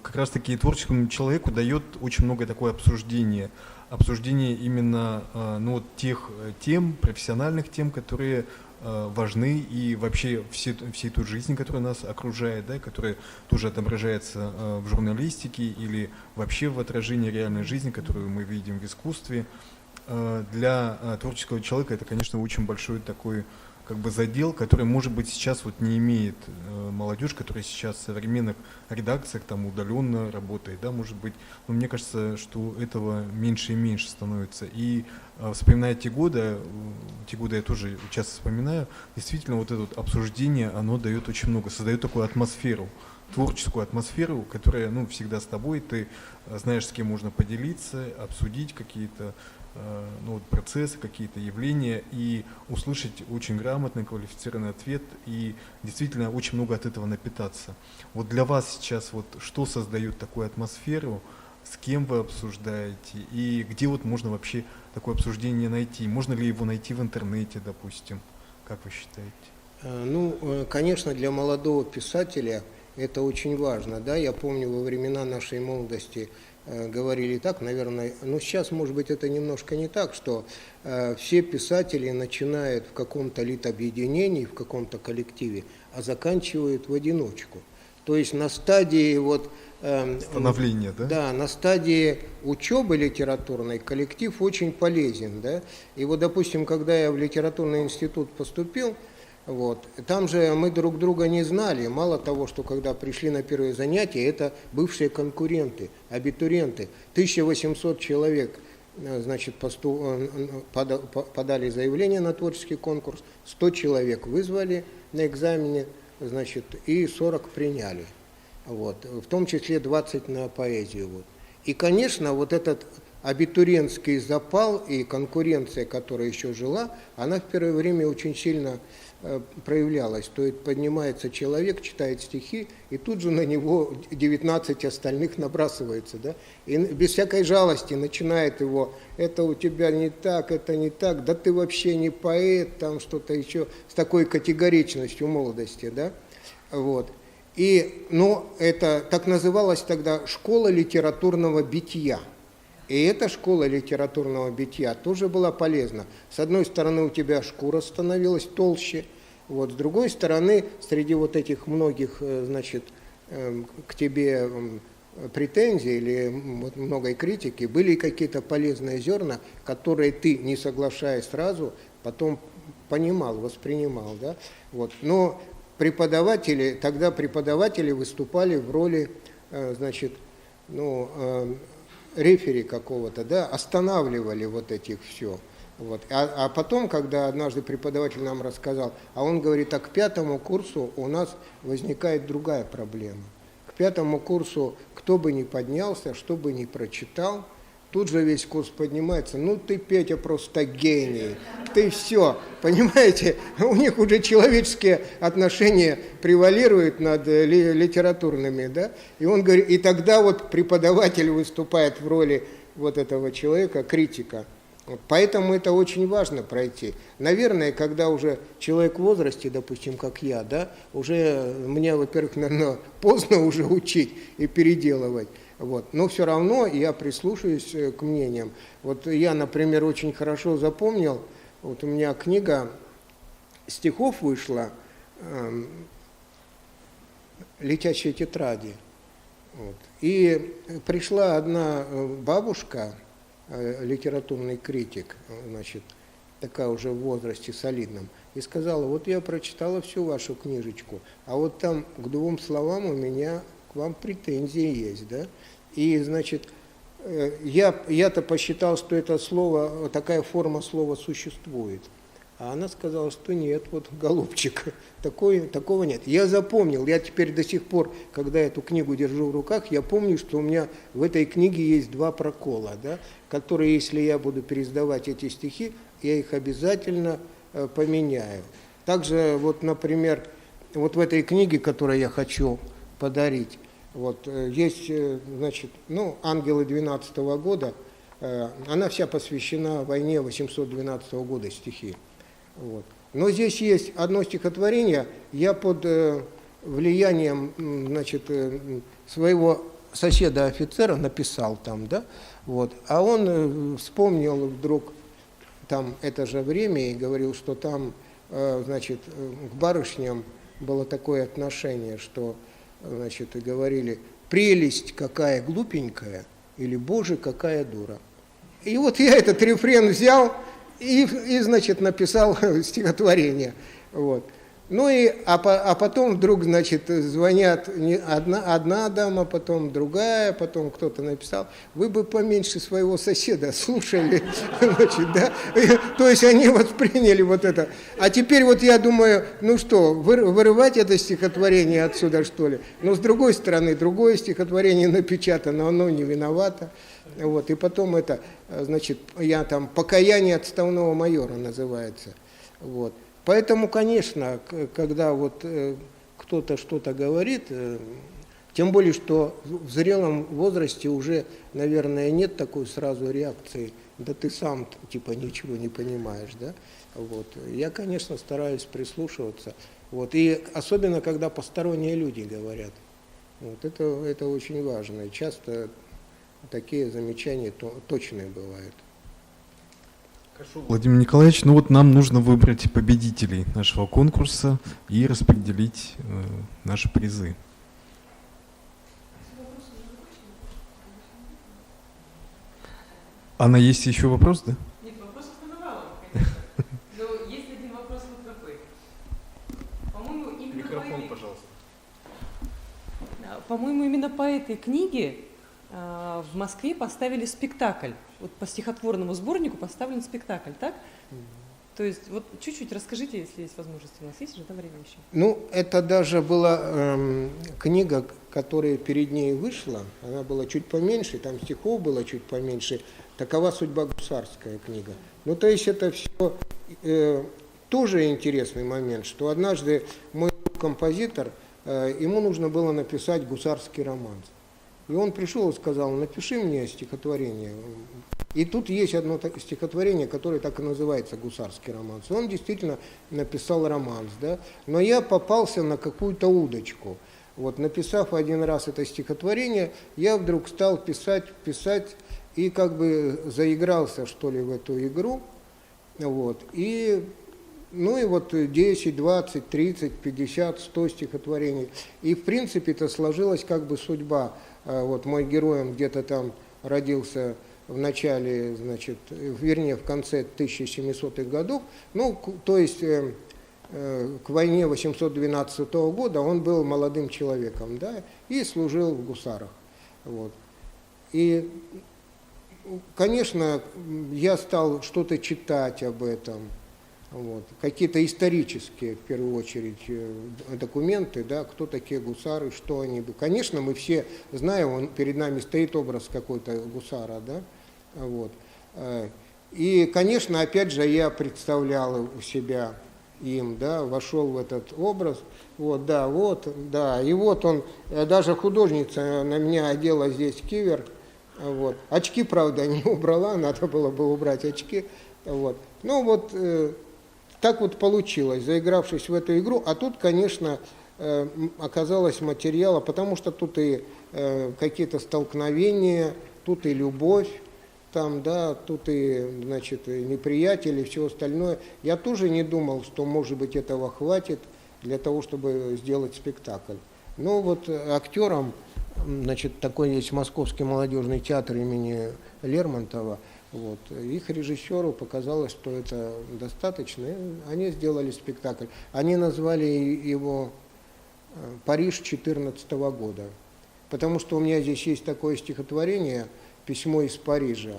S4: как раз-таки творческому человеку дает очень много такое обсуждение именно, тех тем, профессиональных тем, которые важны, и вообще всей той жизни, которая нас окружает, да, которая тоже отображается в журналистике или вообще в отражении реальной жизни, которую мы видим в искусстве. Для творческого человека это, конечно, очень большой такой задел, который, может быть, сейчас не имеет молодежь, которая сейчас в современных редакциях удаленно работает, да, может быть, но мне кажется, что этого меньше и меньше становится. И вспоминая те годы я тоже часто вспоминаю, действительно, вот это обсуждение, оно дает очень много, создает такую атмосферу, творческую атмосферу, которая, всегда с тобой, ты знаешь, с кем можно поделиться, обсудить какие-то процессы, какие-то явления и услышать очень грамотный, квалифицированный ответ и действительно очень много от этого напитаться. Вот для вас сейчас что создает такую атмосферу, с кем вы обсуждаете и где можно вообще такое обсуждение найти? Можно ли его найти в интернете, допустим? Как вы считаете?
S8: Конечно, для молодого писателя это очень важно. Да? Я помню, во времена нашей молодости говорили так, наверное, сейчас, может быть, это немножко не так, что все писатели начинают в каком-то литобъединении, в каком-то коллективе, а заканчивают в одиночку. То есть на стадии
S4: становления, да?
S8: Да, на стадии учебы литературной коллектив очень полезен, да. И допустим, когда я в литературный институт поступил, там же мы друг друга не знали. Мало того, что когда пришли на первые занятия, это бывшие конкуренты, абитуриенты. 1800 человек, значит, подали заявление на творческий конкурс, 100 человек вызвали на экзамене, значит, и 40 приняли. В том числе 20 на поэзию. И, конечно, этот абитуриентский запал и конкуренция, которая еще жила, она в первое время очень сильно проявлялась. То есть поднимается человек, читает стихи, и тут же на него 19 остальных набрасывается, да? И без всякой жалости начинает его: это у тебя не так, это не так, да ты вообще не поэт, там что-то еще, с такой категоричностью молодости, да? И, это так называлась тогда школа литературного битья. И эта школа литературного битья тоже была полезна. С одной стороны, у тебя шкура становилась толще, с другой стороны, среди этих многих, значит, к тебе претензий или многой критики, были какие-то полезные зерна, которые ты, не соглашаясь сразу, потом понимал, воспринимал, да? Но тогда преподаватели выступали в роли, значит, рефери какого-то, да, останавливали этих все. А потом, когда однажды преподаватель нам рассказал, он говорит, к 5-му курсу у нас возникает другая проблема. К 5-му курсу кто бы ни поднялся, что бы ни прочитал, тут же весь курс поднимается: ты, Петя, просто гений, ты все, понимаете, у них уже человеческие отношения превалируют над литературными, да, и он говорит, и тогда преподаватель выступает в роли этого человека, критика. Поэтому это очень важно пройти. Наверное, когда уже человек в возрасте, допустим, как я, да, уже мне, во-первых, наверное, поздно уже учить и переделывать. Но все равно я прислушаюсь к мнениям. Я, например, очень хорошо запомнил, у меня книга стихов вышла «Летящие тетради». И пришла одна бабушка, литературный критик, значит, такая уже в возрасте солидном, и сказала: я прочитала всю вашу книжечку, а там к 2 словам у меня к вам претензии есть, да? И, значит, я-то посчитал, что это слово, такая форма слова существует. А она сказала, что нет, вот, голубчик, такого нет. Я запомнил, я теперь до сих пор, когда эту книгу держу в руках, я помню, что у меня в этой книге есть 2 прокола, да, которые, если я буду переиздавать эти стихи, я их обязательно поменяю. Также, вот, например, вот в этой книге, которую я хочу подарить, вот, есть, значит, ну, «Ангелы 12-го года», она вся посвящена войне 812 года, стихи. Вот. Но здесь есть одно стихотворение, я под влиянием, значит, своего соседа-офицера написал там, да, вот, а он вспомнил вдруг там это же время и говорил, что там, значит, к барышням было такое отношение, что, значит, говорили: «Прелесть какая глупенькая» или «Боже, какая дура». И вот я этот рефрен взял и значит, написал стихотворение. Вот. Ну и, а потом вдруг, значит, звонят одна дама, потом другая, потом кто-то написал: «Вы бы поменьше своего соседа слушали». Значит, да? То есть они восприняли вот это. А теперь вот я думаю, ну что, вырывать это стихотворение отсюда, что ли? Но с другой стороны, другое стихотворение напечатано, оно не виновато. Вот. И потом это, значит, я там «Покаяние отставного майора» называется. Вот. Поэтому, конечно, когда вот кто-то что-то говорит, тем более, что в зрелом возрасте уже, наверное, нет такой сразу реакции: да ты сам типа ничего не понимаешь, да? Вот. Я, конечно, стараюсь прислушиваться. Вот. И особенно, когда посторонние люди говорят. Вот. Это очень важно. И часто такие замечания точные бывают.
S4: Владимир Николаевич, ну вот нам нужно выбрать победителей нашего конкурса и распределить наши призы. Анна, есть еще вопрос, да?
S10: Нет, вопросов навалом, конечно. Но есть один вопрос вот такой. По-моему, именно
S2: Микрофон, пожалуйста.
S10: По-моему, именно по этой книге в Москве поставили спектакль. Вот по стихотворному сборнику поставлен спектакль, так? То есть вот чуть-чуть расскажите, если есть возможность. У нас есть же время еще?
S8: Ну, это даже была книга, которая перед ней вышла. Она была чуть поменьше, там стихов было чуть поменьше. «Такова судьба гусарская» книга. Ну, то есть это все тоже интересный момент, что однажды мой композитор, ему нужно было написать гусарский романс. И он пришел и сказал: напиши мне стихотворение. И тут есть одно стихотворение, которое так и называется «Гусарский романс». И он действительно написал романс, да? Но я попался на какую-то удочку. Вот, написав один раз это стихотворение, я вдруг стал писать, и как бы заигрался, что ли, в эту игру. Вот, и, ну и вот 10, 20, 30, 50, 100 стихотворений. И, в принципе, это сложилась как бы судьба. Вот мой герой, он где-то там родился в начале, значит, вернее, в конце 1700-х годов, ну, то есть к войне 812 года он был молодым человеком, да, и служил в гусарах. Вот. И, конечно, я стал что-то читать об этом, вот, какие-то исторические, в первую очередь, документы, да, кто такие гусары, что они были. Конечно, мы все знаем, перед нами стоит образ какой-то гусара, да, вот. И, конечно, опять же, я представлял у себя им, да, вошел в этот образ, вот, да, и вот он, даже художница на меня одела здесь кивер, вот, очки, правда, не убрала, надо было бы убрать очки, вот, ну вот, так вот получилось, заигравшись в эту игру, а тут, конечно, оказалось материала, потому что тут и какие-то столкновения, тут и любовь, там, да, тут и, значит, и неприятели, и все остальное. Я тоже не думал, что, может быть, этого хватит для того, чтобы сделать спектакль. Но вот актерам, значит, такой есть Московский молодежный театр имени Лермонтова, вот, их режиссеру показалось, что это достаточно, и они сделали спектакль. Они назвали его «Париж 14 года», потому что у меня здесь есть такое стихотворение «Письмо из Парижа».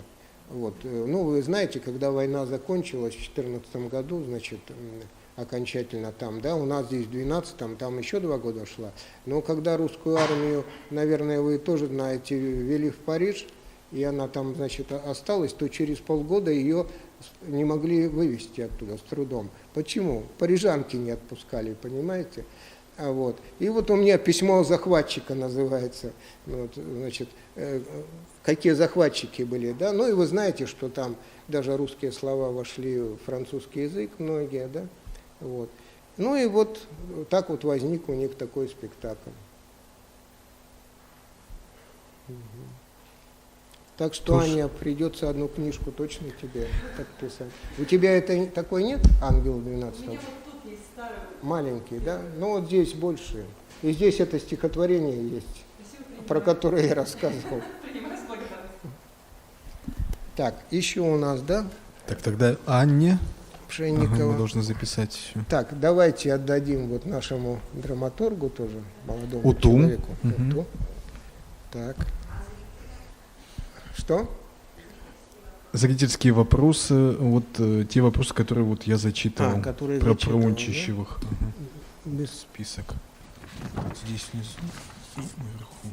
S8: Вот. Ну, вы знаете, когда война закончилась в 2014 году, значит, окончательно там, да, у нас здесь в 2012-м, там еще 2 года шла, но когда русскую армию, наверное, вы тоже знаете, ввели в Париж, и она там, значит, осталась, то через полгода ее не могли вывести оттуда с трудом. Почему? Парижанки не отпускали, понимаете? Вот. И вот у меня письмо захватчика называется, вот, значит, какие захватчики были, да, ну и вы знаете, что там даже русские слова вошли в французский язык, многие, да, вот. Ну и вот так вот возник у них такой спектакль. Так что,
S4: Слушай,
S8: Аня, придется одну книжку точно тебе подписать. У тебя это такой нет, «Ангел 12»? Маленький, да? Ну вот здесь больше. И здесь это стихотворение есть, про которое я рассказывал. Так, еще у нас, да?
S4: Так, тогда Анне.
S8: Пшенникова.
S4: Ага, мы должны записать еще.
S8: Так, давайте отдадим вот нашему драматургу тоже, молодому
S4: Уту.
S8: человеку.
S4: Угу.
S8: Уту. Так. Что?
S4: Зрительские вопросы, вот те вопросы, которые вот я зачитывал,
S8: которые
S4: про
S8: зачитывал,
S4: Унчищевых.
S8: да?
S4: Ага.
S8: Без...
S4: Список. Вот здесь внизу и наверху.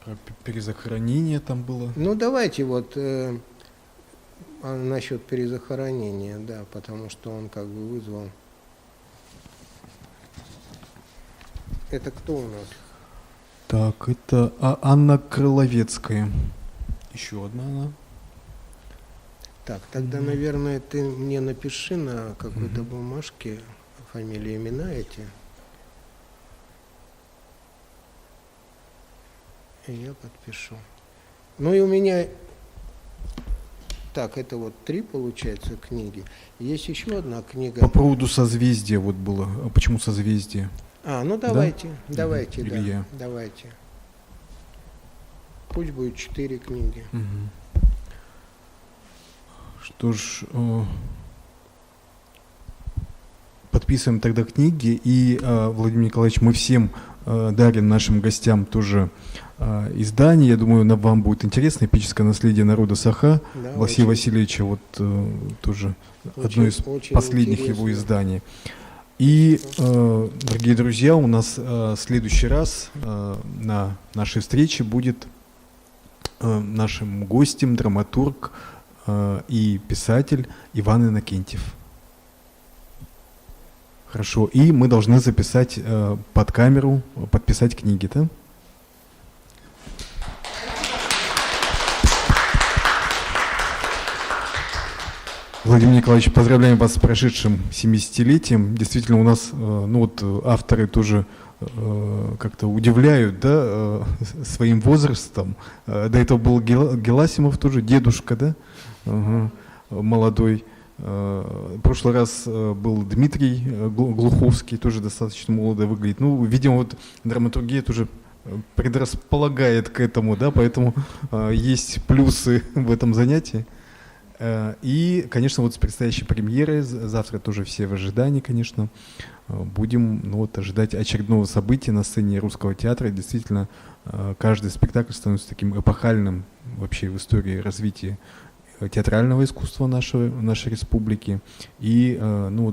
S4: Про перезахоронение там было.
S8: Ну, давайте вот насчет перезахоронения, да, потому что он как бы вызвал. Это кто у нас?
S4: Так, это Анна Крыловецкая. Еще одна она.
S8: Так, тогда, наверное, ты мне напиши на какой-то бумажке фамилии, имена эти. И я подпишу. Ну и у меня... Так, это вот 3, получается, книги. Есть еще одна книга.
S4: По поводу созвездия вот было. А почему созвездие?
S8: Ну давайте,
S4: да?
S8: давайте,
S4: Или
S8: да,
S4: я?
S8: давайте. Пусть будет 4 книги.
S4: Угу. Что ж, подписываем тогда книги, и, Владимир Николаевич, мы всем дарим нашим гостям тоже издание. Я думаю, вам будет интересно. «Эпическое наследие народа Саха»,
S8: Да,
S4: Василия
S8: очень,
S4: Васильевича, вот тоже
S8: очень,
S4: одно из
S8: очень
S4: последних
S8: интересно.
S4: его изданий. И, дорогие друзья, у нас в следующий раз на нашей встрече будет нашим гостем драматург и писатель Иван Иннокентьев. Хорошо. И мы должны записать под камеру, подписать книги, да? Владимир Николаевич, поздравляем вас с прошедшим 70-летием. Действительно, у нас авторы тоже как-то удивляют, да, своим возрастом. До этого был Геласимов тоже, дедушка, да, молодой. В прошлый раз был Дмитрий Глуховский, тоже достаточно молодо выглядит. Ну, видимо, вот драматургия тоже предрасполагает к этому, да, поэтому есть плюсы в этом занятии. И, конечно, вот с предстоящей премьерой, завтра тоже все в ожидании, конечно, будем ожидать очередного события на сцене Русского театра. Действительно, каждый спектакль становится таким эпохальным вообще в истории развития театрального искусства нашей республики. И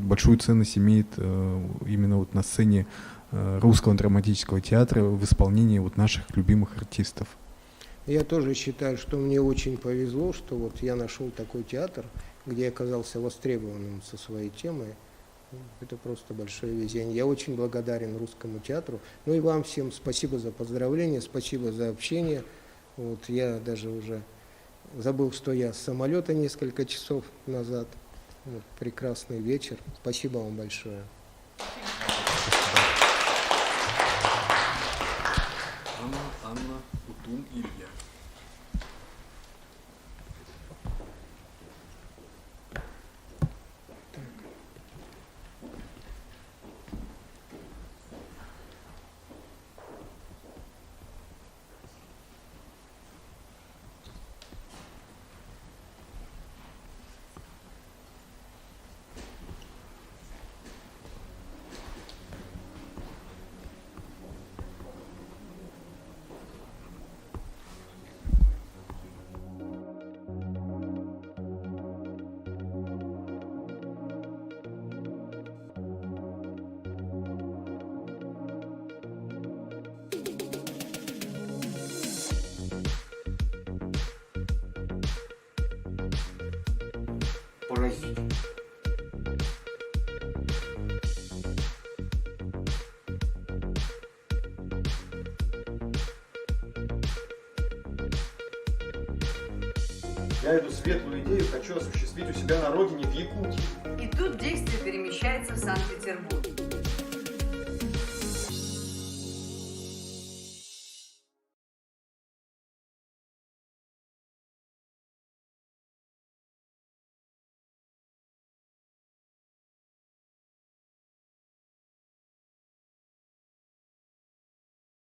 S4: большую ценность имеет именно вот на сцене Русского драматического театра в исполнении вот наших любимых артистов.
S8: Я тоже считаю, что мне очень повезло, что вот я нашел такой театр, где я оказался востребованным со своей темой. Это просто большое везение. Я очень благодарен Русскому театру. Ну и вам всем спасибо за поздравления, спасибо за общение. Вот я даже уже забыл, что я с самолета несколько часов назад. Вот, прекрасный вечер. Спасибо вам большое.
S4: Анна, Утун, Илья.
S6: поразительно.
S2: Я эту светлую идею хочу осуществить у себя на родине в Якутии.
S7: И тут действие перемещается в Санкт-Петербург.